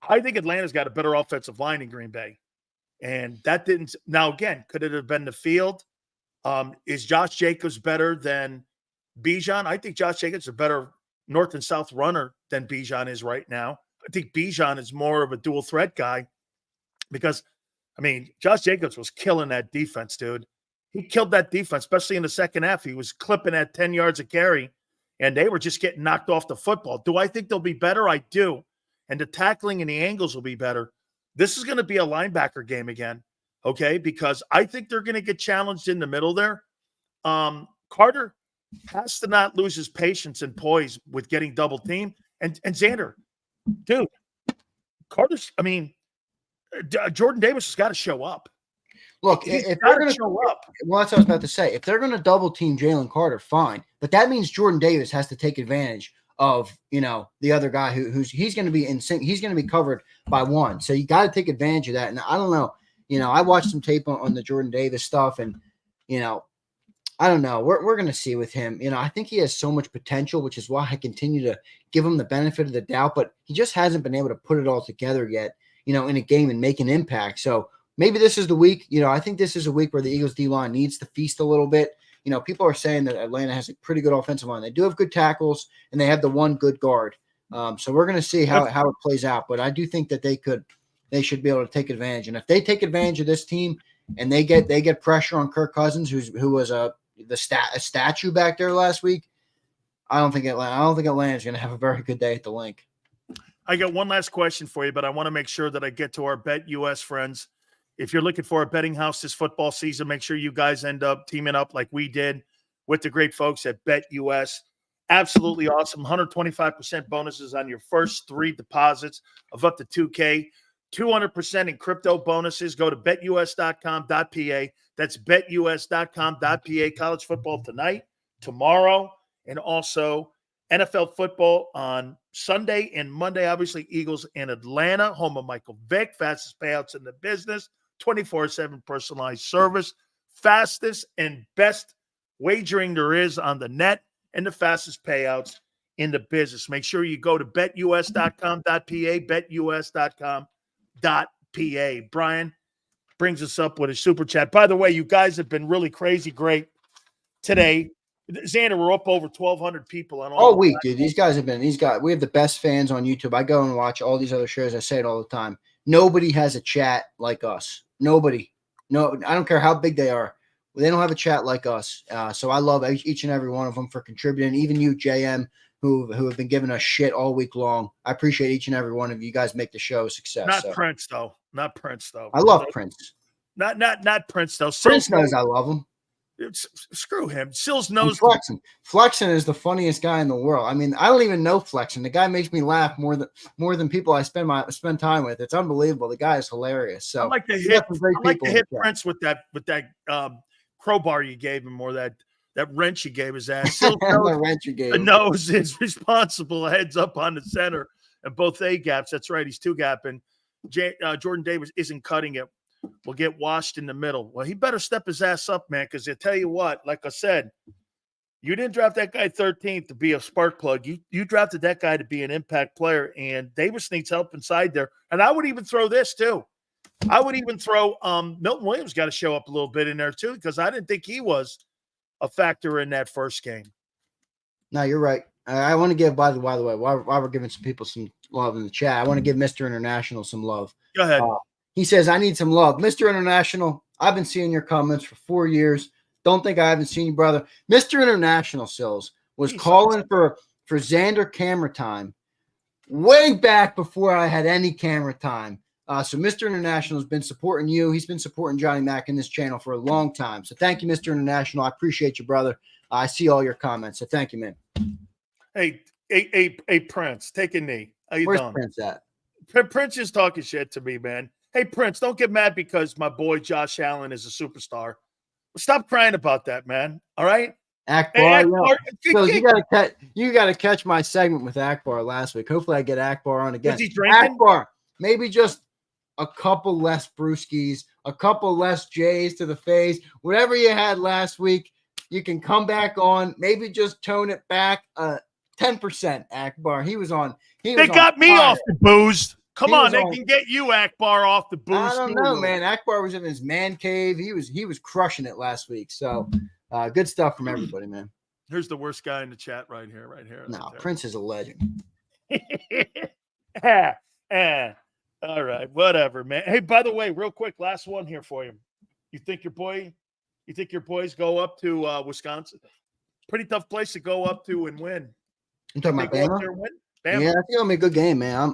I think Atlanta's got a better offensive line in Green Bay. And that didn't – now, again, could it have been the field? Is Josh Jacobs better than Bijan? I think Josh Jacobs is a better north and south runner than Bijan is right now. I think Bijan is more of a dual threat guy because, Josh Jacobs was killing that defense, dude. He killed that defense, especially in the second half. He was clipping at 10 yards a carry. And they were just getting knocked off the football. Do I think they'll be better? I do. And the tackling and the angles will be better. This is going to be a linebacker game again, okay? Because I think they're going to get challenged in the middle there. Carter has to not lose his patience and poise with getting double teamed. And Xander, dude, Jordan Davis has got to show up. Look, if they're going to show up, well, that's what I was about to say. If they're going to double team Jalen Carter, fine. But that means Jordan Davis has to take advantage of, the other guy he's going to be in sync. He's going to be covered by one. So you got to take advantage of that. And I don't know, I watched some tape on the Jordan Davis stuff and, I don't know. We're going to see with him. I think he has so much potential, which is why I continue to give him the benefit of the doubt, but he just hasn't been able to put it all together yet, in a game and make an impact. So, maybe this is the week. I think this is a week where the Eagles D-line needs to feast a little bit. People are saying that Atlanta has a pretty good offensive line. They do have good tackles, and they have the one good guard. So we're going to see how it plays out. But I do think that they should be able to take advantage. And if they take advantage of this team and they get pressure on Kirk Cousins, who was a statue back there last week, I don't think Atlanta's going to have a very good day at the Link. I got one last question for you, but I want to make sure that I get to our Bet US friends. If you're looking for a betting house this football season, make sure you guys end up teaming up like we did with the great folks at Bet US. Absolutely awesome. 125% bonuses on your first 3 deposits of up to $2K. 200% in crypto bonuses. Go to betus.com.pa. That's betus.com.pa. College football tonight, tomorrow, and also NFL football on Sunday and Monday. Obviously, Eagles in Atlanta, home of Michael Vick. Fastest payouts in the business, 24/7 personalized service, fastest and best wagering there is on the net, and the fastest payouts in the business. Make sure you go to betus.com.pa, betus.com.pa. Brian brings us up with a super chat. By the way, you guys have been really crazy great today. Xander, we're up over 1,200 people on all week, dude. We have the best fans on YouTube. I go and watch all these other shows. I say it all the time. Nobody has a chat like us. Nobody. No, I don't care how big they are. They don't have a chat like us. So I love each and every one of them for contributing. Even you, JM, who have been giving us shit all week long. I appreciate each and every one of you. You guys make the show a success. Not Prince, though. Not Prince, though. I love Prince. Not Prince, though. Prince knows I love him. Screw him. Sills knows. Flexen is the funniest guy in the world. I mean, I don't even know Flexen. The guy makes me laugh more than people I spend time with. It's unbelievable. The guy is hilarious. So I like to hit Prince with that crowbar you gave him, or that wrench you gave his ass. Sills the nose is responsible. Heads up on the center and both A gaps. That's right. He's two gapping. Jordan Davis isn't cutting it. Will get washed in the middle. Well, he better step his ass up, man, because I tell you what, like I said, you didn't draft that guy 13th to be a spark plug. You drafted that guy to be an impact player, and Davis needs help inside there. And I would even throw this too. I would even throw Milton Williams got to show up a little bit in there too, because I didn't think he was a factor in that first game. No, you're right. I want to give, by the way, while we're giving some people some love in the chat, I want to give Mr. International some love. Go ahead. He says, I need some love. Mr. International, I've been seeing your comments for 4 years. Don't think I haven't seen you, brother. Mr. International, Sills, was calling for Xander camera time way back before I had any camera time. So Mr. International has been supporting you. He's been supporting Johnny Mac in this channel for a long time. So thank you, Mr. International. I appreciate you, brother. I see all your comments. So thank you, man. Hey, Prince, take a knee. How you Where's doing? Prince at? Prince is talking shit to me, man. Hey, Prince, don't get mad because my boy Josh Allen is a superstar. Stop crying about that, man. All right? Akbar, so you gotta catch my segment with Akbar last week. Hopefully I get Akbar on again. Was he drinking? Akbar, maybe just a couple less brewskis, a couple less J's to the face. Whatever you had last week, you can come back on. Maybe just tone it back 10%, Akbar. They got me off the booze. Come on, they can get you, Akbar, off the booze. I don't know, man. Akbar was in his man cave. He was crushing it last week. So good stuff from everybody, man. Here's the worst guy in the chat right here. No, Prince is a legend. All right, whatever, man. Hey, by the way, real quick, last one here for you. You think your boys go up to Wisconsin? Pretty tough place to go up to and win. I'm talking about Bama. Bama. Yeah, I think it'll be a good game, man.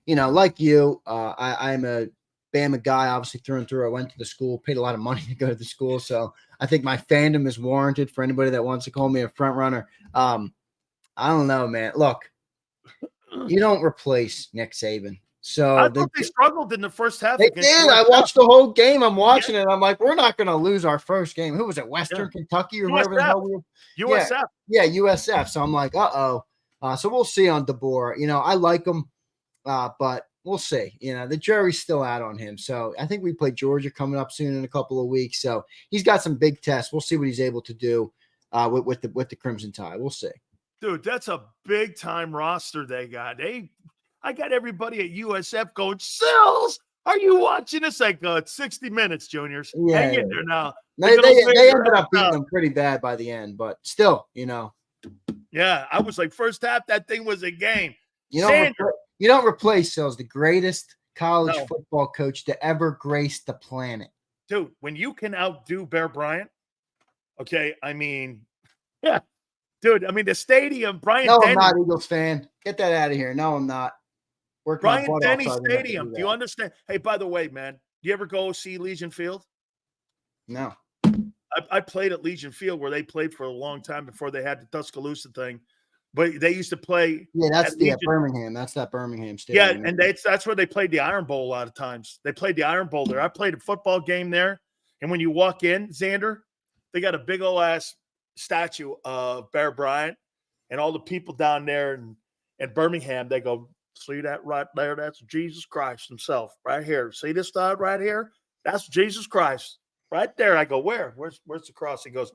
Like you, I'm a Bama guy, obviously through and through. I went to the school, paid a lot of money to go to the school, so I think my fandom is warranted for anybody that wants to call me a front runner. I don't know, man. Look, you don't replace Nick Saban. So I thought they struggled in the first half. They did. I watched the whole game. I'm watching it. I'm like, we're not going to lose our first game. Who was it? Western Kentucky or whoever the hell we were? USF. Yeah, USF. So I'm like, so we'll see on DeBoer. I like him, but we'll see. The jury's still out on him. So I think we play Georgia coming up soon in a couple of weeks. So he's got some big tests. We'll see what he's able to do with the Crimson Tide. We'll see. Dude, that's a big time roster they got. I got everybody at USF going, Sills, are you watching this? Like, it's 60 minutes, juniors. Yeah, hang in there now. They ended up beating them pretty bad by the end, but still, Yeah, I was like, first half, that thing was a game. You don't replace Sills, the greatest college football coach to ever grace the planet. Dude, when you can outdo Bear Bryant, okay, yeah. Dude, the stadium, Bryant No, Denny. I'm not Eagles fan. Get that out of here. No, I'm not. Bryant Denny Stadium. Do you understand? Hey, by the way, man, do you ever go see Legion Field? No. I played at Legion Field where they played for a long time before they had the Tuscaloosa thing. but they used to play. Yeah, that's at the Legion. Birmingham. That's that Birmingham Yeah, stadium. and that's where they played the Iron Bowl a lot of times. They played the Iron Bowl there. I played a football game there, and when you walk in, Xander, they got a big old ass statue of Bear Bryant, and all the people down there in Birmingham, they go, see that right there? That's Jesus Christ himself right here. See this stud right here? That's Jesus Christ right there. I go, where? Where's the cross? He goes,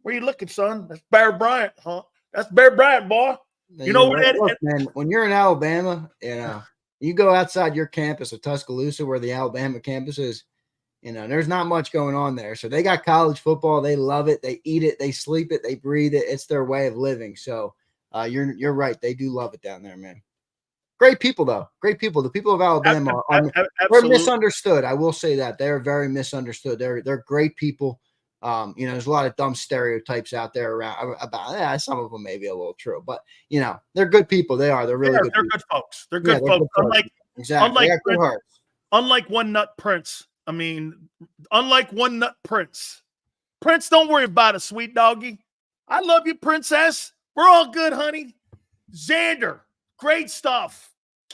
where you looking, son? That's Bear Bryant, huh? That's Bear Bryant, boy. You know what? Look, man, when you're in Alabama, you go outside your campus of Tuscaloosa, where the Alabama campus is. There's not much going on there. So they got college football. They love it. They eat it. They sleep it. They breathe it. It's their way of living. So you're right. They do love it down there, man. Great people, though. Great people. The people of Alabama they're misunderstood. I will say that. They are very misunderstood. They're great people. There's a lot of dumb stereotypes out there around about some of them may be a little true, but they're good people. They are. They're really good. They're good folks. They're good folks. Unlike One Nut Prince. I mean, unlike One Nut Prince. Prince, don't worry about it, sweet doggy. I love you, princess. We're all good, honey. Xander, great stuff.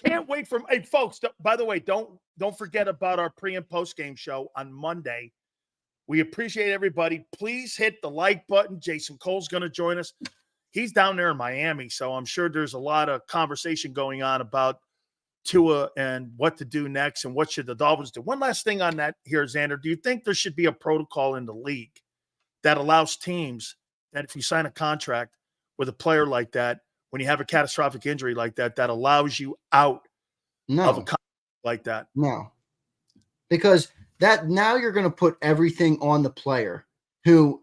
Can't wait for hey folks. By the way, don't forget about our pre and post game show on Monday. We appreciate everybody. Please hit the like button. Jason Cole's going to join us. He's down there in Miami, so I'm sure there's a lot of conversation going on about Tua and what to do next and what should the Dolphins do. One last thing on that here, Xander. Do you think there should be a protocol in the league that allows teams that if you sign a contract with a player like that, when you have a catastrophic injury like that, that allows you out of a contract like that? No. Because that now you're going to put everything on the player who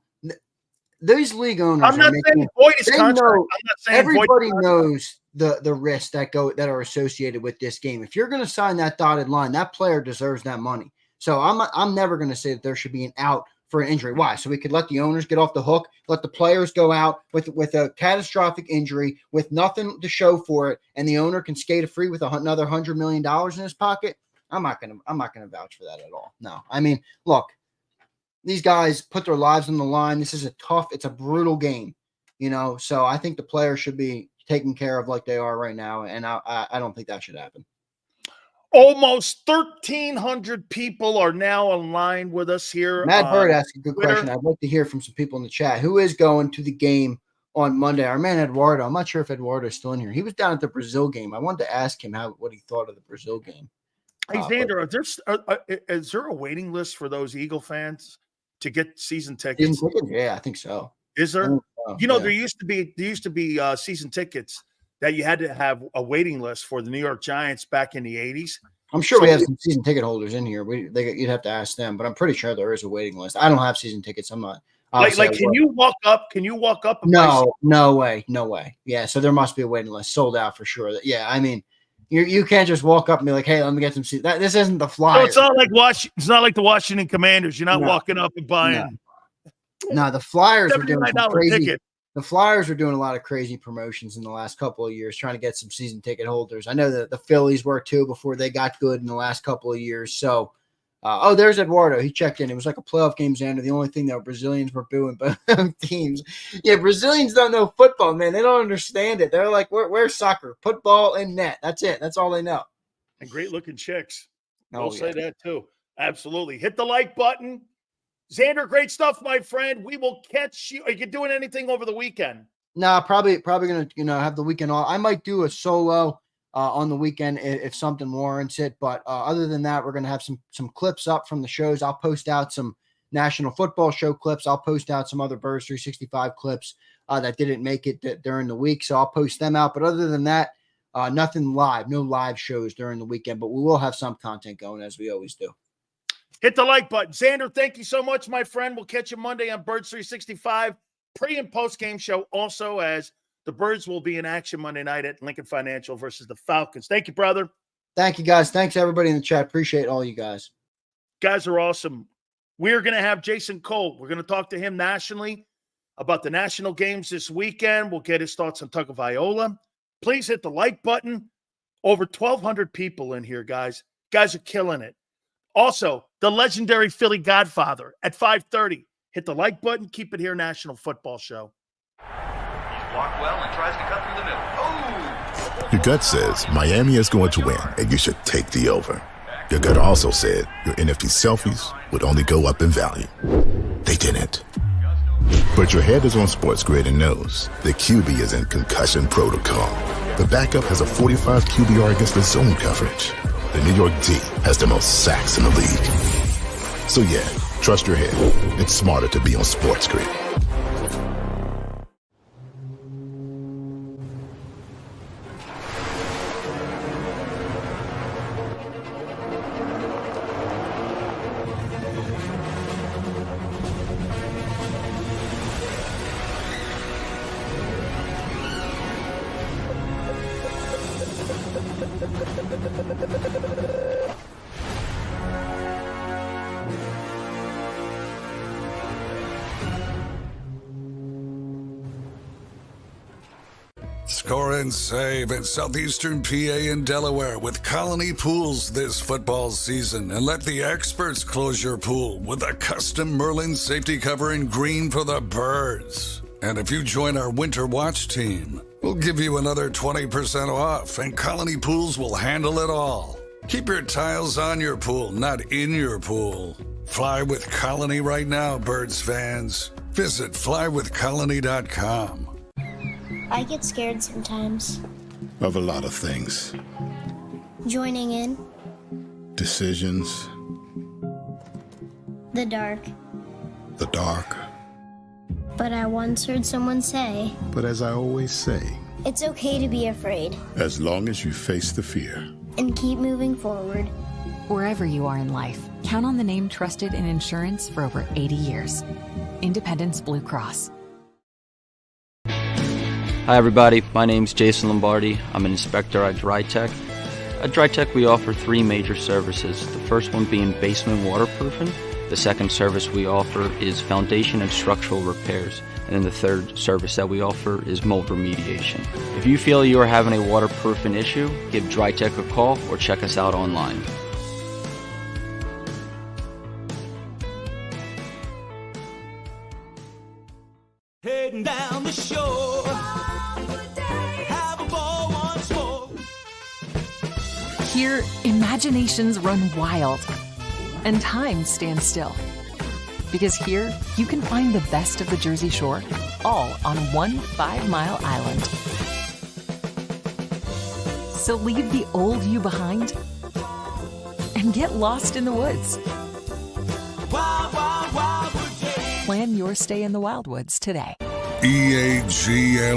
these league owners I'm not saying void his contract. Everybody knows the risks that are associated with this game. If you're going to sign that dotted line, that player deserves that money. So I'm never going to say that there should be an out for an injury. Why? So we could let the owners get off the hook, let the players go out with a catastrophic injury with nothing to show for it, and the owner can skate free with another $100 million in his pocket. I'm not gonna vouch for that at all. No, I mean, look, these guys put their lives on the line. This is it's a brutal game, So I think the players should be taken care of like they are right now, and I don't think that should happen. Almost 1,300 people are now online with us here. Matt Bird asked a good question. I'd like to hear from some people in the chat. Who is going to the game on Monday? Our man Eduardo. I'm not sure if Eduardo is still in here. He was down at the Brazil game. I wanted to ask him what he thought of the Brazil game. Hey, Xander, is there a waiting list for those Eagle fans to get season tickets? Yeah, I think so. Is there? There used to be season tickets that you had to have a waiting list for the New York Giants back in the 80s. I'm sure we have some season ticket holders in here. You'd have to ask them, but I'm pretty sure there is a waiting list. I don't have season tickets. I'm not. Can you walk up? Can you walk up? No way. Yeah, so there must be a waiting list, sold out for sure. Yeah, I mean, you can't just walk up and be like, "Hey, let me get some seats." This isn't the Flyers. So it's not like the Washington Commanders. You're not walking up and buying. No, the Flyers are doing some crazy. Ticket. The Flyers are doing a lot of crazy promotions in the last couple of years, trying to get some season ticket holders. I know that the Phillies were too before they got good in the last couple of years. So, there's Eduardo. He checked in. It was like a playoff game, Xander. The only thing that Brazilians were booing both teams. Yeah, Brazilians don't know football, man. They don't understand it. They're like, where's soccer? Put ball in net. That's it. That's all they know. And great-looking chicks. I'll say that too. Absolutely. Hit the like button. Xander, great stuff, my friend. We will catch you. Are you doing anything over the weekend? No, probably going to have the weekend off. I might do a solo on the weekend if something warrants it. But other than that, we're going to have some clips up from the shows. I'll post out some National Football Show clips. I'll post out some other Birds 365 clips that didn't make it during the week. So I'll post them out. But other than that, nothing live, no live shows during the weekend. But we will have some content going as we always do. Hit the like button. Xander, thank you so much, my friend. We'll catch you Monday on Birds 365 pre- and post-game show. Also, as the Birds will be in action Monday night at Lincoln Financial versus the Falcons. Thank you, brother. Thank you, guys. Thanks, everybody in the chat. Appreciate all you guys. Guys are awesome. We're going to have Jason Cole. We're going to talk to him nationally about the national games this weekend. We'll get his thoughts on Tagovailoa. Please hit the like button. Over 1,200 people in here, guys. Guys are killing it. Also, the legendary Philly Godfather at 5:30. Hit the like button. Keep it here, National Football Show. He's Blocked well and tries to cut through the middle. Oh! Your gut says Miami is going to win, and you should take the over. Your gut also said your NFT selfies would only go up in value. They didn't. But your head is on Sports Grid and knows the QB is in concussion protocol. The backup has a 45 QBR against the zone coverage. The New York D has the most sacks in the league. So yeah, trust your head. It's smarter to be on Sports Grid. Score and save in Southeastern PA and Delaware with Colony Pools this football season, and let the experts close your pool with a custom Merlin safety cover in green for the birds. And if you join our Winter Watch team, we'll give you another 20% off, and Colony Pools will handle it all. Keep your tiles on your pool, not in your pool. Fly with Colony right now, birds fans. Visit flywithcolony.com. I get scared sometimes. Of a lot of things. Joining in, Decisions, the dark. the dark. But I once heard someone say, But as I always say, it's okay to be afraid as long as you face the fear. and keep moving forward. Wherever you are in life, count on the name trusted in insurance for over 80 years. Independence Blue Cross. Hi everybody, my name's Jason Lombardi. I'm an inspector at DryTech. At DryTech we offer three major services. The first one being basement waterproofing. The second service we offer is foundation and structural repairs. And then the third service that we offer is mold remediation. If you feel you are having a waterproofing issue, give DryTech a call or check us out online. Heading down the shore. Have a ball once more. Here, imaginations run wild and time stands still. Because here, you can find the best of the Jersey Shore, all on one 5-mile island. So leave the old you behind and get lost in the woods. Wild, wild, wild wood day. Plan your stay in the Wildwoods today. EAGLES,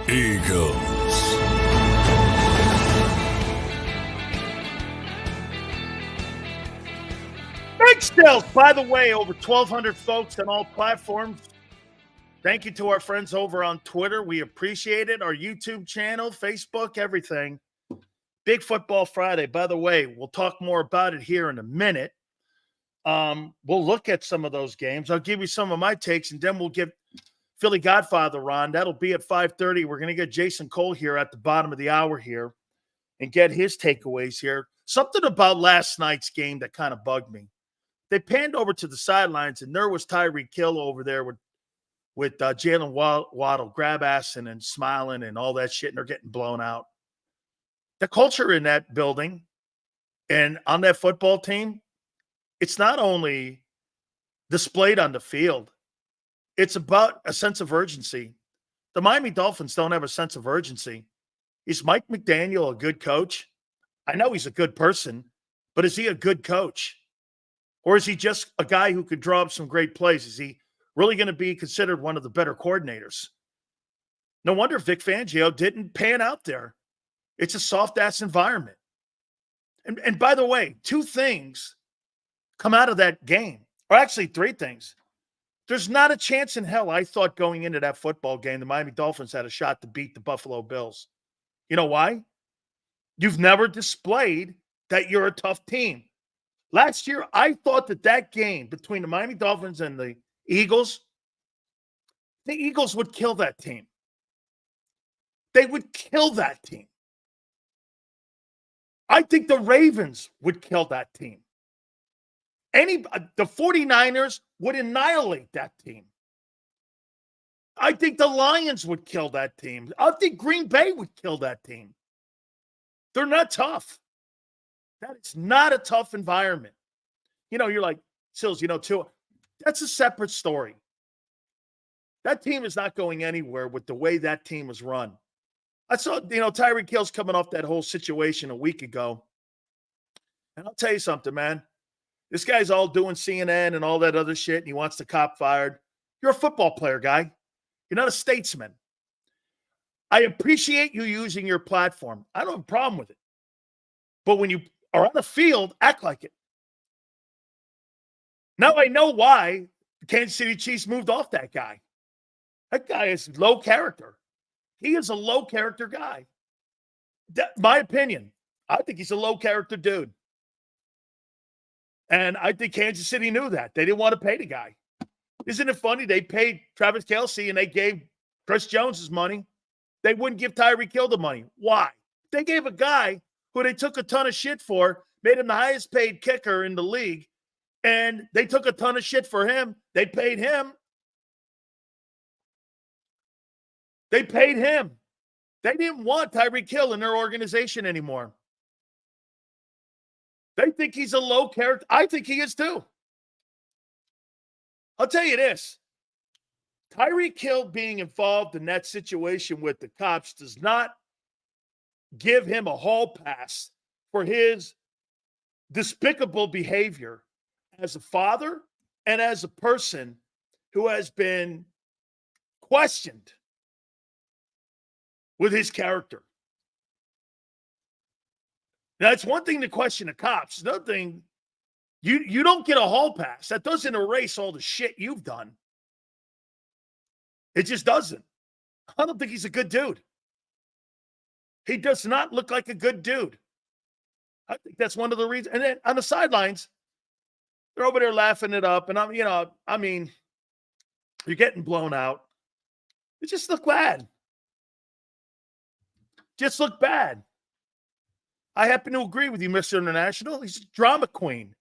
Eagles. Big Stills, by the way, over 1,200 folks on all platforms. Thank you to our friends over on Twitter. We appreciate it. Our YouTube channel, Facebook, everything. Big Football Friday. By the way, we'll talk more about it here in a minute. We'll look at some of those games. I'll give you some of my takes, and then we'll give Philly Godfather on. That'll be at 5:30. We're going to get Jason Cole here at the bottom of the hour here and get his takeaways here. Something about last night's game that kind of bugged me. They panned over to the sidelines, and there was Tyreek Hill over there with Jalen Waddle grab-assing and smiling and all that shit, and they're getting blown out. The culture in that building and on that football team, it's not only displayed on the field, it's about a sense of urgency. The Miami Dolphins don't have a sense of urgency. Is Mike McDaniel a good coach? I know he's a good person, but is he a good coach? Or is he just a guy who could draw up some great plays? Is he really going to be considered one of the better coordinators? No wonder Vic Fangio didn't pan out there. It's a soft-ass environment. And by the way, two things come out of that game, or actually three things. There's not a chance in hell, I thought, going into that football game, the Miami Dolphins had a shot to beat the Buffalo Bills. You know why? You've never displayed that you're a tough team. Last year, I thought that game between the Miami Dolphins and the Eagles would kill that team. They would kill that team. I think the Ravens would kill that team. The 49ers would annihilate that team. I think the Lions would kill that team. I think Green Bay would kill that team. They're not tough. That is not a tough environment. You're like, Sills, Tua. That's a separate story. That team is not going anywhere with the way that team is run. I saw, Tyreek Hill's coming off that whole situation a week ago. And I'll tell you something, man. This guy's all doing CNN and all that other shit, and he wants the cop fired. You're a football player, guy. You're not a statesman. I appreciate you using your platform. I don't have a problem with it. But when you are on the field, act like it. Now I know why the Kansas City Chiefs moved off that guy. That guy is low character. He is a low character guy. My opinion. I think he's a low character dude. And I think Kansas City knew that. They didn't want to pay the guy. Isn't it funny? They paid Travis Kelce and they gave Chris Jones his money. They wouldn't give Tyreek Hill the money. Why? They gave a guy who they took a ton of shit for, made him the highest paid kicker in the league, and they took a ton of shit for him. They paid him. They paid him. They didn't want Tyreek Hill in their organization anymore. They think he's a low character. I think he is too. I'll tell you this. Tyreek Hill being involved in that situation with the cops does not give him a hall pass for his despicable behavior as a father and as a person who has been questioned with his character. Now, it's one thing to question the cops. Another thing, you don't get a hall pass. That doesn't erase all the shit you've done. It just doesn't. I don't think he's a good dude. He does not look like a good dude. I think that's one of the reasons. And then on the sidelines, they're over there laughing it up. And you're getting blown out. It just looked bad. Just looked bad. I happen to agree with you, Mr. International. He's a drama queen.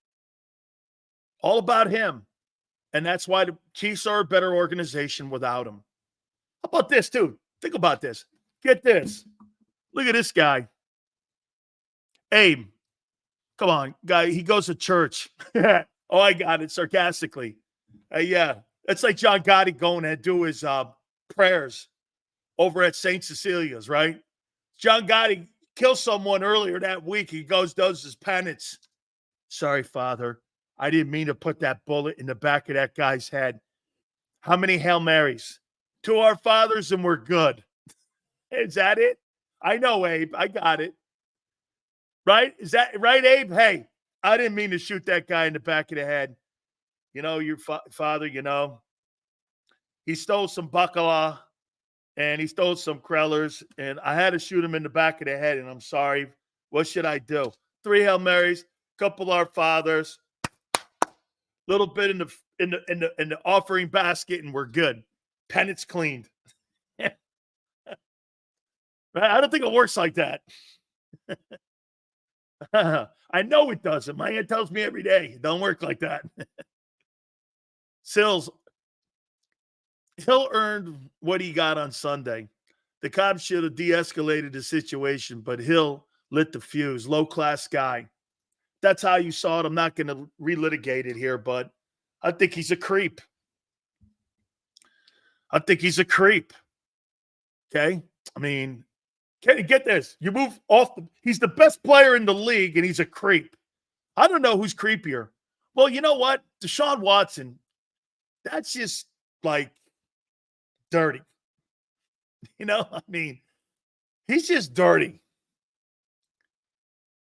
All about him. And that's why the Chiefs are a better organization without him. How about this, too? Think about this. Get this. Look at this guy. Abe. Come on, guy. He goes to church. Oh, I got it sarcastically. Yeah. It's like John Gotti going to do his prayers over at St. Cecilia's, right? John Gotti killed someone earlier that week. He goes, does his penance. Sorry, Father. I didn't mean to put that bullet in the back of that guy's head. How many Hail Marys? To our fathers and we're good. Is that it? I know, Abe. I got it. Right? Is that right, Abe? Hey, I didn't mean to shoot that guy in the back of the head. Your father, he stole some bacala and he stole some Krellers, and I had to shoot him in the back of the head, and I'm sorry. What should I do? 3 Hail Marys, couple Our Fathers, little bit in the offering basket, and we're good. Penance cleaned. I don't think it works like that. I know it doesn't. My aunt tells me every day, it don't work like that. Sills, Hill earned what he got on Sunday. The cops should have de-escalated the situation, but Hill lit the fuse. Low-class guy. That's how you saw it. I'm not going to relitigate it here, but I think he's a creep. Okay? I mean, can you get this? You move off. He's the best player in the league, and he's a creep. I don't know who's creepier. Well, you know what? Deshaun Watson, that's just like dirty. I mean, he's just dirty.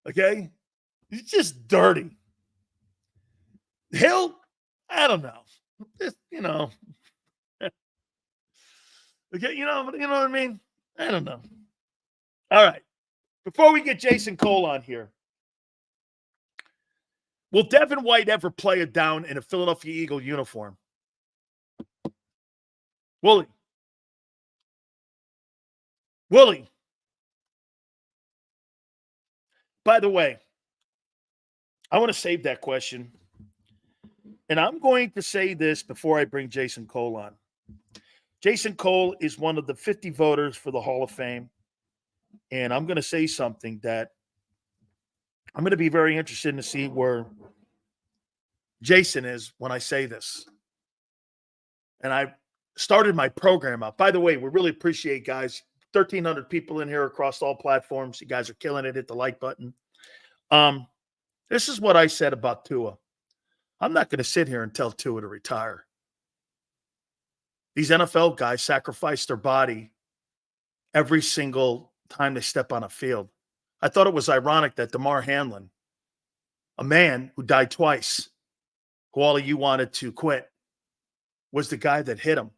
Okay? He's just dirty. Hill, I don't know. Just, okay, you know what I mean? I don't know. All right. Before we get Jason Cole on here, will Devin White ever play it down in a Philadelphia Eagle uniform? Will he? By the way, I want to save that question. And I'm going to say this before I bring Jason Cole on. Jason Cole is one of the 50 voters for the Hall of Fame. And I'm going to say something that I'm going to be very interested to see where Jason is when I say this. And I started my program out. By the way, we really appreciate, guys, 1,300 people in here across all platforms. You guys are killing it. Hit the like button. This is what I said about Tua. I'm not going to sit here and tell Tua to retire. These NFL guys sacrifice their body every single time they step on a field. I thought it was ironic that Damar Hamlin, a man who died twice, who all of you wanted to quit, was the guy that hit him.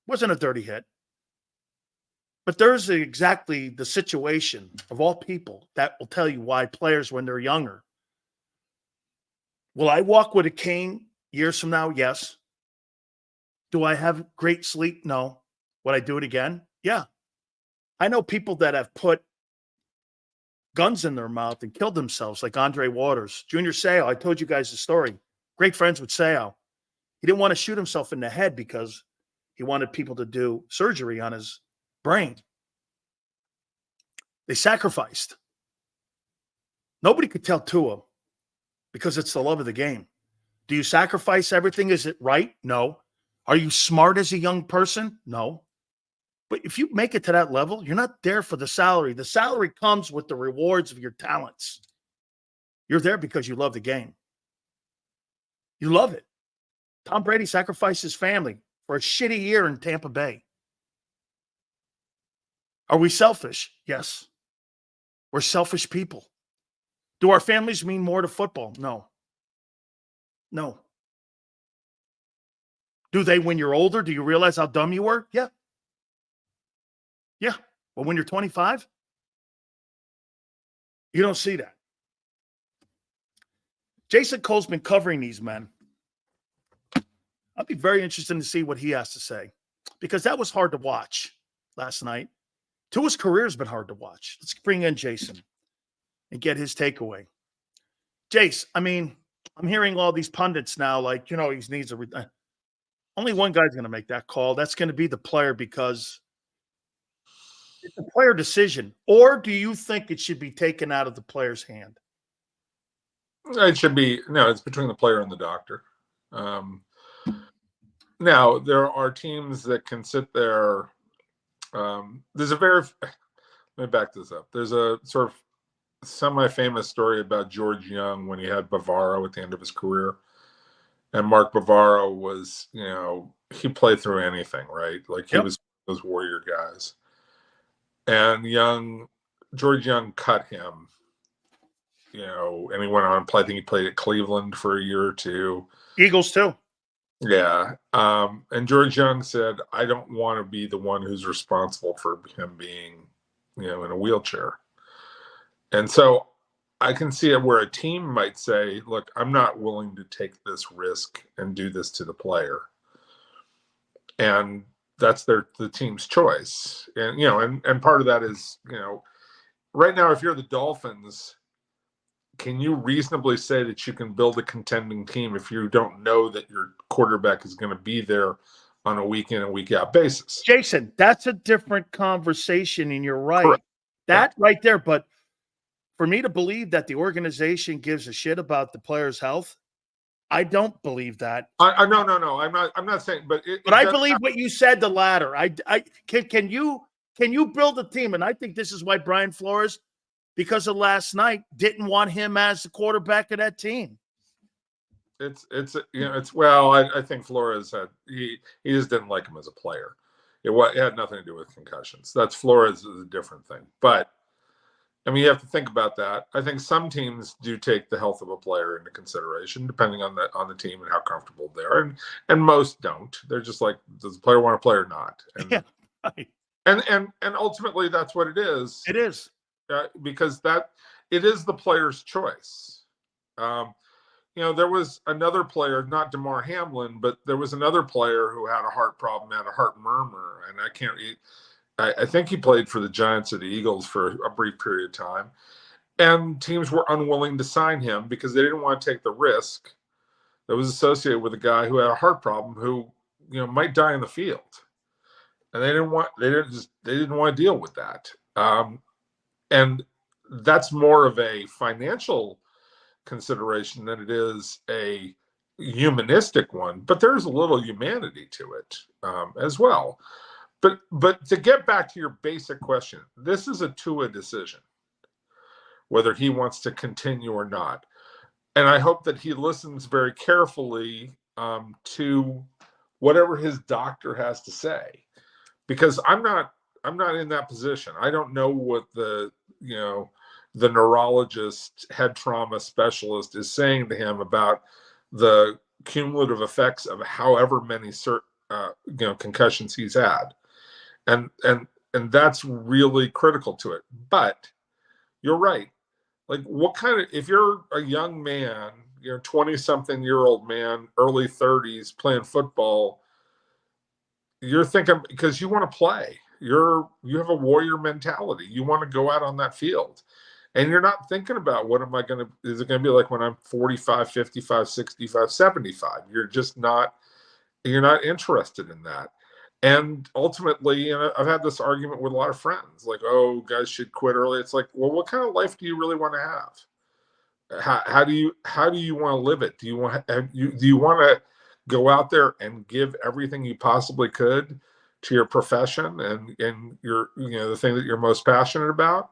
Wasn't a dirty hit. But there's exactly the situation of all people that will tell you why players, when they're younger. Will I walk with a cane years from now? Yes. Do I have great sleep? No. Would I do it again? Yeah. I know people that have put guns in their mouth and killed themselves, like Andre Waters. Junior Seau, I told you guys the story. Great friends with Seau. He didn't want to shoot himself in the head because he wanted people to do surgery on his brain. They sacrificed. Nobody could tell Tua because it's the love of the game. Do you sacrifice everything? Is it right? No. Are you smart as a young person? No. But if you make it to that level, you're not there for the salary. The salary comes with the rewards of your talents. You're there because you love the game. You love it. Tom Brady sacrificed his family for a shitty year in Tampa Bay. Are we selfish? Yes. We're selfish people. Do our families mean more to football? No. No. Do they when you're older? Do you realize how dumb you were? Yeah. Yeah. But when you're 25, you don't see that. Jason Cole's been covering these men. I'll be very interested to see what he has to say because that was hard to watch last night. Tua's career has been hard to watch. Let's bring in Jason and get his takeaway. Jace, I mean, I'm hearing all these pundits now like, he needs a only one guy's going to make that call. That's going to be the player because it's a player decision. Or do you think it should be taken out of the player's hand? It should be. No, it's between the player and the doctor. Now, there are teams that can sit there. Let me back this up. There's a sort of semi-famous story about George Young when he had Bavaro at the end of his career. And Mark Bavaro was, he played through anything, right? Like he was those warrior guys. And George Young cut him, and he went on and played. I think he played at Cleveland for a year or two. Eagles too. Yeah. And George Young said, I don't want to be the one who's responsible for him being, in a wheelchair. And so I can see it where a team might say, look, I'm not willing to take this risk and do this to the player. And that's the team's choice. And, and part of that is, right now, if you're the Dolphins, can you reasonably say that you can build a contending team if you don't know that your quarterback is going to be there on a week in and week out basis? Jason, that's a different conversation, and you're right. Correct. That right there. But for me to believe that the organization gives a shit about the player's health, I don't believe that. No. I'm not saying, but I believe what you said, the latter. Can you build a team? And I think this is why Brian Flores, because of last night, didn't want him as the quarterback of that team. I think Flores he just didn't like him as a player. It had nothing to do with concussions. That's Flores is a different thing. But I mean, you have to think about that. I think some teams do take the health of a player into consideration, depending on the team and how comfortable they are, and most don't. They're just like, does the player want to play or not? And, yeah, right. And ultimately, that's what it is. It is because it is the player's choice. There was another player, not Damar Hamlin, but there was another player who had a heart problem, had a heart murmur, and I think he played for the Giants or the Eagles for a brief period of time. And teams were unwilling to sign him because they didn't want to take the risk that was associated with a guy who had a heart problem who, might die in the field. and they didn't want to deal with that. And that's more of a financial consideration than it is a humanistic one. But there's a little humanity to it as well. But to get back to your basic question, this is a Tua decision, whether he wants to continue or not. And I hope that he listens very carefully to whatever his doctor has to say, because I'm not in that position. I don't know what the neurologist, head trauma specialist is saying to him about the cumulative effects of however many concussions he's had. And that's really critical to it. But you're right. Like, if you're a young man, 20-something-year-old man, early 30s, playing football, you're thinking, because you want to play. You have a warrior mentality. You want to go out on that field. And you're not thinking about is it going to be like when I'm 45, 55, 65, 75? You're not interested in that. And ultimately, I've had this argument with a lot of friends, like, oh, guys should quit early. It's like, well, what kind of life do you really want to have? How do you want to live it? Do you want to go out there and give everything you possibly could to your profession and your the thing that you're most passionate about?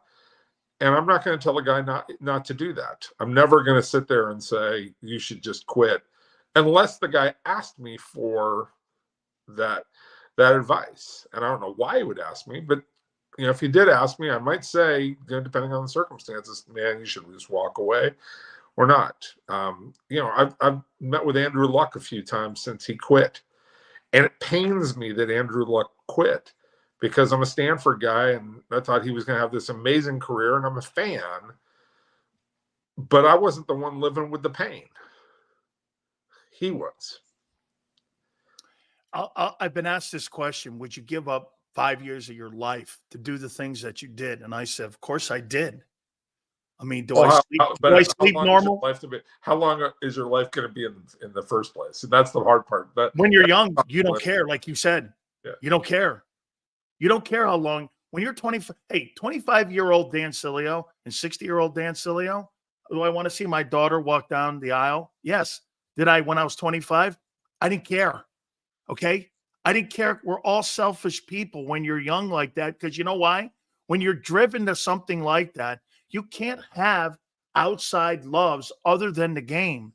And I'm not going to tell a guy not to do that. I'm never going to sit there and say you should just quit, unless the guy asked me for that advice. And I don't know why he would ask me, but if he did ask me, I might say, depending on the circumstances, man, you should just walk away or not. I've met with Andrew Luck a few times since he quit, and it pains me that Andrew Luck quit, because I'm a Stanford guy and I thought he was going to have this amazing career, and I'm a fan, but I wasn't the one living with the pain. He was. I've been asked this question: would you give up 5 years of your life to do the things that you did? And I said, of course I did. I mean, do I sleep normal? How long is your life going to be in the first place? And that's the hard part. But when you're young, you don't care. Like you said, yeah. You don't care. You don't care how long. When you're 25-year-old Dan Sileo and 60-year-old Dan Sileo, do I want to see my daughter walk down the aisle? Yes. Did I when I was 25? I didn't care. Okay? I didn't care. We're all selfish people when you're young like that, because you know why? When you're driven to something like that, you can't have outside loves other than the game.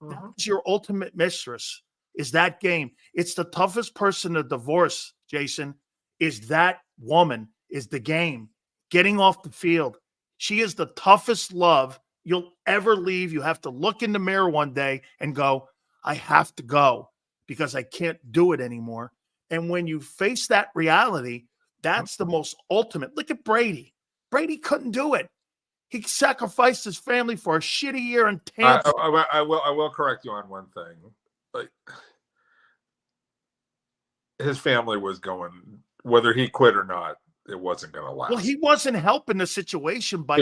Mm-hmm. That's your ultimate mistress, is that game. It's the toughest person to divorce, Jason, is that woman, is the game. Getting off the field. She is the toughest love you'll ever leave. You have to look in the mirror one day and go, I have to go, because I can't do it anymore. And when you face that reality, that's the most ultimate. Look at Brady. Brady couldn't do it. He sacrificed his family for a shitty year in Tampa. I will correct you on one thing. Like, his family was going, whether he quit or not, it wasn't going to last. Well, he wasn't helping the situation by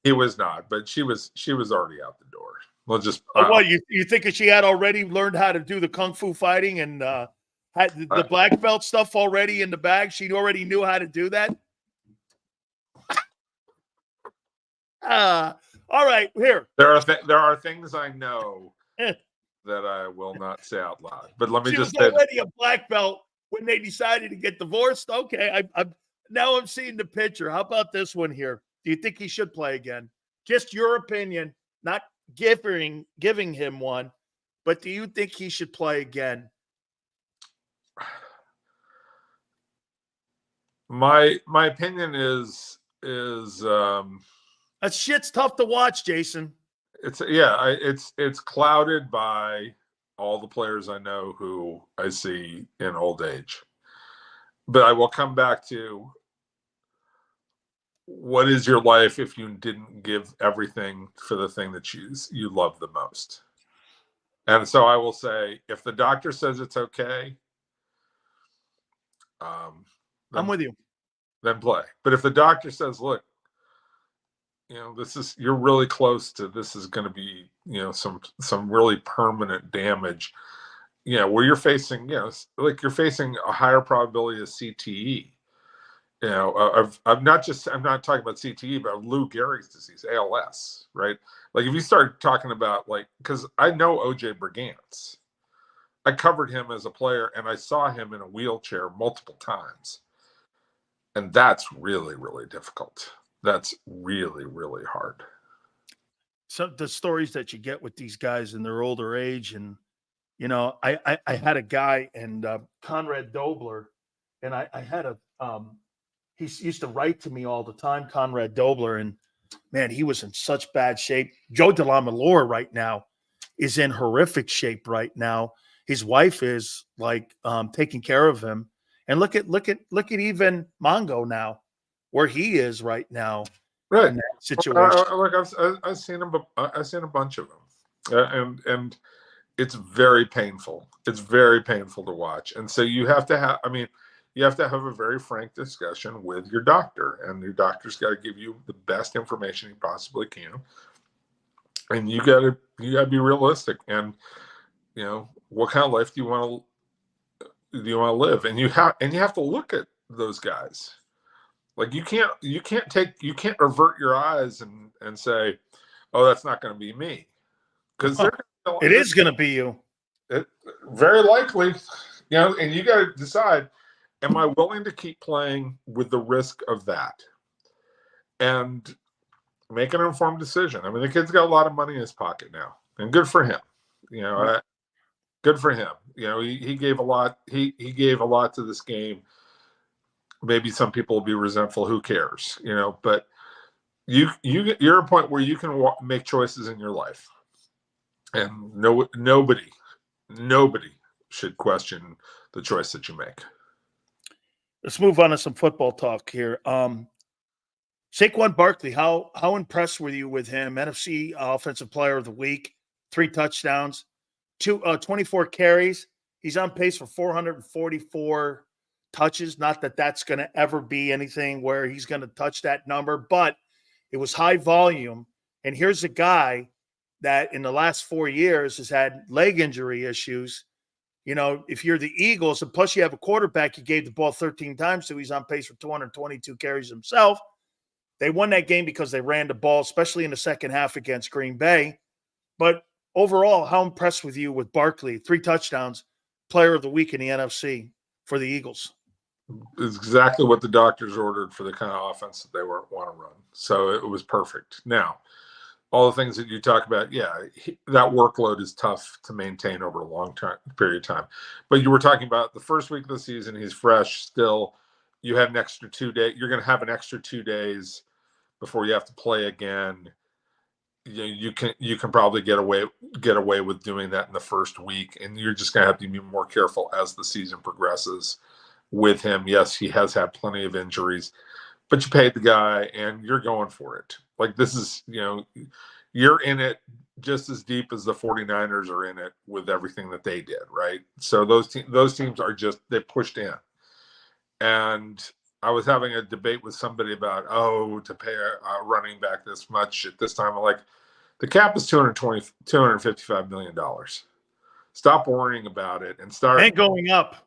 he was not, but she was already out the door. We'll just what you think she had already learned how to do the kung fu fighting and had the black belt stuff already in the bag? She already knew how to do that. All right, here. There are things I know that I will not say out loud. But let me she just was already a black belt when they decided to get divorced. Okay, now I'm seeing the picture. How about this one here? Do you think he should play again? Just your opinion, not giving him one, but do you think he should play again? My opinion is that shit's tough to watch, Jason. It's clouded by all the players I know who I see in old age. But I will come back to, what is your life if you didn't give everything for the thing that you love the most? And so I will say, if the doctor says it's okay, I'm with you. Then play. But if the doctor says, look, you're really close to, this is going to be, some really permanent damage, where you're facing, like you're facing a higher probability of CTE. I'm not talking about CTE, but Lou Gehrig's disease, ALS, right? Like if you start talking about because I know OJ Brigance, I covered him as a player and I saw him in a wheelchair multiple times. And that's really, really difficult. That's really, really hard. So the stories that you get with these guys in their older age, and I had a guy and Conrad Dobler, and I had he used to write to me all the time, Conrad Dobler, and man, he was in such bad shape. Joe DeLamalore right now is in horrific shape right now. His wife is taking care of him. And look at even Mongo now, where he is right now. Right. In that situation. I've seen him. I've seen a bunch of them, and it's very painful. It's very painful to watch. And so you have to have. You have to have a very frank discussion with your doctor, and your doctor's got to give you the best information he possibly can. And you got to be realistic. And what kind of life do you want to live? And you have to look at those guys. Like you can't avert your eyes and say, oh, that's not going to be me, because it is going to be you. It very likely, and you got to decide, am I willing to keep playing with the risk of that, and make an informed decision. The kid's got a lot of money in his pocket now, and good for him. Good for him. He gave a lot. He gave a lot to this game. Maybe some people will be resentful. Who cares? But you're at a point where you can make choices in your life, and nobody should question the choice that you make. Let's move on to some football talk here. Saquon Barkley, how impressed were you with him? NFC Offensive Player of the Week, 3 touchdowns. 24 carries. He's on pace for 444 touches. Not that that's going to ever be anything where he's going to touch that number, but it was high volume. And here's a guy that in the last 4 years has had leg injury issues. If you're the Eagles, and plus you have a quarterback you gave the ball 13 times to, he's on pace for 222 carries himself. They won that game because they ran the ball, especially in the second half against Green Bay. But overall, how impressed with you with Barkley? 3 touchdowns, player of the week in the NFC for the Eagles. It's exactly what the doctors ordered for the kind of offense that they want to run. So it was perfect. Now, all the things that you talk about, that workload is tough to maintain over a long period of time. But you were talking about the first week of the season, he's fresh still. You had an extra 2 days. You're going to have an extra 2 days before you have to play again. You can probably get away with doing that in the first week, and you're just going to have to be more careful as the season progresses with him. Yes, he has had plenty of injuries, but you paid the guy and you're going for it. Like this is, you're in it just as deep as the 49ers are in it with everything that they did, right? So those teams are just, they pushed in. And I was having a debate with somebody about, to pay a running back this much at this time. I'm like, the cap is $255 million. Stop worrying about it and start. And going up.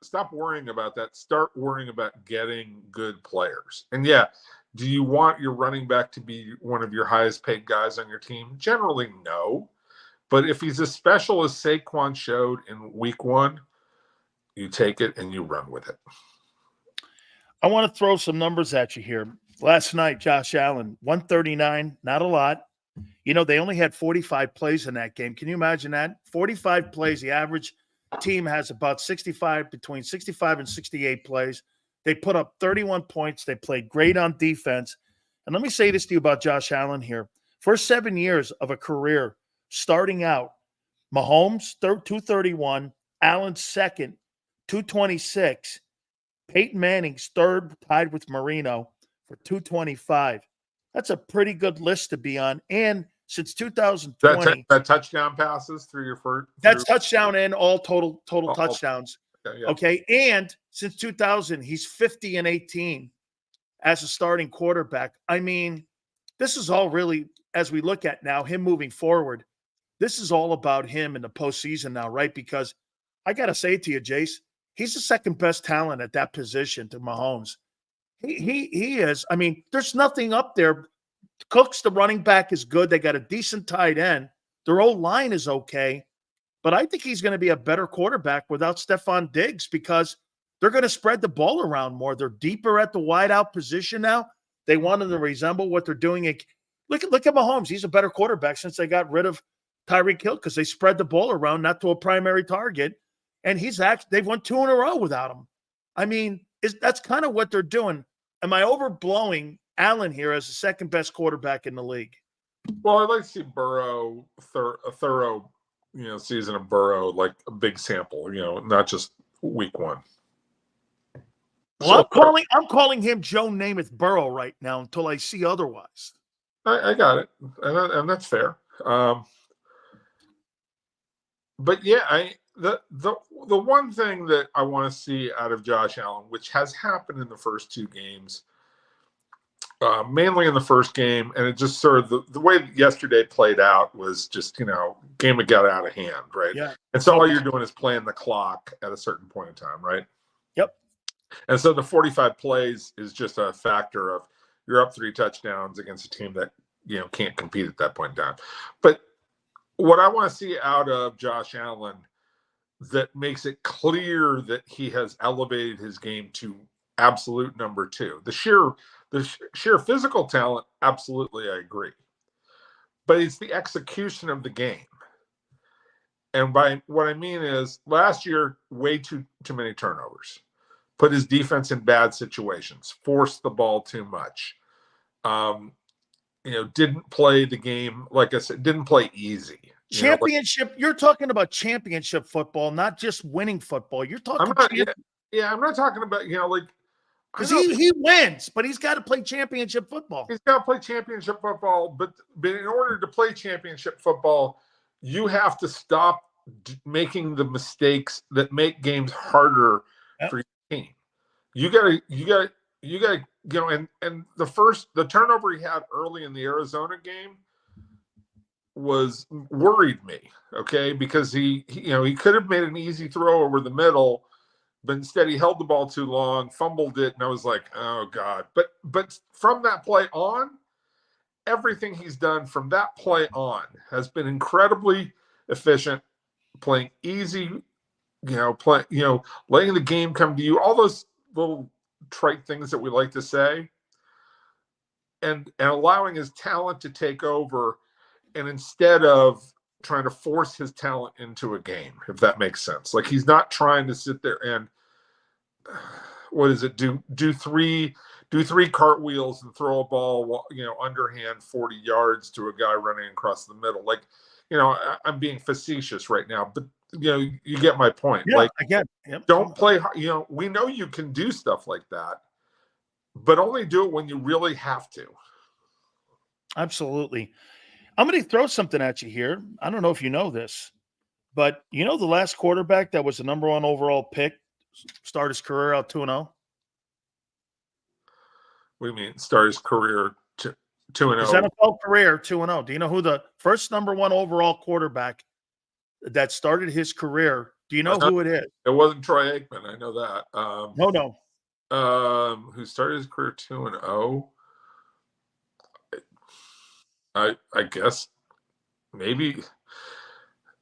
Stop worrying about that. Start worrying about getting good players. And do you want your running back to be one of your highest paid guys on your team? Generally, no. But if he's as special as Saquon showed in week 1, you take it and you run with it. I want to throw some numbers at you here. Last night, Josh Allen, 139, not a lot. They only had 45 plays in that game. Can you imagine that? 45 plays. The average team has about between 65 and 68 plays. They put up 31 points. They played great on defense. And let me say this to you about Josh Allen here. First 7 years of a career, starting out, Mahomes, 231, Allen second, 226, Peyton Manning's third, tied with Marino for 225. That's a pretty good list to be on. And since 2020, that touchdown passes through your first. That's touchdown and all total touchdowns. Okay. And since 2000, he's 50-18 as a starting quarterback. This is all really, as we look at now, him moving forward. this is all about him in the postseason now, right? Because I got to say it to you, Jace, he's the second best talent at that position to Mahomes. He is. I mean, there's nothing up there. Cooks, the running back, is good. They got a decent tight end. Their old line is okay. But I think he's going to be a better quarterback without Stephon Diggs because they're going to spread the ball around more. They're deeper at the wideout position now. They want him to resemble what they're doing. Look at Mahomes. He's a better quarterback since they got rid of Tyreek Hill because they spread the ball around, not to a primary target. And they've won 2 in a row without him. I mean, that's kind of what they're doing. Am I overblowing Allen here as the second best quarterback in the league? Well, I'd like to see Burrow, a thorough, season of Burrow, like a big sample, not just week 1. Well, I'm calling him Joe Namath Burrow right now until I see otherwise. I got it, and that's fair. But yeah, the one thing that I want to see out of Josh Allen, which has happened in the first 2 games, mainly in the first game, and it just sort of the way yesterday played out was just game that got out of hand, right? Yeah. And so all you're doing is playing the clock at a certain point in time, right? Yep. And so the 45 plays is just a factor of you're up 3 touchdowns against a team that can't compete at that point in time. But what I want to see out of Josh Allen that makes it clear that he has elevated his game to absolute number 2. The sheer physical talent, absolutely, I agree. But it's the execution of the game. And by what I mean is last year, way too many turnovers. Put his defense in bad situations, forced the ball too much. Didn't play the game, like I said, didn't play easy. Championship, you're talking about championship football, not just winning football. You're talking I'm not talking about, because he wins, but he's got to play championship football. He's got to play championship football, but in order to play championship football, you have to stop making the mistakes that make games harder for your team. You got to, and the turnover he had early in the Arizona game worried me, okay, because he could have made an easy throw over the middle, but instead he held the ball too long, fumbled it, and I was like, oh God. But from that play on, everything he's done from that play on has been incredibly efficient, playing easy, letting the game come to you, all those little trite things that we like to say, and allowing his talent to take over, and instead of trying to force his talent into a game, if that makes sense. Like he's not trying to sit there and do three cartwheels and throw a ball, underhand 40 yards to a guy running across the middle. Like, I'm being facetious right now, but you get my point. Yeah, like, again, yep. Don't play, we know you can do stuff like that, but only do it when you really have to. Absolutely. I'm going to throw something at you here. I don't know if you know this, but the last quarterback that was the number 1 overall pick start his career out 2-0? What do you mean start his career 2-0? His NFL career 2-0. Do you know who the first number 1 overall quarterback that started his career? Do you know who it is? It wasn't Troy Aikman. I know that. No. Who started his career 2-0? I guess maybe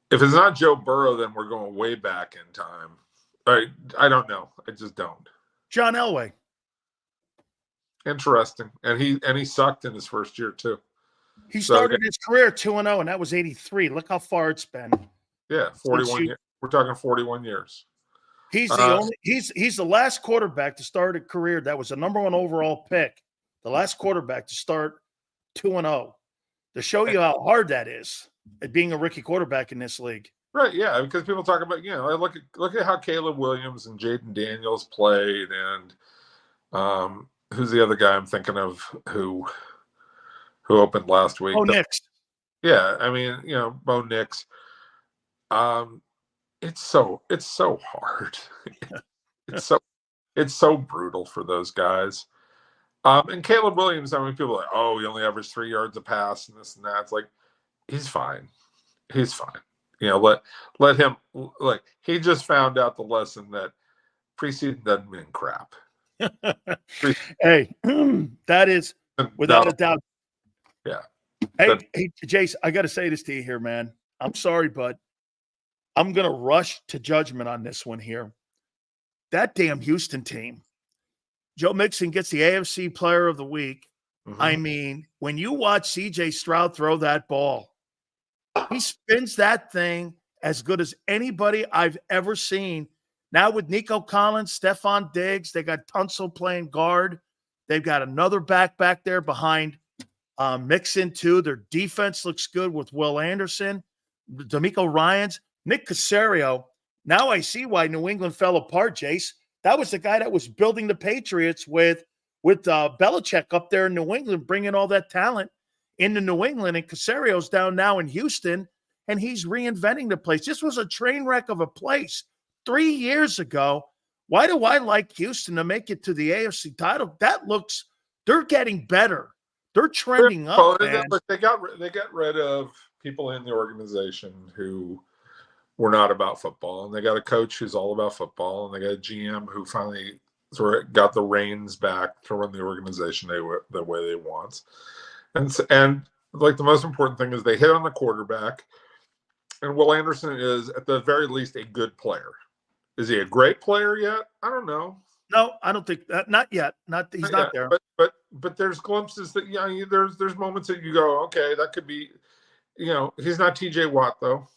if it's not Joe Burrow, then we're going way back in time. I don't know. I just don't. John Elway. Interesting. And he sucked in his first year too. He started his career 2-0, and that was 83. Look how far it's been. Yeah, 41 years. We're talking 41 years. He's the last quarterback to start a career that was a number 1 overall pick. The last quarterback to start 2-0. To show you how hard that is at being a rookie quarterback in this league. Right, yeah, because people talk about, I look at how Caleb Williams and Jaden Daniels played, and who's the other guy I'm thinking of who opened last week? Oh, Nix. Yeah, I mean, Bo Nix. It's so hard. it's so brutal for those guys. And Caleb Williams, I mean, people are like, oh, he only averaged 3 yards a pass and this and that. It's like, he's fine. He's fine. You know, let him. Like, he just found out the lesson that preseason doesn't mean crap. Hey, that is without a doubt. Yeah. Hey, Jace, I got to say this to you here, man. I'm sorry, but I'm going to rush to judgment on this one here. That damn Houston team. Joe Mixon gets the AFC Player of the Week. Mm-hmm. I mean, when you watch C.J. Stroud throw that ball, he spins that thing as good as anybody I've ever seen. Now with Nico Collins, Stephon Diggs, they got Tunsil playing guard. They've got another back there behind Mixon too. Their defense looks good with Will Anderson, D'Amico Ryans, Nick Caserio. Now I see why New England fell apart, Jace. That was the guy that was building the Patriots with Belichick up there in New England, bringing all that talent into New England. And Caserio's down now in Houston, and he's reinventing the place. This was a train wreck of a place 3 years ago. Why do I like Houston to make it to the AFC title? They're getting better. They're trending up, man. But they got rid of people in the organization who were not about football, and they got a coach who's all about football, and they got a GM who finally sort of got the reins back to run the organization the way they want. And like the most important thing is they hit on the quarterback, and Will Anderson is at the very least a good player. Is he a great player yet? I don't know. No, I don't think that. Not yet. He's not there. But there's glimpses that there's moments that you go, okay, that could be. He's not T.J. Watt though.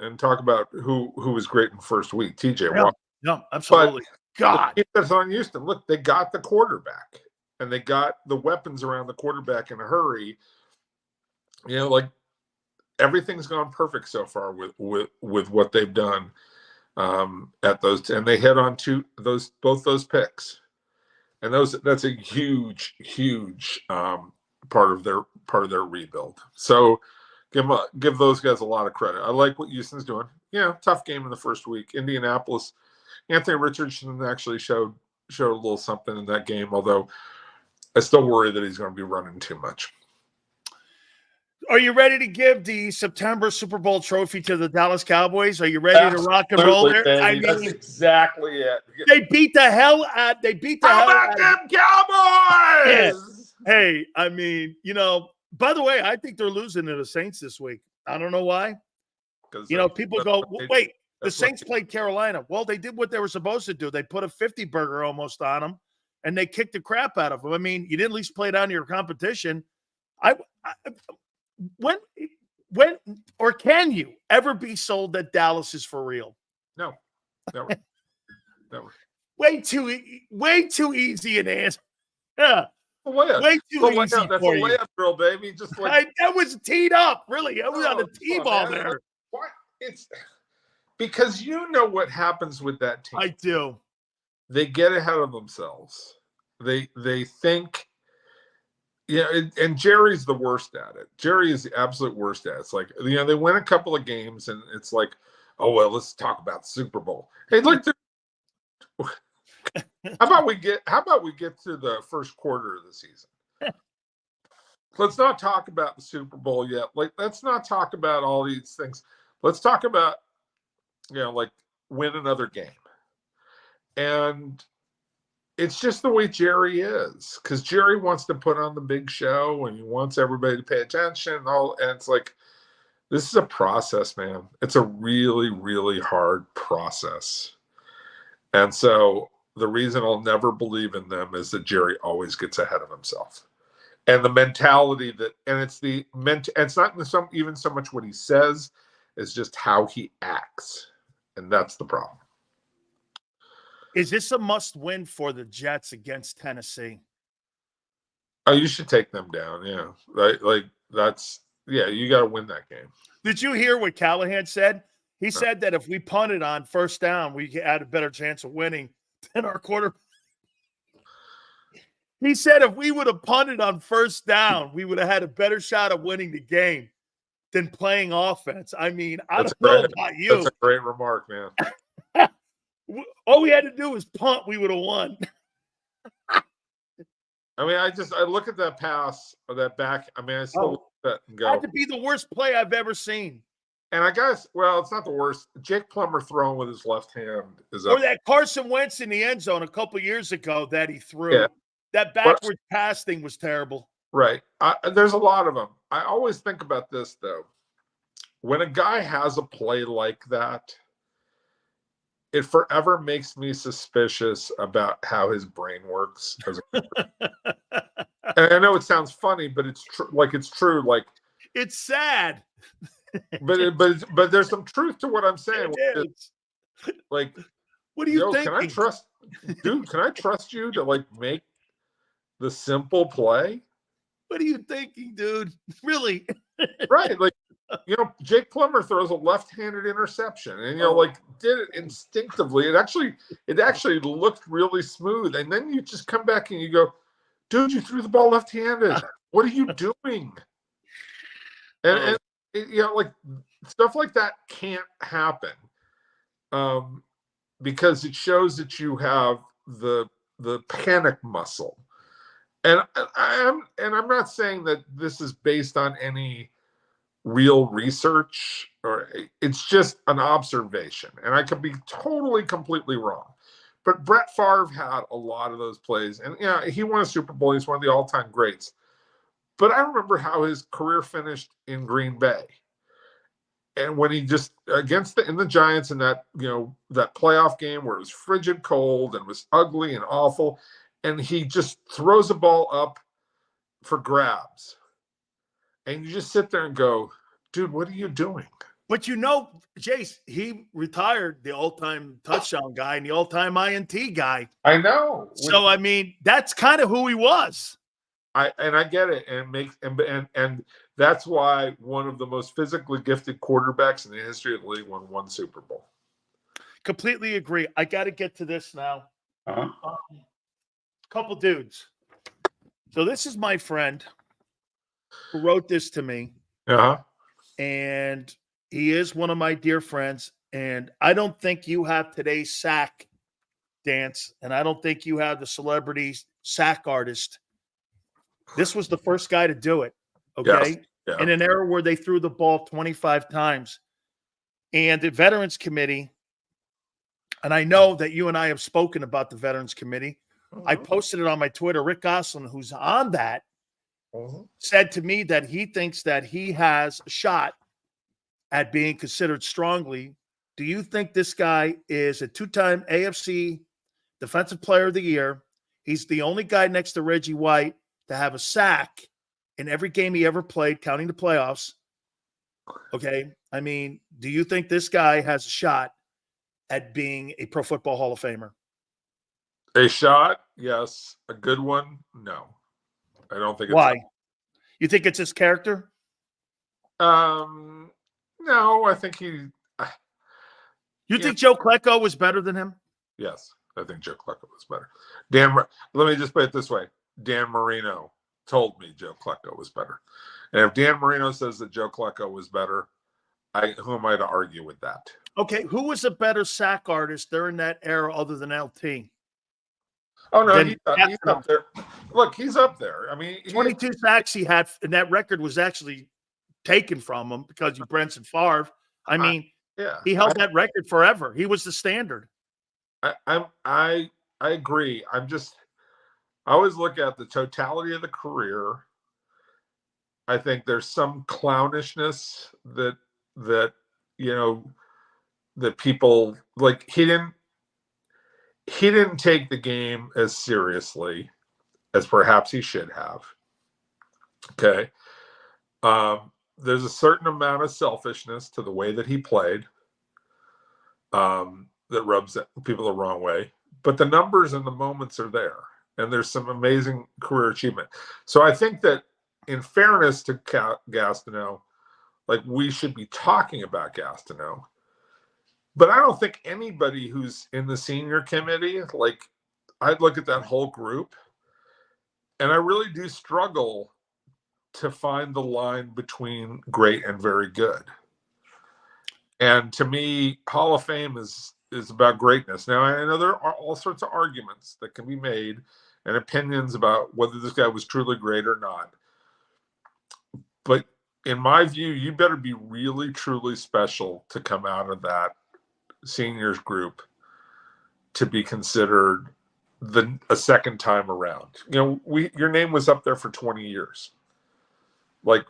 And talk about who was great in first week, T.J. Watt. No, absolutely. But God, that's on Houston. Look, they got the quarterback, and they got the weapons around the quarterback in a hurry. Like everything's gone perfect so far with what they've done at those, and they hit on both those picks, and that's a huge part of their rebuild. So. Give those guys a lot of credit. I like what Houston's doing. Yeah, tough game in the first week. Indianapolis, Anthony Richardson actually showed a little something in that game, although I still worry that he's going to be running too much. Are you ready to give the September Super Bowl trophy to the Dallas Cowboys? Are you ready to rock and roll there? Baby. That's exactly it. They beat the hell out. How about them Cowboys? Hey, I mean, by the way, I think they're losing to the Saints this week. I don't know why. People go, wait, the Saints played Carolina. Well, they did what they were supposed to do. They put a 50-burger almost on them, and they kicked the crap out of them. I mean, you didn't at least play down to your competition. When or can you ever be sold that Dallas is for real? No. Way too easy an answer. Yeah. Way too easy that's for a you. layup drill, baby. Just like that was teed up, really. It was on the T-ball there. What? It's because you know what happens with that team. I do. They get ahead of themselves. They think, and Jerry's the worst at it. Jerry is the absolute worst at it. It's like, they win a couple of games, and it's like, oh well, let's talk about the Super Bowl. Hey, look. How about we get through the first quarter of the season? Let's not talk about the Super Bowl yet. Like, let's not talk about all these things. Let's talk about, like win another game. And it's just the way Jerry is, because Jerry wants to put on the big show and he wants everybody to pay attention and it's like, this is a process, man. It's a really, really hard process. And so the reason I'll never believe in them is that Jerry always gets ahead of himself. And the mentality it's not even so much what he says, it's just how he acts. And that's the problem. Is this a must-win for the Jets against Tennessee? Oh, you should take them down, yeah. You got to win that game. Did you hear what Callahan said? He said that if we punted on first down, we had a better chance of winning than our quarterback. He said if we would have punted on first down, we would have had a better shot of winning the game than playing offense. I mean, I don't know about you. That's a great remark, man. All we had to do was punt. We would have won. I mean, I look at that pass or that back. I mean, I still look at that and go. It had to be the worst play I've ever seen. And I guess, well, it's not the worst. Jake Plummer throwing with his left hand is Or up. that Carson Wentz in the end zone a couple years ago that he threw. Yeah. That backward pass thing was terrible. Right. There's a lot of them. I always think about this, though. When a guy has a play like that, it forever makes me suspicious about how his brain works. And I know it sounds funny, but it's true. Like, it's true. Like, it's sad. but there's some truth to what I'm saying. Like, what do you think? Can I trust you to like make the simple play? What are you thinking, dude? Really? Right. Like, Jake Plummer throws a left-handed interception and, like, did it instinctively. It actually looked really smooth. And then you just come back and you go, dude, you threw the ball left-handed. What are you doing? And like stuff like that can't happen because it shows that you have the panic muscle. And I'm not saying that this is based on any real research, or it's just an observation, and I could be totally completely wrong. But Brett Favre had a lot of those plays, and he won a Super Bowl. He's one of the all-time greats. But I remember how his career finished in Green Bay, and when he just in the Giants in that that playoff game where it was frigid cold and it was ugly and awful, and he just throws the ball up for grabs. And you just sit there and go, dude, what are you doing? But Jace, he retired the all-time touchdown guy and the all-time INT guy. I know. So, I mean, that's kind of who he was. I get it. And that's why one of the most physically gifted quarterbacks in the history of the league won one Super Bowl. Completely agree. I got to get to this now. Couple dudes. So this is my friend who wrote this to me. And he is one of my dear friends. And I don't think you have today's sack dance, and I don't think you have the celebrity sack artist. This was the first guy to do it, okay? Yes. Yeah. In an era where they threw the ball 25 times. And the Veterans Committee, and I know that you and I have spoken about the Veterans Committee. I posted it on my Twitter. Rick Goslin, who's on that, said to me that he thinks that he has a shot at being considered strongly. Do you think this guy is a two-time AFC Defensive Player of the Year? He's the only guy next to Reggie White to have a sack in every game he ever played, counting the playoffs. Okay. I mean, do you think this guy has a shot at being a Pro Football Hall of Famer? A shot? Yes. A good one? No. I don't think it's Why? You think it's his character? No, I think he. You think Joe Klecko was better than him? Yes, I think Joe Klecko was better. Let me just put it this way. Dan Marino told me Joe Klecko was better. And if Dan Marino says that Joe Klecko was better, who am I to argue with that? Okay, who was a better sack artist during that era other than LT? Oh, no, he's up there. Look, he's up there. I mean, 22 sacks he had, and that record was actually taken from him because of Brenton Favre. I mean, he held that record forever. He was the standard. I agree. I always look at the totality of the career. I think there's some clownishness that people like. He didn't take the game as seriously as perhaps he should have. Okay. There's a certain amount of selfishness to the way that he played that rubs people the wrong way. But the numbers and the moments are there. And there's some amazing career achievement. So I think that in fairness to Gastineau, like, we should be talking about Gastineau. But I don't think anybody who's in the senior committee, like, I'd look at that whole group, and I really do struggle to find the line between great and very good. And to me, Hall of Fame is about greatness. Now, I know there are all sorts of arguments that can be made and opinions about whether this guy was truly great or not. But in my view, you better be really, truly special to come out of that seniors group to be considered a second time around. You know, your name was up there for 20 years. Like,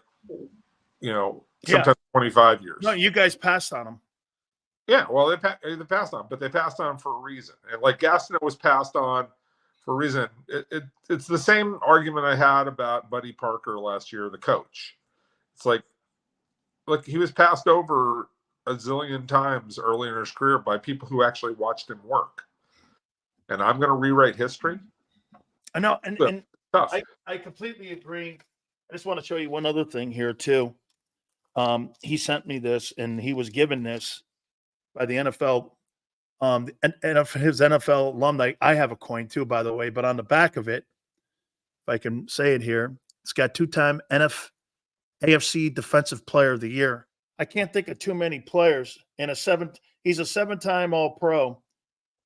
you know, sometimes 25 years. No, you guys passed on him. Yeah, well, they passed on, but they passed on for a reason. And like Gastineau was passed on for a reason. It's the same argument I had about Buddy Parker last year, the coach. It's like, look, he was passed over a zillion times early in his career by people who actually watched him work. And I'm going to rewrite history. I know, and I completely agree. I just want to show you one other thing here too. He sent me this, and he was given this by the NFL, and of his NFL alumni. I have a coin too, by the way, but on the back of it, if I can say it here, it's got 2-time AFC Defensive Player of the Year. I can't think of too many players in he's a 7-time All-Pro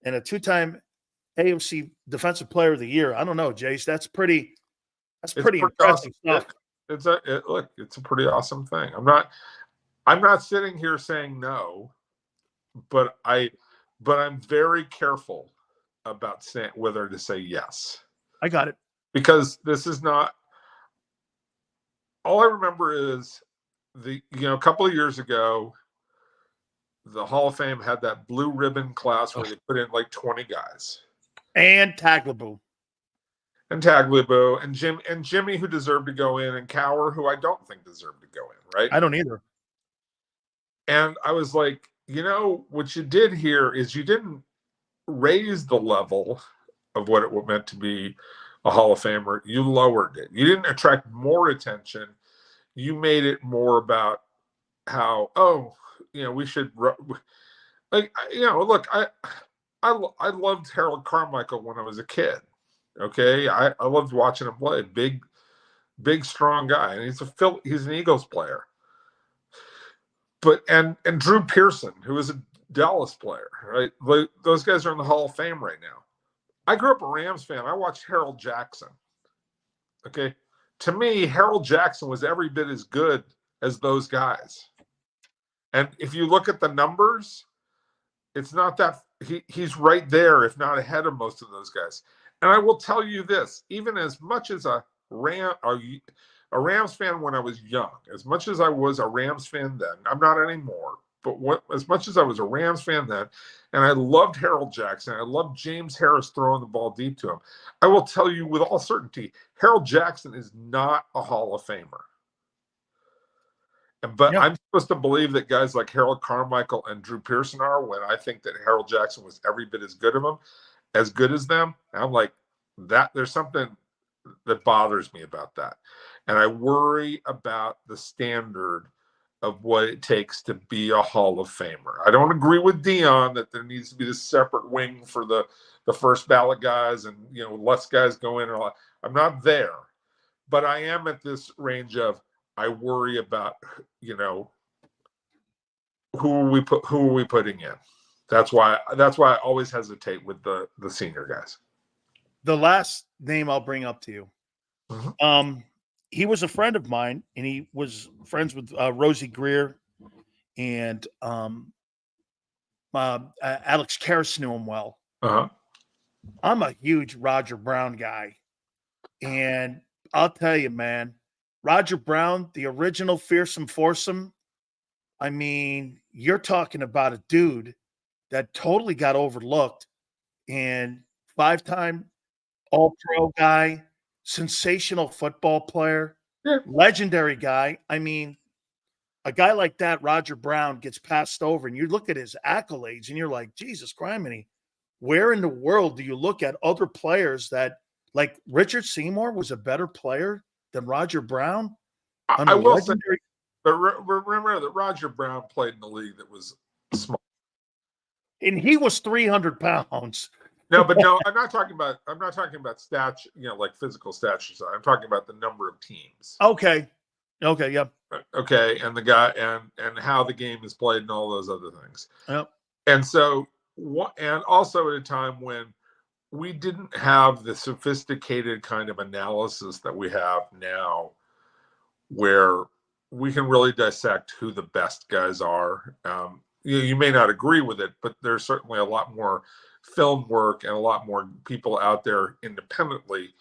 and a 2-time AFC Defensive Player of the Year. I don't know, Jace. That's pretty impressive stuff. It's a pretty awesome thing. I'm not sitting here saying no, but I'm very careful about saying whether to say yes. I got it. Because this is not all I remember is a couple of years ago, the Hall of Fame had that blue ribbon class where they put in like 20 guys. And Tagovailoa. And Jimmy, who deserved to go in, and Cower, who I don't think deserved to go in, right? I don't either. And I was like, what you did here is you didn't raise the level of what it meant to be a Hall of Famer. You lowered it. You didn't attract more attention. You made it more about how, we should, look, I loved Harold Carmichael when I was a kid. Okay. I loved watching him play. Big, strong guy. And he's an Eagles player. But, and Drew Pearson, who is a Dallas player, right? Those guys are in the Hall of Fame right now. I grew up a Rams fan. I watched Harold Jackson. Okay. To me, Harold Jackson was every bit as good as those guys. And if you look at the numbers, it's not that he's right there, if not ahead of most of those guys. And I will tell you this, even as much as a Rams fan when I was young, as much as I was a Rams fan then, I'm not anymore, but as much as I was a Rams fan then, and I loved Harold Jackson, I loved James Harris throwing the ball deep to him, I will tell you with all certainty, Harold Jackson is not a Hall of Famer. But I'm supposed to believe that guys like Harold Carmichael and Drew Pearson are, when I think that Harold Jackson was every bit as good as them. And I'm like, there's something that bothers me about that. And I worry about the standard of what it takes to be a Hall of Famer. I don't agree with Dion that there needs to be this separate wing for the first ballot guys and, less guys go in. I'm not there. But I am at this range of, I worry about, who are we putting in? That's why I always hesitate with the senior guys. The last name I'll bring up to you. Mm-hmm. He was a friend of mine, and he was friends with Rosie Greer, and Alex Karras knew him well. Uh-huh. I'm a huge Roger Brown guy, and I'll tell you, man, Roger Brown, the original fearsome foursome. I mean, you're talking about a dude that totally got overlooked, and 5-time All-Pro guy, sensational football player, legendary guy. I mean, a guy like that, Roger Brown, gets passed over, and you look at his accolades, and you're like, Jesus criminy, where in the world do you look at other players that, like Richard Seymour was a better player than Roger Brown? I will say, but remember that Roger Brown played in the league that was small. And he was 300 pounds. No, I'm not talking about stats, like physical stats. I'm talking about the number of teams. Okay. Yep. Okay, and the guy and how the game is played and all those other things. Yep. And so, and also at a time when we didn't have the sophisticated kind of analysis that we have now, where we can really dissect who the best guys are. You may not agree with it, but there's certainly a lot more film work and a lot more people out there independently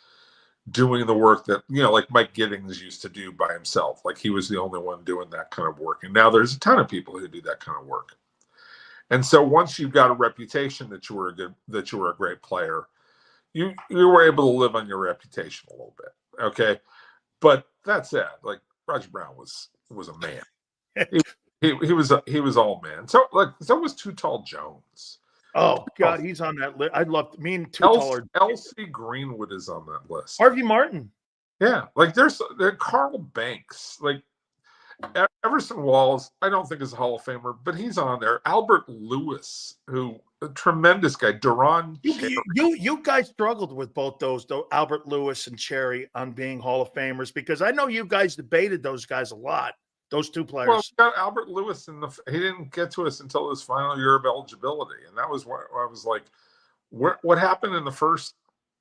doing the work that, like Mike Giddings used to do by himself. Like, he was the only one doing that kind of work. And now there's a ton of people who do that kind of work. And so once you've got a reputation that you were a great player, you were able to live on your reputation a little bit. Okay. But that said, like, Roger Brown was a man. he was all man. So was Too Tall Jones. Oh God, he's on that list. I'd love to. Me and Too Taller. L.C. Greenwood is on that list. Harvey Martin. Yeah, like there's Carl Banks, like Everson Walls. I don't think is a Hall of Famer, but he's on there. Albert Lewis, who a tremendous guy. Duran. You guys struggled with both those, though, Albert Lewis and Cherry, on being Hall of Famers, because I know you guys debated those guys a lot. Those two players. Well, we got Albert Lewis he didn't get to us until his final year of eligibility, and that was what I was like. What happened in the first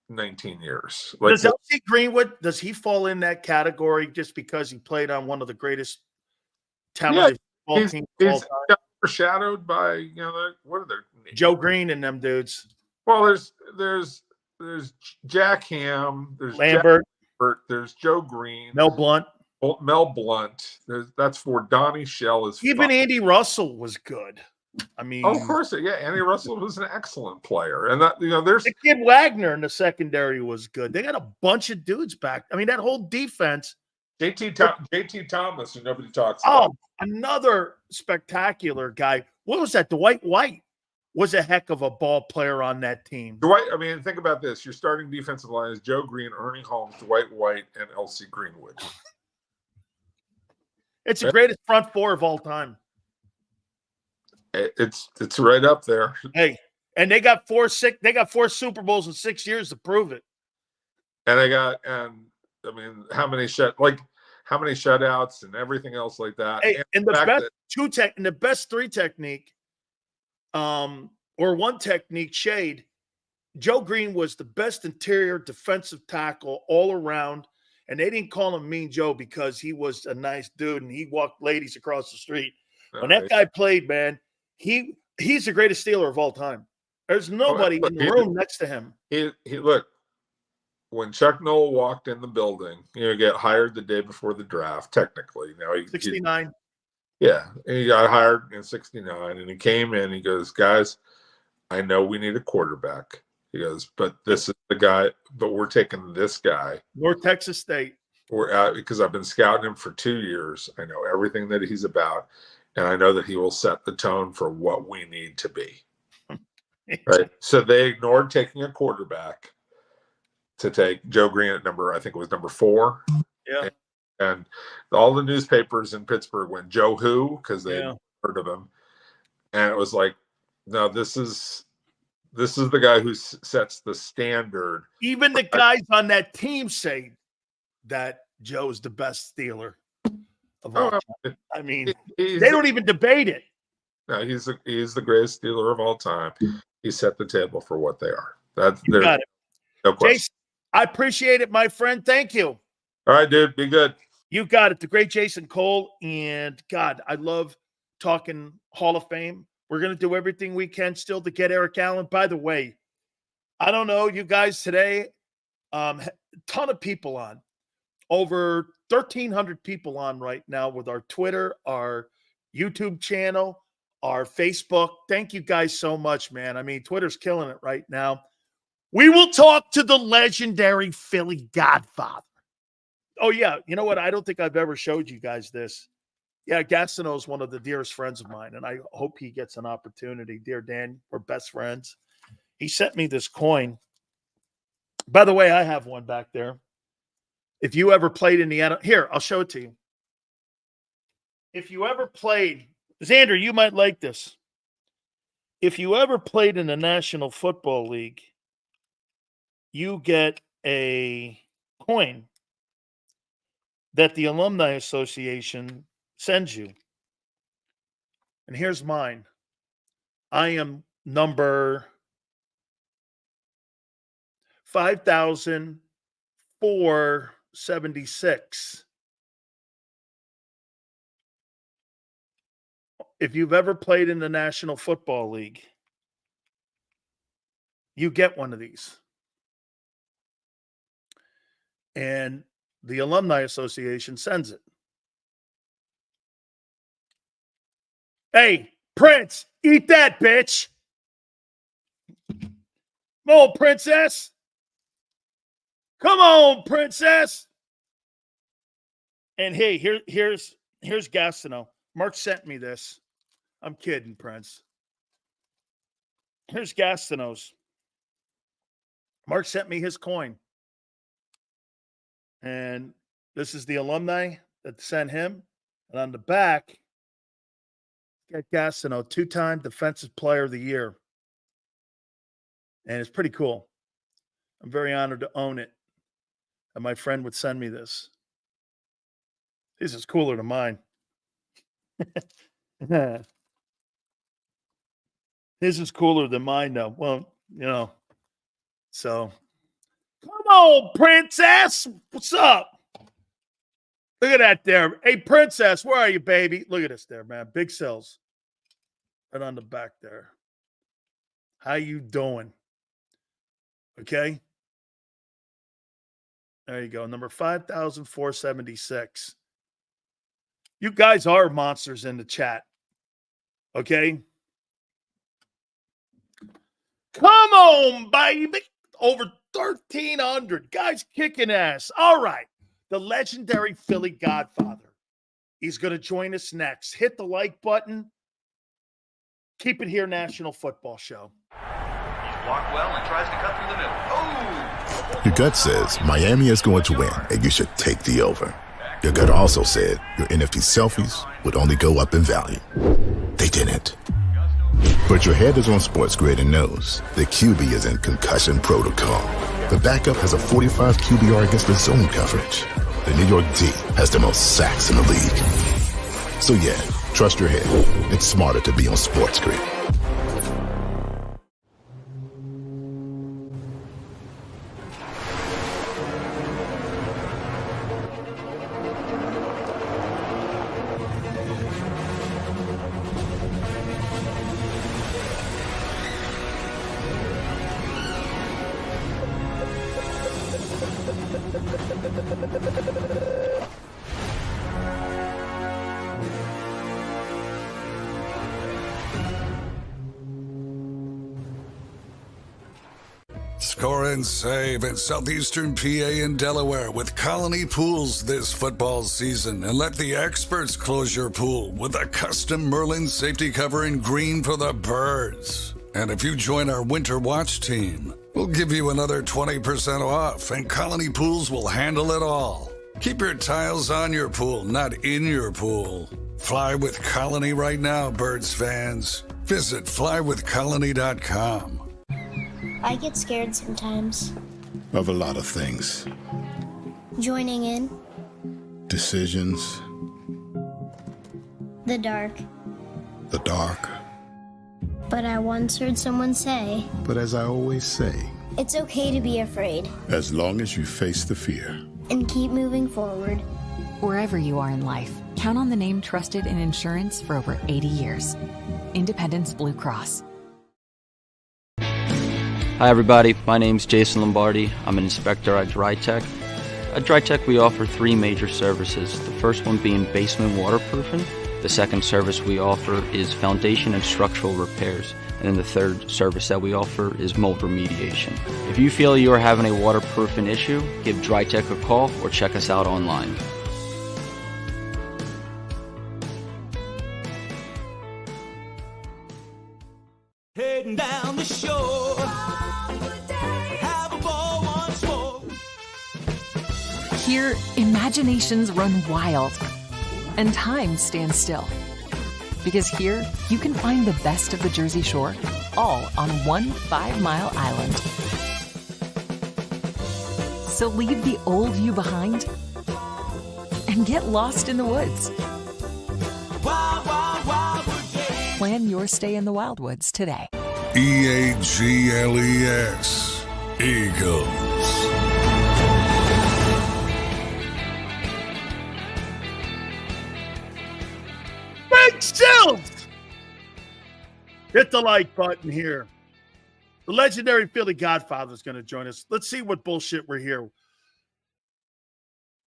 19 years? Like, does L.C. Greenwood, does he fall in that category just because he played on one of the greatest talented football teams of all time? Overshadowed by what are their names? Joe Green and them dudes. Well, there's Jack Ham, there's Lambert, there's Joe Green, Mel Blunt. That's for Donnie Shell. Even Andy Russell was good. I mean, of course, yeah. Andy Russell was an excellent player, and that there's the kid Wagner in the secondary was good. They got a bunch of dudes back. I mean, that whole defense. JT Thomas, who nobody talks about. Oh, another spectacular guy. What was that? Dwight White was a heck of a ball player on that team. Think about this. Your starting defensive line is Joe Green, Ernie Holmes, Dwight White, and L.C. Greenwood. It's the greatest front four of all time. It's right up there. Hey, and they got four Super Bowls in 6 years to prove it. And how many shutouts and everything else like that. Hey, and the best three technique, or one technique shade, Joe Green was the best interior defensive tackle all around. And they didn't call him Mean Joe because he was a nice dude and he walked ladies across the street. When that guy played, man, he's the greatest Steeler of all time. There's nobody in the room next to him. He look, when Chuck Noll walked in the building, get hired the day before the draft, technically. Now 69. He got hired in 69, and he came in. He goes, guys, I know we need a quarterback. He goes, but this is the guy. But we're taking this guy. North Texas State. We're out because I've been scouting him for 2 years. I know everything that he's about, and I know that he will set the tone for what we need to be. Right. So they ignored taking a quarterback to take Joe Green at I think it was number 4. Yeah. And all the newspapers in Pittsburgh went, Joe who? Because they had heard of him. And it was like, no, this is the guy who sets the standard. Even the guys on that team say that Joe's the best Steeler of all time. I mean, they don't even debate it. No, he's the greatest Steeler of all time. He set the table for what they are. You got it. No question. Jason, I appreciate it, my friend. Thank you. All right, dude. Be good. You got it. The great Jason Cole. And God, I love talking Hall of Fame. We're going to do everything we can still to get Eric Allen. By the way, I don't know, you guys today, ton of people on. Over 1,300 people on right now with our Twitter, our YouTube channel, our Facebook. Thank you guys so much, man. I mean, Twitter's killing it right now. We will talk to the legendary Philly Godfather. Oh, yeah. You know what? I don't think I've ever showed you guys this. Yeah, Gastineau is one of the dearest friends of mine, and I hope he gets an opportunity. Dear Dan, we're best friends. He sent me this coin. By the way, I have one back there. If you ever played in the – here, I'll show it to you. If you ever played – Xander, you might like this. If you ever played in the National Football League, you get a coin that the Alumni Association sends you. And here's mine. I am number 5,476. if you've ever played in the National Football League, you get one of these. And the Alumni Association sends it. Hey, Prince, eat that, bitch. Come on, princess. Come on, princess. And hey, here's Gastineau. Mark sent me this. I'm kidding, Prince. Here's Gastineau's. Mark sent me his coin. And this is the alumni that sent him. And on the back, got Gastineau, 2-time Defensive Player of the Year. And it's pretty cool. I'm very honored to own it. And my friend would send me this. This is cooler than mine. This is cooler than mine, though. Well, you know. So, come on, princess. What's up? Look at that there. Hey, princess, where are you, baby? Look at this there, man. Big cells. Right on the back there. How you doing? Okay. There you go. Number 5,476. You guys are monsters in the chat. Okay. Come on, baby. Over 1,300. Guys kicking ass. All right. The legendary Philly Godfather. He's going to join us next. Hit the like button. Keep it here, National Football Show. He's blocked well and tries to cut through the middle. Oh! Your gut says Miami is going to win, and you should take the over. Your gut also said your NFT selfies would only go up in value. They didn't. But your head is on Sports Grid and knows the QB is in concussion protocol. The backup has a 45 QBR against the zone coverage. The New York D has the most sacks in the league. So yeah, trust your head. It's smarter to be on Sports Grid. Score and save at Southeastern PA and Delaware with Colony Pools this football season, and let the experts close your pool with a custom Merlin safety cover in green for the birds. And if you join our Winter Watch team, we'll give you another 20% off, and Colony Pools will handle it all. Keep your tiles on your pool, not in your pool. Fly with Colony right now, birds fans. Visit flywithcolony.com. I get scared sometimes. Of a lot of things. Joining in. Decisions. The dark. The dark. But I once heard someone say, But as I always say, it's okay to be afraid. as long as you face the fear. And keep moving forward. Wherever you are in life, count on the name trusted in insurance for over 80 years. Independence Blue Cross. Hi everybody, my name's Jason Lombardi. I'm an inspector at DryTech. At DryTech we offer 3 major services, the first one being basement waterproofing. The second service we offer is foundation and structural repairs. And then the third service that we offer is mold remediation. If you feel you are having a waterproofing issue, give DryTech a call or check us out online. Heading down the shore. Have a ball once more. Here, imaginations run wild and time stands still. Because here, you can find the best of the Jersey Shore, all on one 5-mile island. So leave the old you behind and get lost in the woods. Wild, wild, wild wood day. Plan your stay in the Wildwoods today. EAGLES. Eagles. Big Sills! Hit the like button here. The legendary Philly Godfather is going to join us. Let's see what bullshit we're here.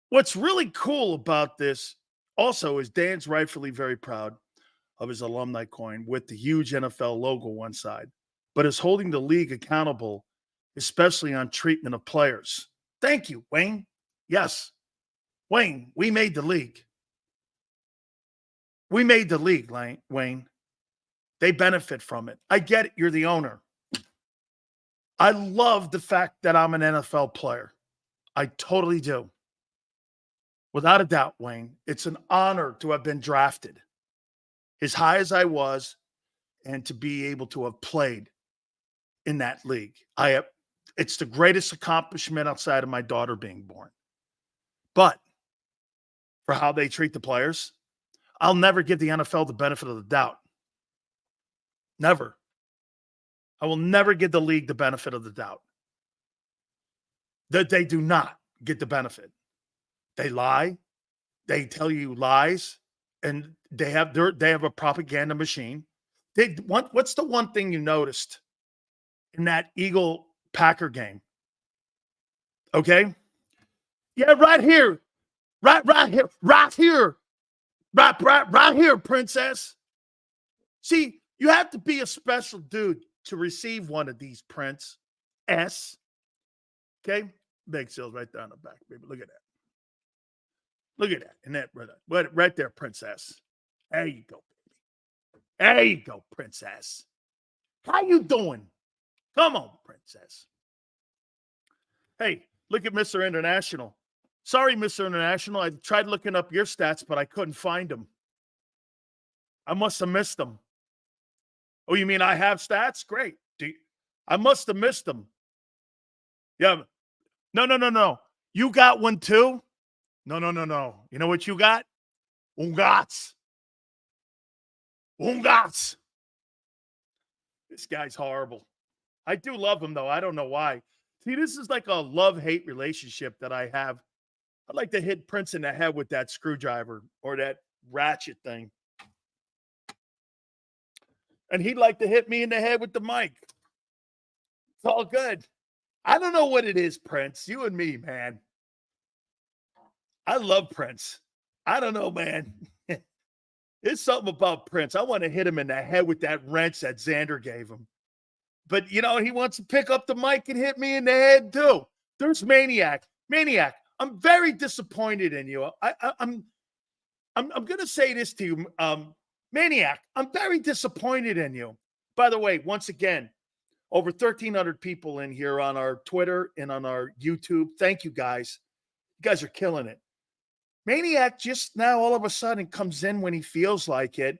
What's really cool about this also is Dan's rightfully very proud of his alumni coin with the huge NFL logo one side, but is holding the league accountable, especially on treatment of players. Thank you, Wayne. Yes, Wayne, we made the league. We made the league, Wayne. They benefit from it. I get it. You're the owner. I love the fact that I'm an NFL player. I totally do. Without a doubt, Wayne, it's an honor to have been drafted as high as I was and to be able to have played in that league. It's the greatest accomplishment outside of my daughter being born. But for how they treat the players, I'll never give the NFL the benefit of the doubt. Never. I will never give the league the benefit of the doubt. That they do not get the benefit. They lie. They tell you lies, and they have a propaganda machine. What's the one thing you noticed in that Eagle-Packer game? Okay? Yeah, right here. Right here, princess. See, you have to be a special dude to receive one of these, Prince S. Okay? Big seals right there on the back, baby. Look at that. Look at that. And that right there, princess. There you go, baby. There you go, princess. How you doing? Come on, princess. Hey, look at Mr. International. Sorry, Mr. International. I tried looking up your stats, but I couldn't find them. I must have missed them. Oh, you mean I have stats? Great. I must have missed them. Yeah. No. You got one too? No. You know what you got? Ungats. This guy's horrible. I do love him, though. I don't know why. See, this is like a love-hate relationship that I have. I'd like to hit Prince in the head with that screwdriver or that ratchet thing. And he'd like to hit me in the head with the mic. It's all good. I don't know what it is, Prince. You and me, man. I love Prince. I don't know, man. It's something about Prince. I want to hit him in the head with that wrench that Xander gave him. But, he wants to pick up the mic and hit me in the head, too. There's Maniac. Maniac, I'm very disappointed in you. I'm going to say this to you. Maniac, I'm very disappointed in you. By the way, once again, over 1,300 people in here on our Twitter and on our YouTube. Thank you, guys. You guys are killing it. Maniac just now all of a sudden comes in when he feels like it.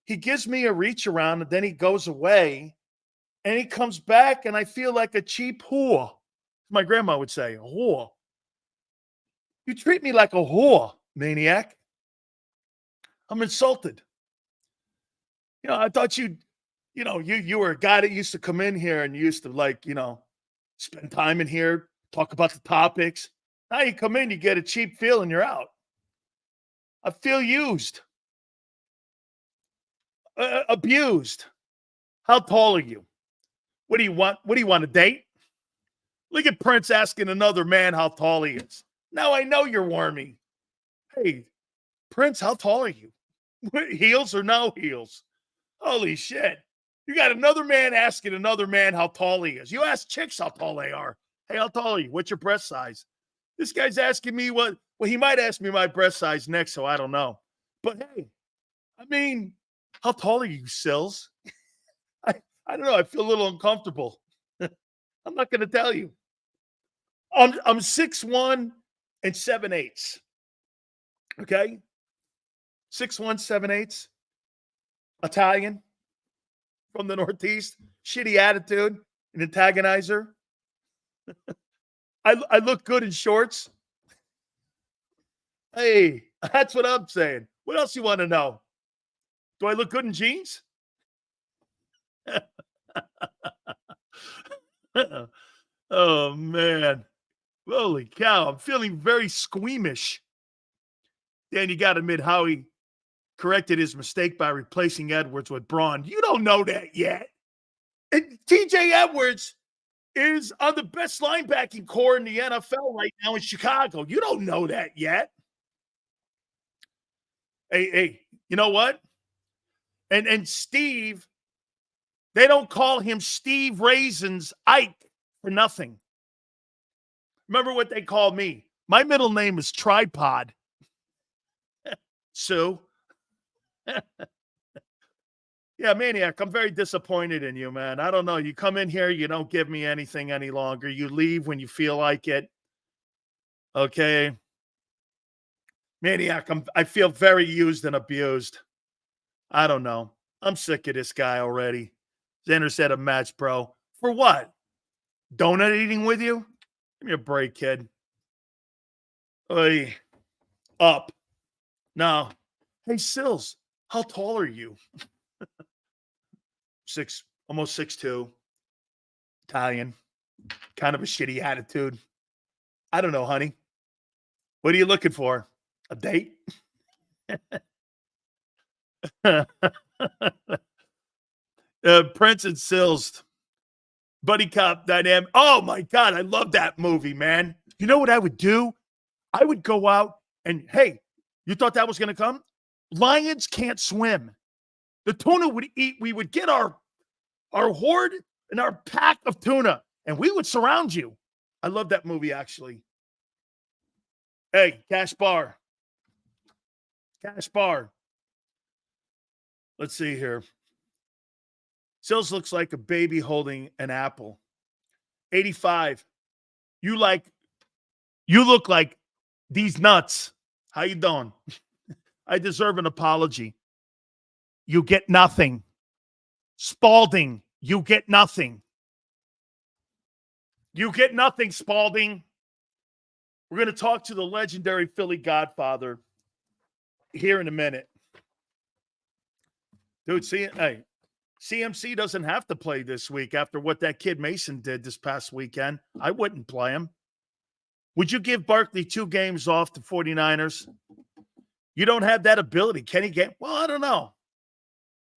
He gives me a reach around and then he goes away and he comes back and I feel like a cheap whore. My grandma would say, a whore. You treat me like a whore, Maniac. I'm insulted. I thought you were a guy that used to come in here and used to spend time in here, talk about the topics. Now you come in, you get a cheap feel, and you're out. I feel used. Abused. How tall are you? What do you want? What do you want, a date? Look at Prince asking another man how tall he is. Now I know you're wormy. Hey, Prince, how tall are you? Heels or no heels? Holy shit. You got another man asking another man how tall he is. You ask chicks how tall they are. Hey, how tall are you? What's your breast size? This guy's asking me well, he might ask me my breast size next, so I don't know. But hey, how tall are you, Sills? I don't know. I feel a little uncomfortable. I'm not going to tell you. I'm 6'1" and 7/8. Okay? 6'1", 7/8. Italian from the Northeast. Shitty attitude. An antagonizer. I look good in shorts. Hey, that's what I'm saying. What else you want to know? Do I look good in jeans? Oh, man. Holy cow. I'm feeling very squeamish. Dan, you got to admit, Howie corrected his mistake by replacing Edwards with Braun. You don't know that yet. And TJ Edwards is on the best linebacking core in the NFL right now in Chicago. You don't know that yet. Hey, you know what? And Steve, they don't call him Steve Raisins Ike for nothing. Remember what they called me? My middle name is Tripod. Sue. Yeah, Maniac, I'm very disappointed in you, man. I don't know. You come in here, you don't give me anything any longer. You leave when you feel like it. Okay. Maniac, I feel very used and abused. I don't know. I'm sick of this guy already. Xander said a match, bro. For what? Donut eating with you? Give me a break, kid. Oy. Up. No. Hey, Sills, how tall are you? Almost 6'2". Italian. Kind of a shitty attitude. I don't know, honey. What are you looking for? A date? Prince and Sills. Buddy cop dynamic. Oh, my God. I love that movie, man. You know what I would do? I would go out and, hey, you thought that was going to come? Lions can't swim. The tuna would eat. We would get our horde and our pack of tuna, and we would surround you. I love that movie, actually. Hey, Cash Bar. Cash Bar. Let's see here. Sills looks like a baby holding an apple. 85. You look like these nuts. How you doing? I deserve an apology. You get nothing. Spalding, you get nothing. You get nothing, Spalding. We're going to talk to the legendary Philly Godfather here in a minute. Dude, CMC doesn't have to play this week after what that kid Mason did this past weekend. I wouldn't play him. Would you give Barkley 2 games off to 49ers? You don't have that ability. Kenny Game? Well, I don't know.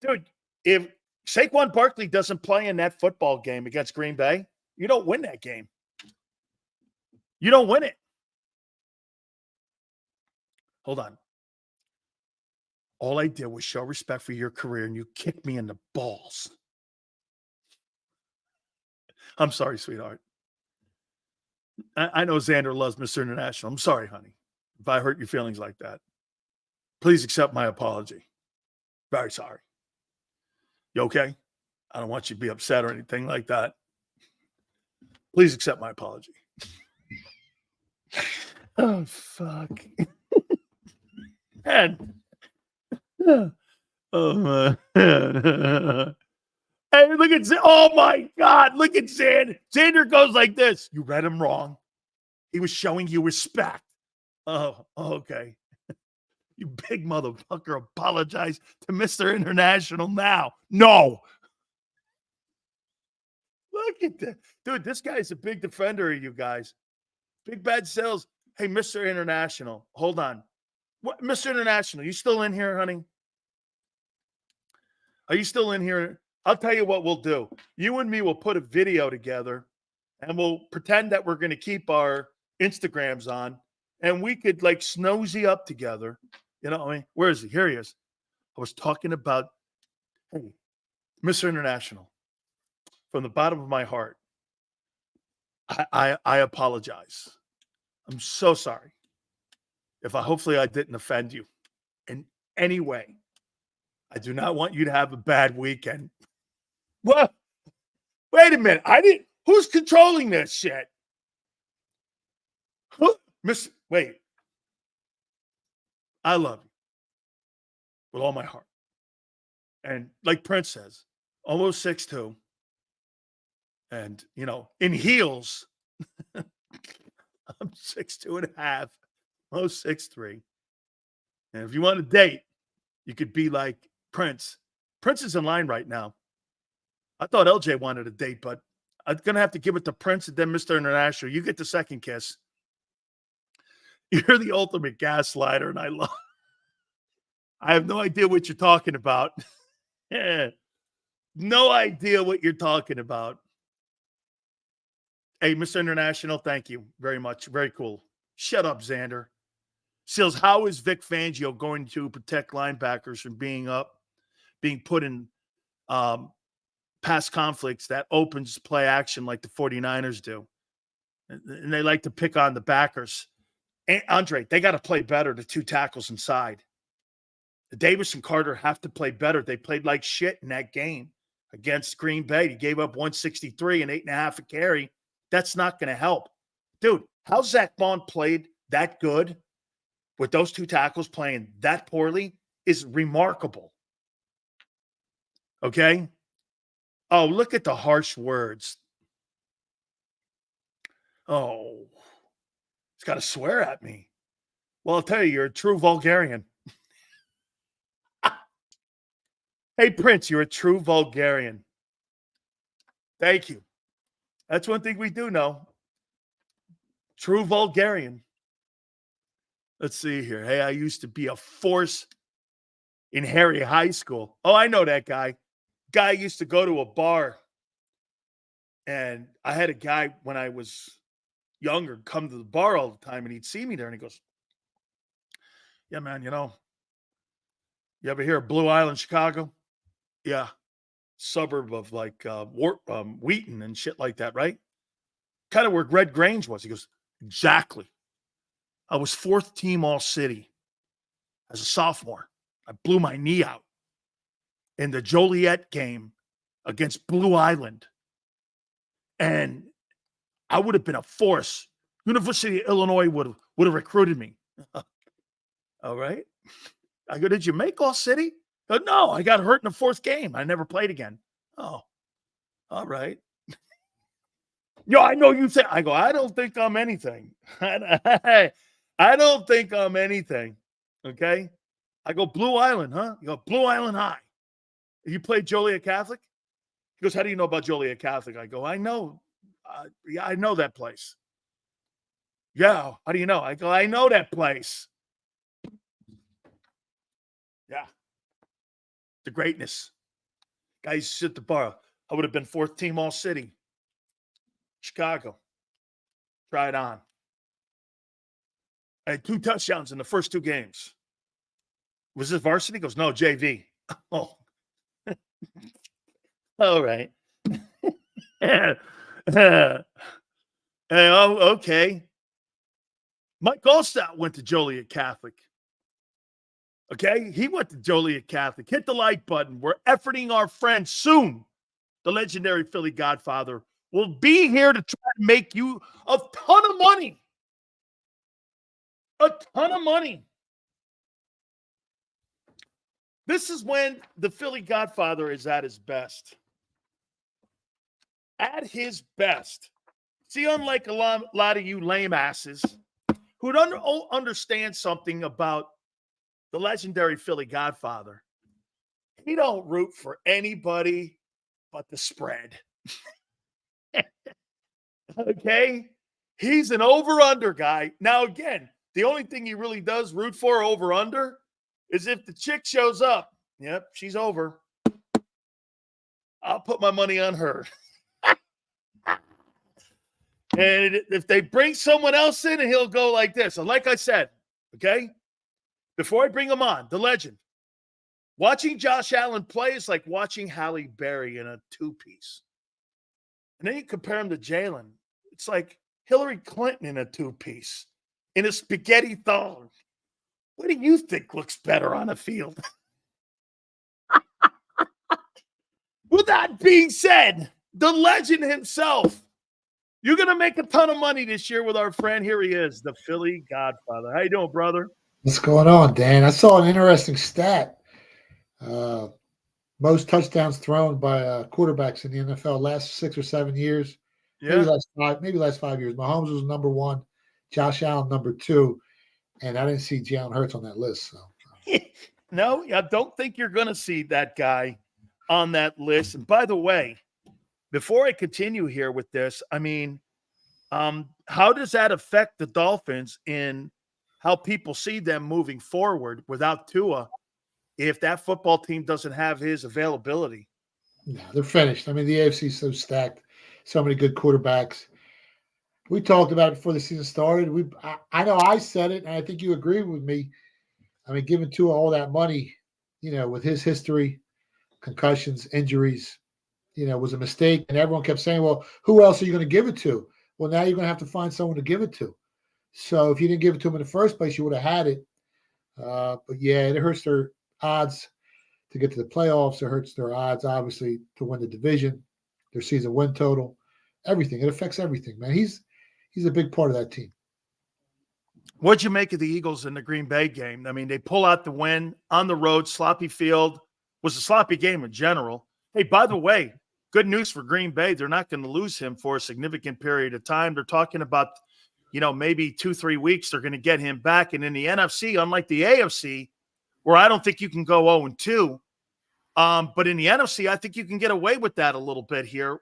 Dude, if Saquon Barkley doesn't play in that football game against Green Bay, you don't win that game. You don't win it. Hold on. All I did was show respect for your career, and you kicked me in the balls. I'm sorry, sweetheart. I know Xander loves Mr. International. I'm sorry, honey, if I hurt your feelings like that. Please accept my apology. Very sorry. You okay? I don't want you to be upset or anything like that. Please accept my apology. Oh, fuck. And oh my. Hey, look at oh my God, look at Xander. Xander goes like this. You read him wrong. He was showing you respect. Oh, okay. You big motherfucker, apologize to Mr. International now. No. Look at that. Dude, this guy's a big defender of you guys. Big bad sales. Hey, Mr. International, hold on. What, Mr. International, you still in here, honey? Are you still in here? I'll tell you what we'll do. You and me will put a video together, and we'll pretend that we're going to keep our Instagrams on, and we could like snosy up together. You know what I mean? Where is he? Here he is. I was talking about, hey, Mr. International, from the bottom of my heart, I apologize. I'm so sorry. Hopefully I didn't offend you in any way. I do not want you to have a bad weekend. What? Wait a minute. Who's controlling this shit? Wait. I love you with all my heart. And like Prince says, almost 6'2". And, you know, in heels, I'm 6'2.5", almost 6'3". And if you want a date, you could be like Prince. Prince is in line right now. I thought LJ wanted a date, but I'm going to have to give it to Prince and then Mr. International. You get the second kiss. You're the ultimate gaslighter, and I love I have no idea what you're talking about. No idea what you're talking about. Hey, Mr. International, thank you very much. Very cool. Shut up, Xander. Seals, how is Vic Fangio going to protect linebackers from being put in past conflicts that opens play action like the 49ers do? And they like to pick on the backers. And Andre, they got to play better, the two tackles inside. Davis and Carter have to play better. They played like shit in that game against Green Bay. He gave up 163 and 8.5 a carry. That's not going to help. Dude, how Zach Bond played that good with those two tackles playing that poorly is remarkable. Okay? Oh, look at the harsh words. Oh, he's got to swear at me. Well, I'll tell you, you're a true vulgarian. Hey, Prince, you're a true vulgarian. Thank you. That's one thing we do know. True vulgarian. Let's see here. Hey, I used to be a force in Harry High School. Oh, I know that guy. Guy used to go to a bar. And I had a guy when I was younger come to the bar all the time, and he'd see me there, and he goes, yeah, man, you ever hear of Blue Island, Chicago? Yeah. Suburb of like Wheaton and shit like that, right? Kind of where Red Grange was. He goes, exactly. I was 4th team All-City as a sophomore. I blew my knee out in the Joliet game against Blue Island. And I would have been a force. University of Illinois would have recruited me. All right. I go, did you make All-City? No, I got hurt in the 4th game. I never played again. Oh, all right. I know you say, I go, I don't think I'm anything. I don't think I'm anything. Okay. I go, Blue Island, huh? You go, Blue Island High. You played Joliet Catholic? He goes, how do you know about Joliet Catholic? I go, I know. Yeah, I know that place. Yeah. How do you know? I go, I know that place. Yeah. The greatness. Guys sit the bar. I would have been 4th team All-City. Chicago. Try it on. I had 2 touchdowns in the first 2 games. Was this varsity? He goes, no, JV. Oh. All right. Okay. Mike Allstott went to Joliet Catholic. Okay, he went to Joliet Catholic. Hit the like button. We're efforting our friend soon. The legendary Philly Godfather will be here to try to make you a ton of money. A ton of money. This is when the Philly Godfather is at his best. At his best. See, unlike a lot of you lame asses who don't understand something about the legendary Philly Godfather, he don't root for anybody but the spread. Okay? He's an over-under guy. Now, again, the only thing he really does root for over-under is if the chick shows up. Yep, she's over. I'll put my money on her. And if they bring someone else in, and he'll go like this. And like I said, okay, before I bring him on, the legend, watching Josh Allen play is like watching Halle Berry in a 2-piece. And then you compare him to Jalen. It's like Hillary Clinton in a 2-piece, in a spaghetti thong. What do you think looks better on a field? With that being said, the legend himself, you're going to make a ton of money this year with our friend. Here he is, the Philly Godfather. How you doing, brother? What's going on, Dan? I saw an interesting stat. Most touchdowns thrown by quarterbacks in the NFL last 6 or 7 years. Yeah. Maybe last 5 years. Mahomes was number 1, Josh Allen number 2, and I didn't see Jalen Hurts on that list. So. No, I don't think you're going to see that guy on that list. And by the way, before I continue here with this, I mean, how does that affect the Dolphins in how people see them moving forward without Tua if that football team doesn't have his availability. No, they're finished. I mean, the AFC is so stacked. So many good quarterbacks. We talked about it before the season started. I know I said it, and I think you agree with me. I mean, giving Tua all that money, with his history, concussions, injuries, was a mistake. And everyone kept saying, well, who else are you going to give it to? Well, now you're going to have to find someone to give it to. So if you didn't give it to him in the first place, you would have had it. But yeah, it hurts their odds to get to the playoffs. It hurts their odds, obviously, to win the division, their season win total, everything. It affects everything, man. He's a big part of that team. What'd you make of the Eagles in the Green Bay game? I mean, they pull out the win on the road, sloppy field. Was a sloppy game in general. Hey, by the way, good news for Green Bay. They're not going to lose him for a significant period of time. They're talking about, maybe 2-3 weeks, they're going to get him back. And in the NFC, unlike the AFC, where I don't think you can go 0-2, but in the NFC, I think you can get away with that a little bit here.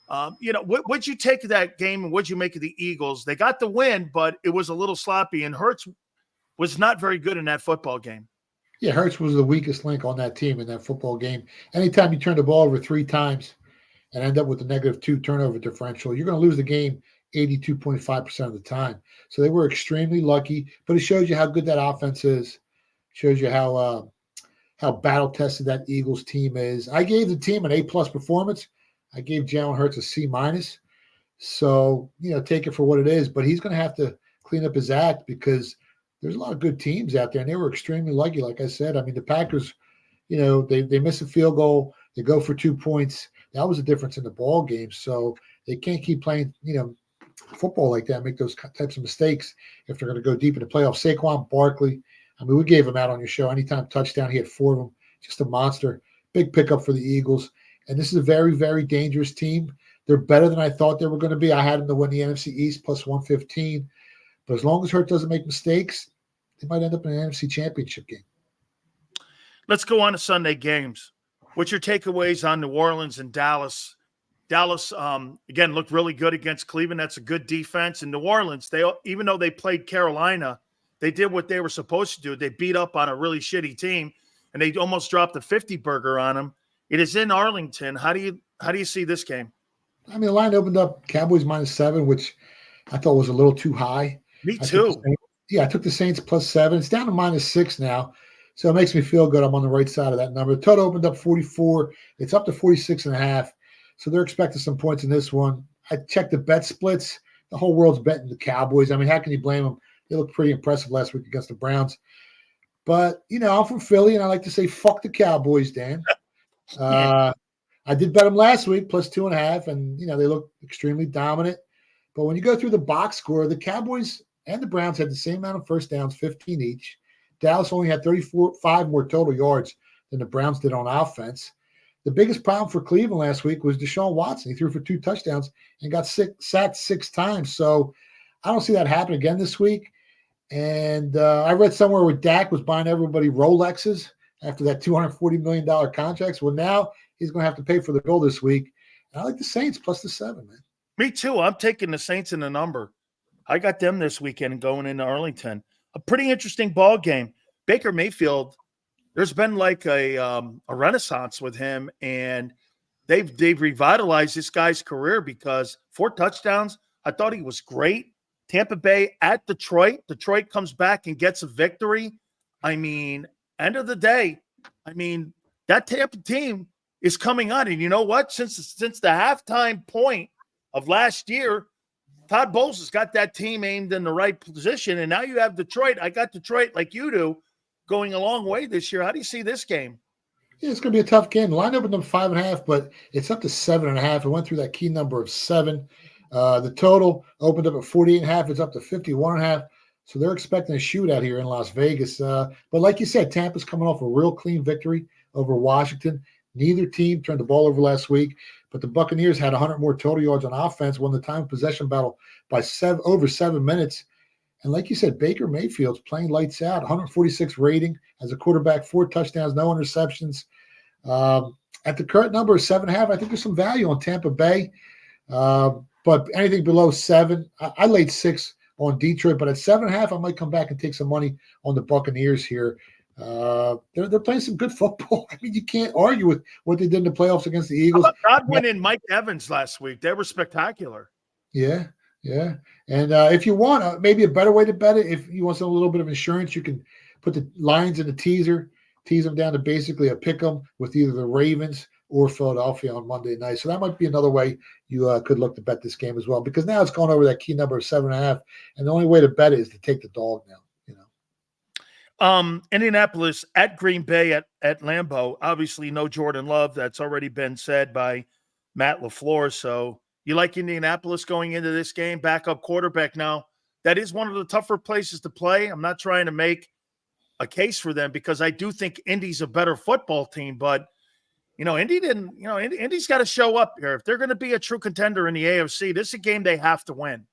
What'd you take of that game and what'd you make of the Eagles? They got the win, but it was a little sloppy, and Hurts was not very good in that football game. Yeah, Hurts was the weakest link on that team in that football game. Anytime you turn the ball over 3 times and end up with a -2 turnover differential, you're going to lose the game 82.5% of the time. So they were extremely lucky, but it shows you how good that offense is. Shows you how battle-tested that Eagles team is. I gave the team an A+ performance. I gave Jalen Hurts a C-. So, take it for what it is. But he's going to have to clean up his act because there's a lot of good teams out there, and they were extremely lucky, like I said. I mean, the Packers, they miss a field goal. They go for 2 points. That was the difference in the ball game. So they can't keep playing, football like that, make those types of mistakes if they're going to go deep in the playoffs. Saquon Barkley, I mean, we gave him out on your show. Anytime touchdown, he had 4 of them. Just a monster. Big pickup for the Eagles. And this is a very, very dangerous team. They're better than I thought they were going to be. I had them to win the NFC East plus 115. But as long as Hurt doesn't make mistakes, they might end up in an NFC Championship game. Let's go on to Sunday games. What's your takeaways on New Orleans and Dallas? Dallas, again, looked really good against Cleveland. That's a good defense. And New Orleans, even though they played Carolina, they did what they were supposed to do. They beat up on a really shitty team, and they almost dropped a 50-burger on them. It is in Arlington. How do you see this game? I mean, the line opened up Cowboys -7, which I thought was a little too high. Me too. I took the Saints +7. It's down to -6 now, so it makes me feel good. I'm on the right side of that number. The total opened up 44. It's up to 46.5. So they're expecting some points in this one. I checked the bet splits. The whole world's betting the Cowboys. I mean, how can you blame them? They looked pretty impressive last week against the Browns. But, I'm from Philly, and I like to say, fuck the Cowboys, Dan. I did bet them last week, +2.5, and, they look extremely dominant. But when you go through the box score, the Cowboys and the Browns had the same amount of first downs, 15 each. Dallas only had 5 more total yards than the Browns did on offense. The biggest problem for Cleveland last week was Deshaun Watson. He threw for 2 touchdowns and got sacked 6 times. So I don't see that happen again this week. And I read somewhere where Dak was buying everybody Rolexes after that $240 million contract. Well, now he's going to have to pay for the goal this week. And I like the Saints +7, man. Me too. I'm taking the Saints in the number. I got them this weekend going into Arlington. A pretty interesting ball game. Baker Mayfield, there's been like a renaissance with him, and they've revitalized this guy's career because 4 touchdowns. I thought he was great. Tampa Bay at Detroit. Detroit comes back and gets a victory. I mean, end of the day, that Tampa team is coming on. And you know what? Since the halftime point of last year, Todd Bowles has got that team aimed in the right position. And now you have Detroit. I got Detroit like you do going a long way this year. How do you see this game? Yeah, it's going to be a tough game. The line opened up 5.5, but it's up to 7.5. It went through that key number of 7. The total opened up at 48.5. It's up to 51.5. So they're expecting a shootout here in Las Vegas. But like you said, Tampa's coming off a real clean victory over Washington. Neither team turned the ball over last week, but the Buccaneers had 100 more total yards on offense, won the time of possession battle by over 7 minutes. And like you said, Baker Mayfield's playing lights out, 146 rating as a quarterback, 4 touchdowns, no interceptions. At the current number of 7.5, I think there's some value on Tampa Bay. But anything below 7, I laid 6 on Detroit, but at 7.5, I might come back and take some money on the Buccaneers here. They're playing some good football. I mean, you can't argue with what they did in the playoffs against the Eagles. How about Godwin and Mike Evans last week? They were spectacular. Yeah. And if you want, maybe a better way to bet it, if you want a little bit of insurance, you can put the lines in the teaser, tease them down to basically a pick 'em with either the Ravens or Philadelphia on Monday night. So that might be another way you could look to bet this game as well, because now it's going over that key number of 7.5, and the only way to bet it is to take the dog now. Indianapolis at Green Bay at Lambeau. Obviously, no Jordan Love. That's already been said by Matt LaFleur. So you like Indianapolis going into this game? Backup quarterback now. That is one of the tougher places to play. I'm not trying to make a case for them because I do think Indy's a better football team, but Indy didn't. Indy's got to show up here if they're going to be a true contender in the AFC. This is a game they have to win.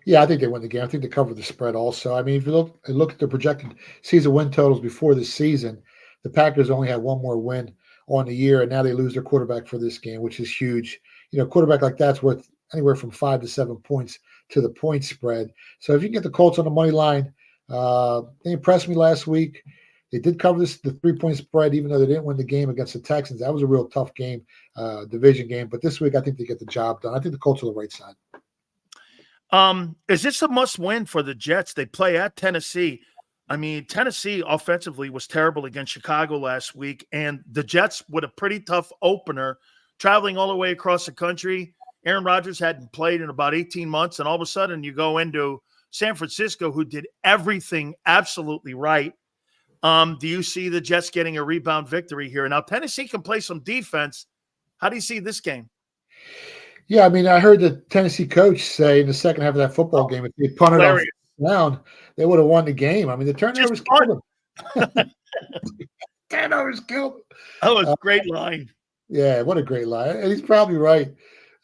Yeah, I think they win the game. I think they cover the spread also. I mean, if you look at the projected season win totals before this season, the Packers only had one more win on the year, and now they lose their quarterback for this game, which is huge. A quarterback like that's worth anywhere from 5 to 7 points to the point spread. So if you can get the Colts on the money line, they impressed me last week. They did cover the 3-point spread, even though they didn't win the game against the Texans. That was a real tough game, division game. But this week, I think they get the job done. I think the Colts are the right side. Is this a must-win for the Jets? They play at Tennessee. I mean, Tennessee offensively was terrible against Chicago last week, and the Jets with a pretty tough opener, traveling all the way across the country. Aaron Rodgers hadn't played in about 18 months, and all of a sudden you go into San Francisco, who did everything absolutely right. Do you see the Jets getting a rebound victory here? Now, Tennessee can play some defense. How do you see this game? Yeah, I mean, I heard the Tennessee coach say in the second half of that football game, if they punted off down, they would have won the game. I mean, the turnovers killed them. Turnovers killed them. That was a great line. Yeah, what a great line. And he's probably right.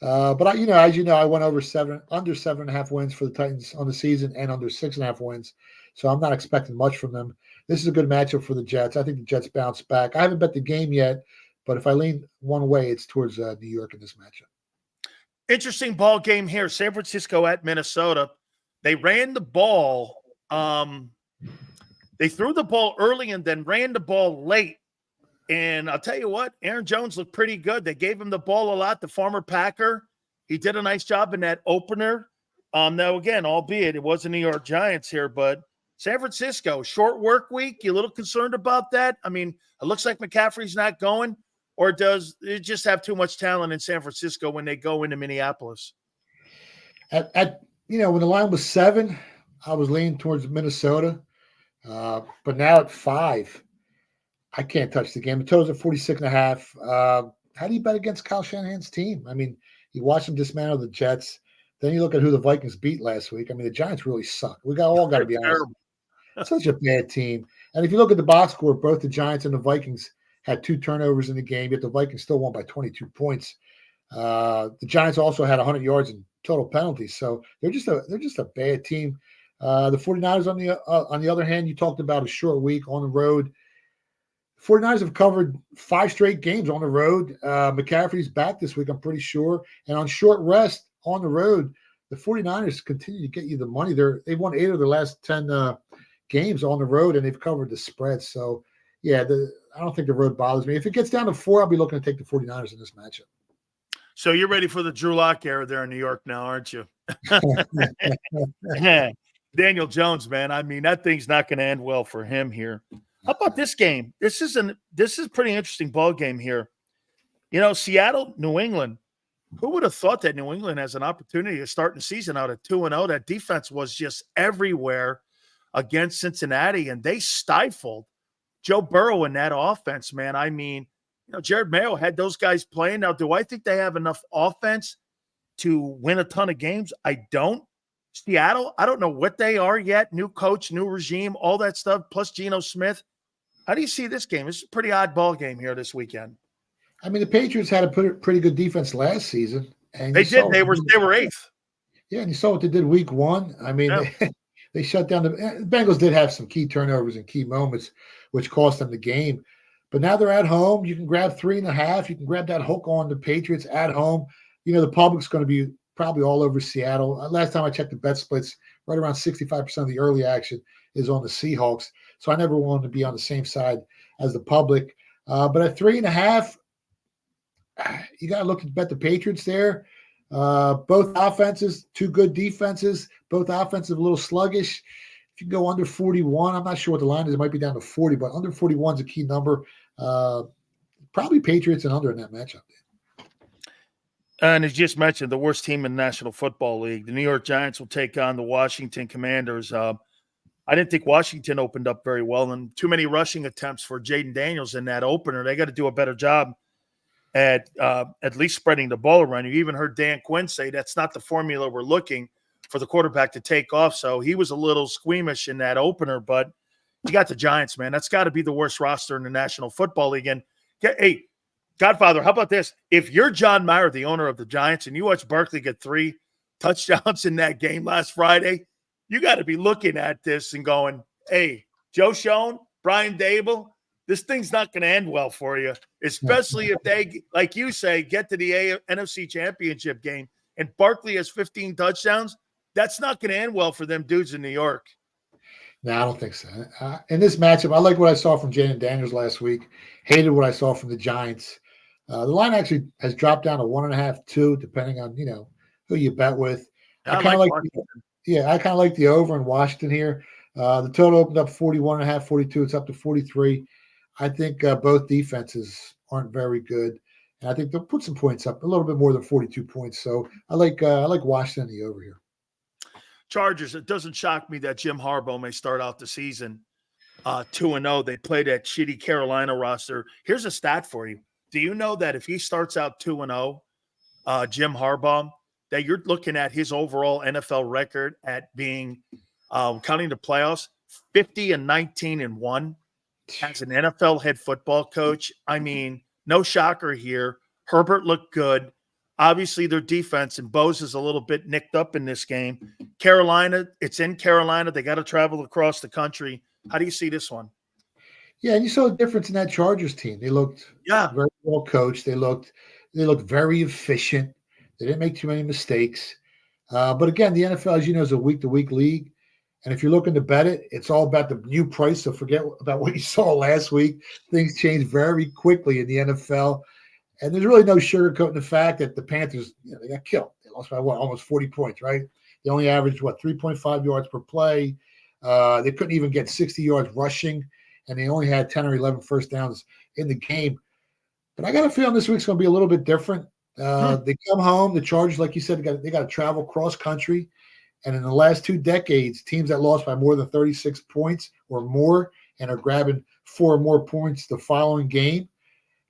But as you know, I went under 7.5 wins for the Titans on the season and under 6.5 wins. So I'm not expecting much from them. This is a good matchup for the Jets. I think the Jets bounce back. I haven't bet the game yet, but if I lean one way, it's towards New York in this matchup. Interesting ball game here. San Francisco at Minnesota. They ran the ball. They threw the ball early and then ran the ball late. And I'll tell you what, Aaron Jones looked pretty good. They gave him the ball a lot. The former Packer, he did a nice job in that opener. Now, again, albeit it was the New York Giants here, but San Francisco, short work week. You a little concerned about that? I mean, it looks like McCaffrey's not going. Or does it just have too much talent in San Francisco when they go into Minneapolis? When the line was 7, I was leaning towards Minnesota. But now at 5, I can't touch the game. The total's at 46.5. How do you bet against Kyle Shanahan's team? I mean, you watch them dismantle the Jets. Then you look at who the Vikings beat last week. I mean, the Giants really suck. We all got to be honest. Such a bad team. And if you look at the box score, both the Giants and the Vikings had 2 turnovers in the game, yet the Vikings still won by 22 points. The Giants also had 100 yards in total penalties, so they're just a bad team. The 49ers, on the other hand, you talked about a short week on the road. 49ers have covered 5 straight games on the road. McCaffrey's back this week, I'm pretty sure. And on short rest on the road, the 49ers continue to get you the money. They've won 8 of their last 10 games on the road, and they've covered the spread. So, yeah, I don't think the road bothers me. If it gets down to 4, I'll be looking to take the 49ers in this matchup. So you're ready for the Drew Lock era there in New York now, aren't you? Daniel Jones, man. I mean, that thing's not going to end well for him here. How about this game? This is a pretty interesting ball game here. Seattle, New England. Who would have thought that New England has an opportunity to start the season out at 2-0? That defense was just everywhere against Cincinnati, and they stifled Joe Burrow in that offense, man. I mean, Jared Mayo had those guys playing. Now, do I think they have enough offense to win a ton of games? I don't. Seattle, I don't know what they are yet. New coach, new regime, all that stuff, plus Geno Smith. How do you see this game? It's a pretty odd ball game here this weekend. I mean, the Patriots had a pretty good defense last season. And they did. They were 8th. Yeah, and you saw what they did week 1. I mean, yeah. They shut down the Bengals did have some key turnovers and key moments, which cost them the game. But now they're at home. You can grab 3.5. You can grab that hook on the Patriots at home. The public's going to be probably all over Seattle. Last time I checked the bet splits, right around 65% of the early action is on the Seahawks. So I never wanted to be on the same side as the public. But at 3.5, you got to look at bet the Patriots there. Both offenses, two good defenses, both offensive a little sluggish. If you go under 41, I'm not sure what the line is. It might be down to 40, but under 41 is a key number. Probably Patriots and under in that matchup. And as just mentioned, the worst team in the National Football League. The New York Giants will take on the Washington Commanders. I didn't think Washington opened up very well, and too many rushing attempts for Jaden Daniels in that opener. They got to do a better job at least spreading the ball around. You even heard Dan Quinn say that's not the formula we're looking for the quarterback to take off. So he was a little squeamish in that opener, but you got the Giants, man. That's got to be the worst roster in the National Football League. And hey, Godfather, how about this? If you're John Mayer, the owner of the Giants, and you watch Barkley get 3 touchdowns in that game last Friday, you got to be looking at this and going, hey, Joe Schoen, Brian Dable, this thing's not going to end well for you, especially if they, like you say, get to the NFC Championship game and Barkley has 15 touchdowns. That's not going to end well for them dudes in New York. No, I don't think so. In this matchup, I like what I saw from Jaden Daniels last week. Hated what I saw from the Giants. The line actually has dropped down to 1.5, 2, depending on who you bet with. I kind of like the over in Washington here. The total opened up 41.5, 42. It's up to 43. I think both defenses aren't very good, and I think they'll put some points up, a little bit more than 42 points. So I like Washington the over here. Chargers, it doesn't shock me that Jim Harbaugh may start out the season 2-0. They play that shitty Carolina roster. Here's a stat for you. Do you know that if he starts out 2-0, Jim Harbaugh, that you're looking at his overall NFL record at being, counting the playoffs, 50-19-1 as an NFL head football coach? I mean, no shocker here. Herbert looked good. Obviously, their defense, and Bose is a little bit nicked up in this game. Carolina, it's in Carolina. They got to travel across the country. How do you see this one? Yeah, and you saw a difference in that Chargers team. They looked very well coached. They looked very efficient. They didn't make too many mistakes. But again, the NFL, as you know, is a week-to-week league. And if you're looking to bet it, it's all about the new price. So forget about what you saw last week. Things change very quickly in the NFL. And there's really no sugarcoating the fact that the Panthers, they got killed. They lost by almost 40 points, right? They only averaged 3.5 yards per play. They couldn't even get 60 yards rushing, and they only had 10 or 11 first downs in the game. But I got a feeling this week's going to be a little bit different. They come home. The Chargers, like you said, they got to travel cross country. And in the last 2 decades, teams that lost by more than 36 points or more and are grabbing 4 or more points the following game,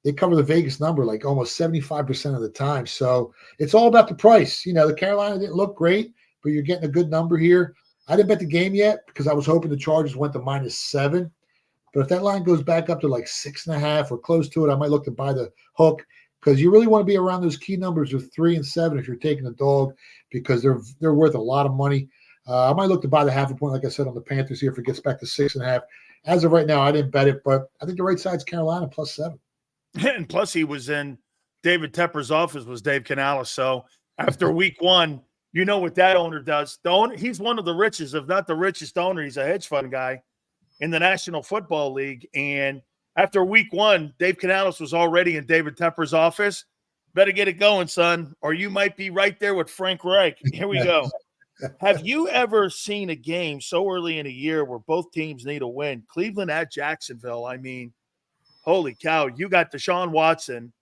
they cover the Vegas number like almost 75% of the time. So it's all about the price. The Carolina didn't look great, but you're getting a good number here. I didn't bet the game yet because I was hoping the Chargers went to -7. But if that line goes back up to like 6.5 or close to it, I might look to buy the hook because you really want to be around those key numbers of 3 and 7 if you're taking a dog because they're worth a lot of money. I might look to buy the 0.5 point, like I said, on the Panthers here if it gets back to 6.5. As of right now, I didn't bet it, but I think the right side's Carolina +7. And plus, he was in David Tepper's office was Dave Canales. So after week 1, you know what that owner does. He's one of the richest, if not the richest owner. He's a hedge fund guy in the National Football League. And after week 1, Dave Canales was already in David Tepper's office. Better get it going, son, or you might be right there with Frank Reich. Here we go. Have you ever seen a game so early in a year where both teams need a win? Cleveland at Jacksonville. I mean, holy cow, you got Deshaun Watson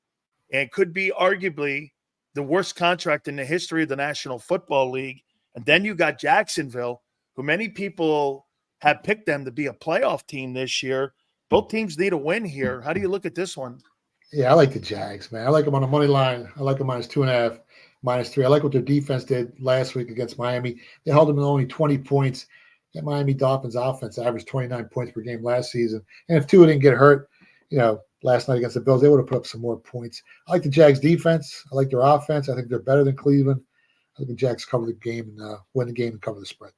and could be arguably the worst contract in the history of the National Football League. And then you got Jacksonville, who many people have picked them to be a playoff team this year. Both teams need a win here. How do you look at this one? Yeah, I like the Jags, man. I like them on the money line. I like them -2.5, -3. I like what their defense did last week against Miami. They held them to only 20 points. That Miami Dolphins offense averaged 29 points per game last season. And if Tua didn't get hurt, last night against the Bills, they would have put up some more points. I like the Jags defense. I like their offense. I think they're better than Cleveland. I think the Jags cover the game and win the game and cover the spread.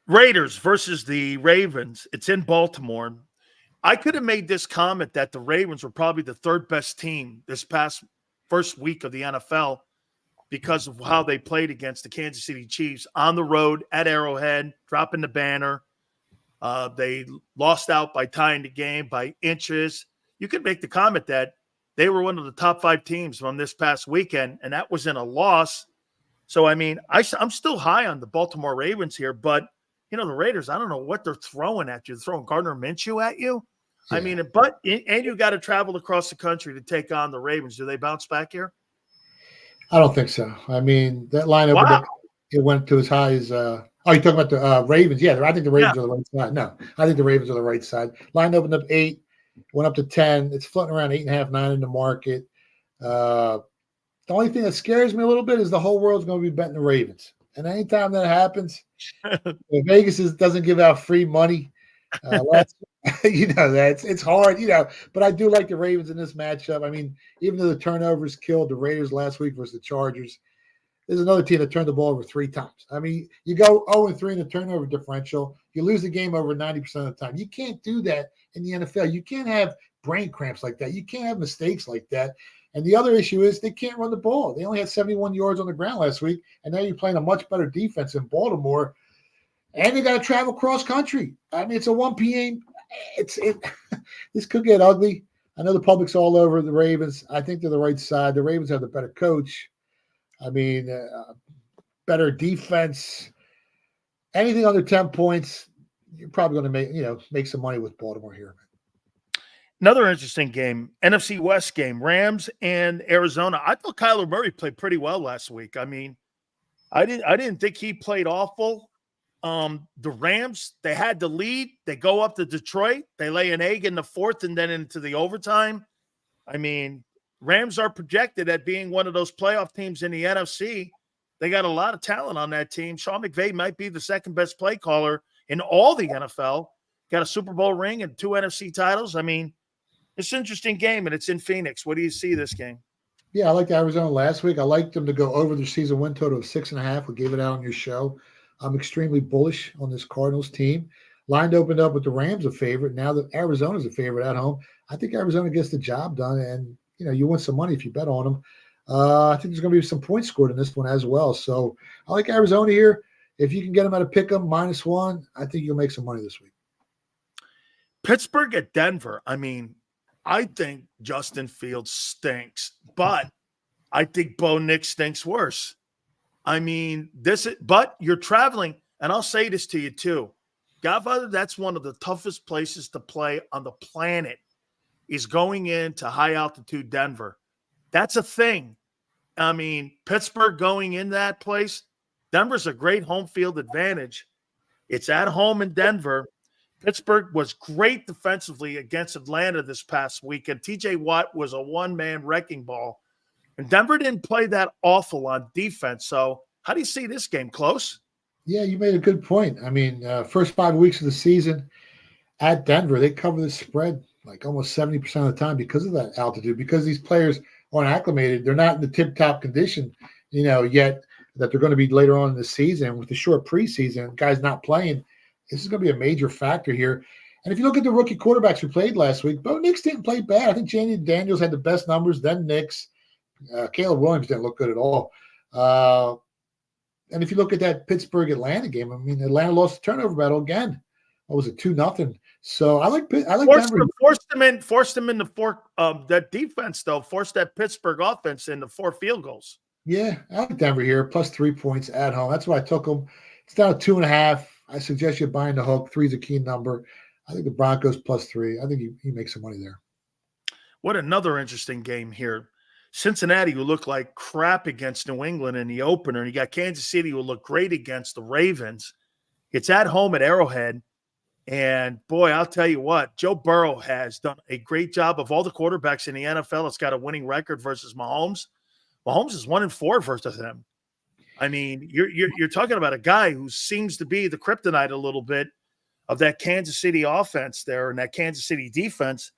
Raiders versus the Ravens. It's in Baltimore. I could have made this comment that the Ravens were probably the 3rd best team this past first week of the NFL because of how they played against the Kansas City Chiefs on the road at Arrowhead, dropping the banner. They lost out by tying the game by inches. You could make the comment that they were one of the top 5 teams from this past weekend, and that was in a loss. So, I mean, I'm still high on the Baltimore Ravens here, but, the Raiders, I don't know what they're throwing at you. They're throwing Gardner Minshew at you? Yeah. I mean, and you got to travel across the country to take on the Ravens. Do they bounce back here? I don't think so. I mean, that line opened up, it went to as high as you're talking about the Ravens. Yeah, I think the Ravens are the right side. No, I think the Ravens are the right side. Line opened up 8, went up to 10. It's floating around 8.5, 9 in the market. The only thing that scares me a little bit is the whole world's going to be betting the Ravens. And anytime that happens, Vegas doesn't give out free money. It's hard, but I do like the Ravens in this matchup. I mean, even though the turnovers killed the Raiders last week versus the Chargers, there's another team that turned the ball over 3 times. I mean, you go 0-3 in the turnover differential, you lose the game over 90% of the time. You can't do that in the NFL. You can't have brain cramps like that. You can't have mistakes like that. And the other issue is they can't run the ball. They only had 71 yards on the ground last week, and now you're playing a much better defense in Baltimore, and they got to travel cross country. I mean, it's a 1 p.m. This could get ugly. I know the public's all over the Ravens. I think they're the right side. The Ravens have the better coach. I mean, better defense. Anything under 10 points, you're probably going to make some money with Baltimore here. Another interesting game, NFC West game, Rams and Arizona. I thought Kyler Murray played pretty well last week. I mean, I didn't think he played awful. The Rams, they had the lead. They go up to Detroit. They lay an egg in the 4th and then into the overtime. I mean, Rams are projected at being one of those playoff teams in the NFC. They got a lot of talent on that team. Sean McVay might be the second best play caller in all the NFL. Got a Super Bowl ring and 2 NFC titles. I mean, it's an interesting game, and it's in Phoenix. What do you see this game? Yeah, I liked Arizona last week. I liked them to go over their season win total of 6.5. We gave it out on your show. I'm extremely bullish on this Cardinals team. Line opened up with the Rams a favorite. Now that Arizona's a favorite at home, I think Arizona gets the job done, and you win some money if you bet on them. I think there's going to be some points scored in this one as well. So I like Arizona here. If you can get them at a pick 'em -1, I think you'll make some money this week. Pittsburgh at Denver. I mean, I think Justin Fields stinks, but I think Bo Nix stinks worse. I mean, but you're traveling, and I'll say this to you too. Godfather, that's one of the toughest places to play on the planet, is going into high-altitude Denver. That's a thing. I mean, Pittsburgh going in that place, Denver's a great home field advantage. It's at home in Denver. Pittsburgh was great defensively against Atlanta this past week, and TJ Watt was a one-man wrecking ball. And Denver didn't play that awful on defense. So how do you see this game? Close? Yeah, you made a good point. I mean, first 5 weeks of the season at Denver, they cover the spread like almost 70% of the time because of that altitude, because these players aren't acclimated. They're not in the tip-top condition, yet that they're going to be later on in the season. With the short preseason, guys not playing, this is going to be a major factor here. And if you look at the rookie quarterbacks who played last week, Bo Nix didn't play bad. I think Janie Daniels had the best numbers, then Nix. Caleb Williams didn't look good at all. And if you look at that Pittsburgh-Atlanta game, I mean, Atlanta lost the turnover battle again. What was it, 2-0? So I like Denver. Forced them into 4. That defense though forced that Pittsburgh offense into 4 field goals. Yeah, I like Denver here, plus 3 points at home. That's why I took them. It's down to 2.5. I suggest you buying the hook. 3 is a key number. I think the Broncos plus 3. I think he makes some money there. What another interesting game here. Cincinnati, who looked like crap against New England in the opener, and you got Kansas City, who looked great against the Ravens. It's at home at Arrowhead. And, boy, I'll tell you what, Joe Burrow has done a great job. Of all the quarterbacks in the NFL, it's got a winning record versus Mahomes. Mahomes is 1-4 versus him. I mean, you're talking about a guy who seems to be the kryptonite a little bit of that Kansas City offense there and that Kansas City defense.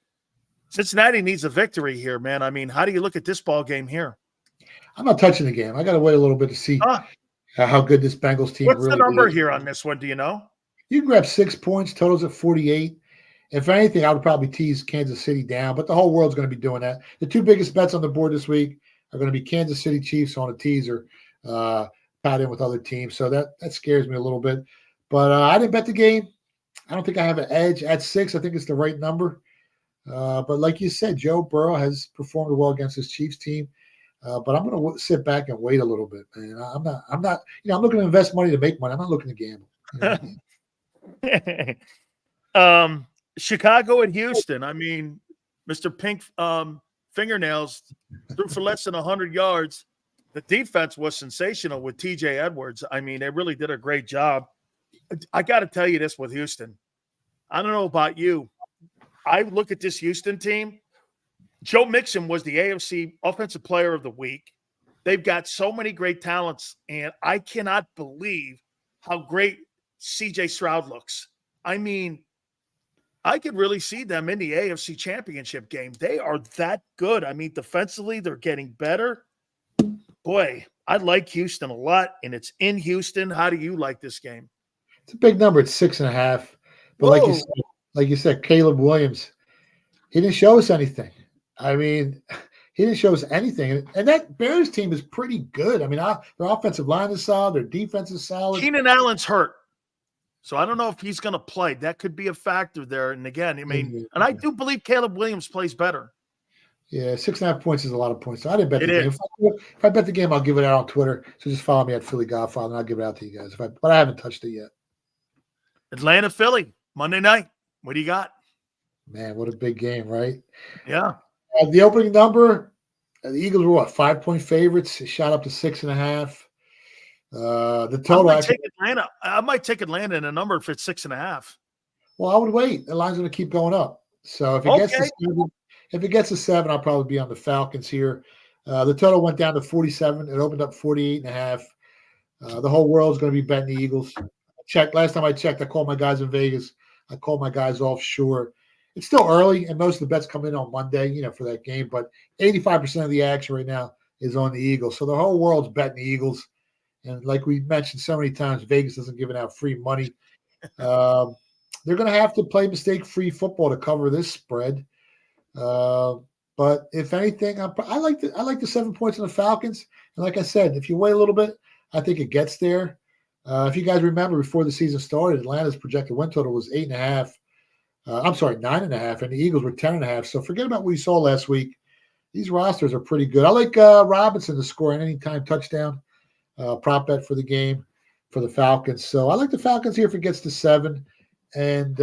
Cincinnati needs a victory here, man. I mean, how do you look at this ball game here? I'm not touching the game. I got to wait a little bit to see how good this Bengals team what's really is. What's the number here on this one? Do you know? You can grab 6 points. Totals at 48. If anything, I would probably tease Kansas City down, but the whole world's going to be doing that. The 2 biggest bets on the board this week are going to be Kansas City Chiefs on a teaser, tied in with other teams. So that scares me a little bit. But I didn't bet the game. I don't think I have an edge at 6. I think it's the right number. But like you said, Joe Burrow has performed well against his Chiefs team. But I'm going to sit back and wait a little bit, man. I'm not, I'm looking to invest money to make money. I'm not looking to gamble. Chicago and Houston. I mean, Mr. Pink Fingernails threw for less than 100 yards. The defense was sensational with TJ Edwards. I mean, they really did a great job. I got to tell you this with Houston. I don't know about you. I look at this Houston team. Joe Mixon was the AFC Offensive Player of the Week. They've got so many great talents, and I cannot believe how great C.J. Stroud looks. I mean, I could really see them in the AFC Championship game. They are that good. I mean, defensively, they're getting better. Boy, I like Houston a lot, and it's in Houston. How do you like this game? It's a big number. It's 6.5. But like you said, Caleb Williams, he didn't show us anything. I mean, he didn't show us anything. And that Bears team is pretty good. I mean, their offensive line is solid. Their defense is solid. Keenan Allen's hurt. So I don't know if he's going to play. That could be a factor there. And again, I mean, and I do believe Caleb Williams plays better. Yeah, 6.5 points is a lot of points. So I didn't bet the game. If I bet the game, I'll give it out on Twitter. So just follow me at Philly Godfather, and I'll give it out to you guys. But I haven't touched it yet. Atlanta, Philly, Monday night. What do you got? Man, what a big game, right? Yeah. The opening number, the Eagles were what, 5-point favorites? It shot up to 6.5. The total. I might take Atlanta in a number if it's 6.5. Well, I would wait. The line's going to keep going up. So if it gets to 7, I'll probably be on the Falcons here. The total went down to 47. It opened up 48.5. The whole world's going to be betting the Eagles. Last time I checked, I called my guys in Vegas. I called my guys offshore. It's still early, and most of the bets come in on Monday, for that game. But 85% of the action right now is on the Eagles. So the whole world's betting the Eagles. And like we mentioned so many times, Vegas isn't giving out free money. They're going to have to play mistake-free football to cover this spread. But if anything, I like the 7 points on the Falcons. And like I said, if you wait a little bit, I think it gets there. If you guys remember, before the season started, Atlanta's projected win total was 8.5. 9.5, and the Eagles were 10.5. So forget about what you saw last week. These rosters are pretty good. I like Robinson to score an anytime touchdown prop bet for the game for the Falcons. So I like the Falcons here if it gets to 7. And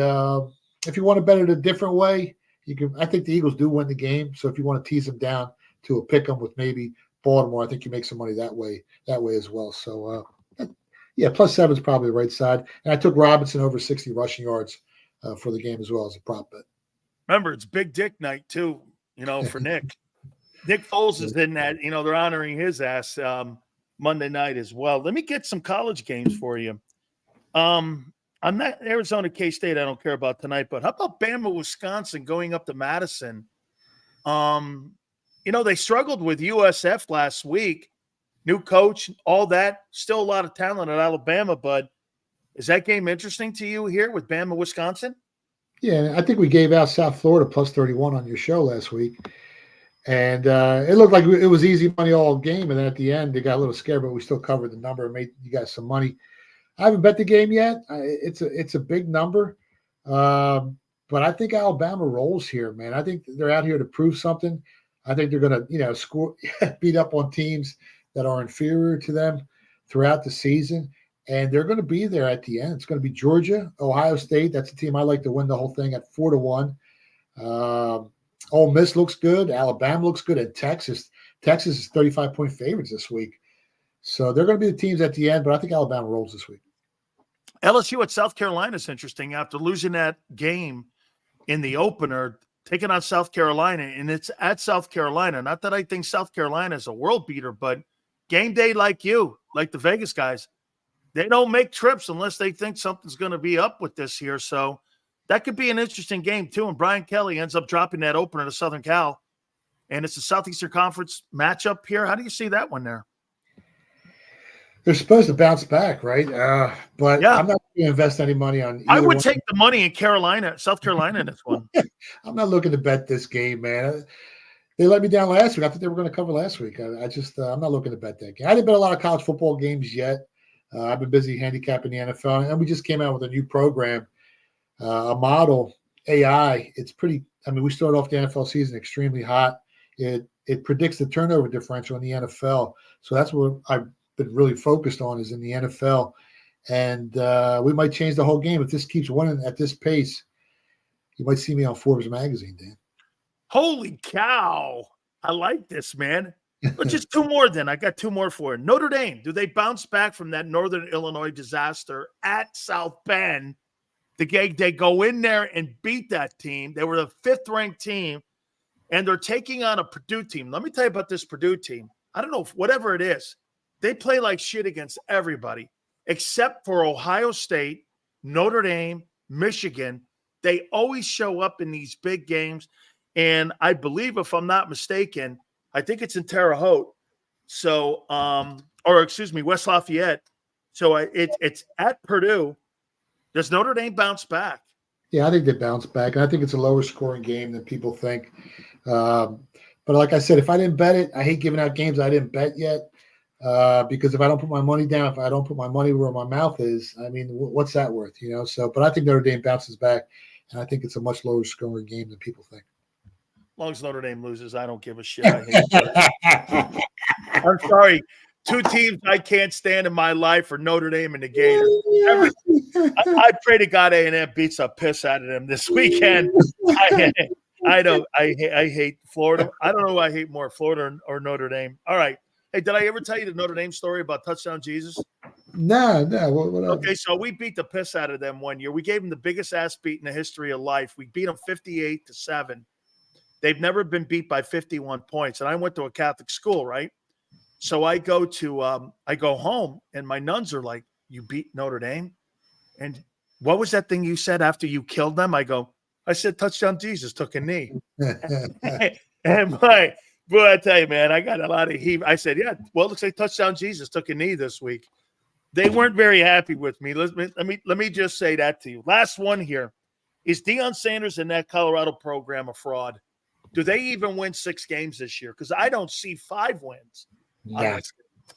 if you want to bet it a different way, you can. I think the Eagles do win the game. So if you want to tease them down to a pick 'em with maybe Baltimore, I think you make some money that way as well. So yeah, plus 7 is probably the right side. And I took Robinson over 60 rushing yards for the game as well as a prop bet. Remember, it's Big Dick night too, for Nick. Nick Foles is in that, they're honoring his ass Monday night as well. Let me get some college games for you. I'm not Arizona, K-State, I don't care about tonight, but how about Bama, Wisconsin going up to Madison? They struggled with USF last week. New coach, all that. Still a lot of talent at Alabama, but is that game interesting to you here with Bama, Wisconsin? Yeah, I think we gave out South Florida plus 31 on your show last week. And it looked like it was easy money all game. And then at the end, they got a little scared, but we still covered the number and made you guys some money. I haven't bet the game yet. It's a big number. But I think Alabama rolls here, man. I think they're out here to prove something. I think they're going to, score, beat up on teams that are inferior to them throughout the season. And they're going to be there at the end. It's going to be Georgia, Ohio State. That's a team I like to win the whole thing at 4-1. Ole Miss looks good. Alabama looks good. And Texas is 35-point favorites this week. So they're going to be the teams at the end, but I think Alabama rolls this week. LSU at South Carolina is interesting after losing that game in the opener, taking on South Carolina, and it's at South Carolina. Not that I think South Carolina is a world beater, but game day like the Vegas guys, they don't make trips unless they think something's going to be up with this here. So that could be an interesting game too. And Brian Kelly ends up dropping that opener to Southern Cal, and it's a Southeastern Conference matchup here. How do you see that one there? They're supposed to bounce back, right? But yeah. I'm not going to invest any money on. I would take the money in South Carolina in this one. I'm not looking to bet this game, man. They let me down last week. I thought they were going to cover last week. I'm not looking to bet that game. I didn't bet a lot of college football games yet. I've been busy handicapping the NFL, and we just came out with a new program a model AI. It's pretty. I mean, we started off the NFL season extremely hot. It predicts the turnover differential in the NFL. So that's what I've been really focused on is in the NFL. And we might change the whole game if this keeps winning at this pace. You might see me on Forbes magazine, Dan. Holy cow. I like this, man. But just two more then. I got two more for you. Notre Dame, do they bounce back from that Northern Illinois disaster at South Bend? They go in there and beat that team. They were the 5th-ranked team, and they're taking on a Purdue team. Let me tell you about this Purdue team. I don't know, whatever it is, they play like shit against everybody except for Ohio State, Notre Dame, Michigan. They always show up in these big games. And I believe, if I'm not mistaken, I think it's in Terre Haute. So, West Lafayette. So it's at Purdue. Does Notre Dame bounce back? Yeah, I think they bounce back. And I think it's a lower scoring game than people think. But like I said, if I didn't bet it, I hate giving out games I didn't bet yet. Because if I don't put my money down, if I don't put my money where my mouth is, I mean, what's that worth? So, but I think Notre Dame bounces back, and I think it's a much lower scoring game than people think. As long as Notre Dame loses, I don't give a shit. I'm sorry. Two teams I can't stand in my life are Notre Dame and the Gators. I pray to God A&M beats the piss out of them this weekend. I hate Florida. I don't know who I hate more, Florida or Notre Dame. All right. Hey, did I ever tell you the Notre Dame story about Touchdown Jesus? No. What okay, so we beat the piss out of them one year. We gave them the biggest ass beat in the history of life. We beat them 58-7. They've never been beat by 51 points. And I went to a Catholic school, right? So I go home, and my nuns are like, "You beat Notre Dame?" And what was that thing you said after you killed them? I said, Touchdown Jesus took a knee. And boy, I tell you, man, I got a lot of heat. I said, yeah, well, it looks like Touchdown Jesus took a knee this week. They weren't very happy with me. Let me just say that to you. Last one here. Is Deion Sanders and that Colorado program a fraud? Do they even win 6 games this year? Because I don't see 5 wins. Nah,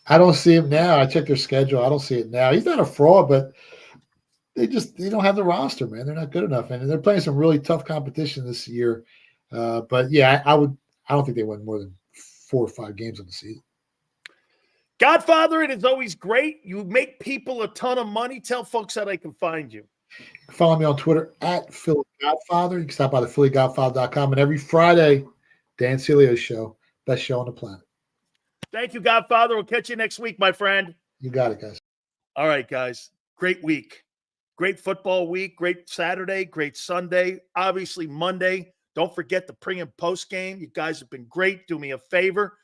I don't see him now. I checked their schedule. I don't see it now. He's not a fraud, but they don't have the roster, man. They're not good enough. And they're playing some really tough competition this year. But yeah, I don't think they win more than 4 or 5 games in the season. Godfather, it is always great. You make people a ton of money. Tell folks how they can find you. Follow me on Twitter at Philly Godfather. You can stop by the PhillyGodfather.com. And every Friday, Dan Sileo show, best show on the planet. Thank you, Godfather. We'll catch you next week, my friend. You got it, guys. All right, guys. Great week. Great football week. Great Saturday. Great Sunday. Obviously, Monday. Don't forget the pre- and post game. You guys have been great. Do me a favor.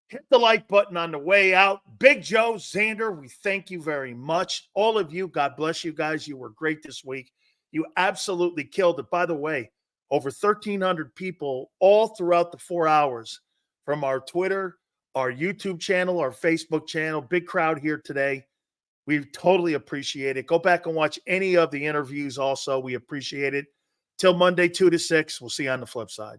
Hit the like button on the way out. Big Joe, Xander, we thank you very much. All of you, God bless you guys. You were great this week. You absolutely killed it. By the way, over 1,300 people all throughout the 4 hours from our Twitter, our YouTube channel, our Facebook channel. Big crowd here today. We totally appreciate it. Go back and watch any of the interviews also. We appreciate it. Till Monday, 2 to 6. We'll see you on the flip side.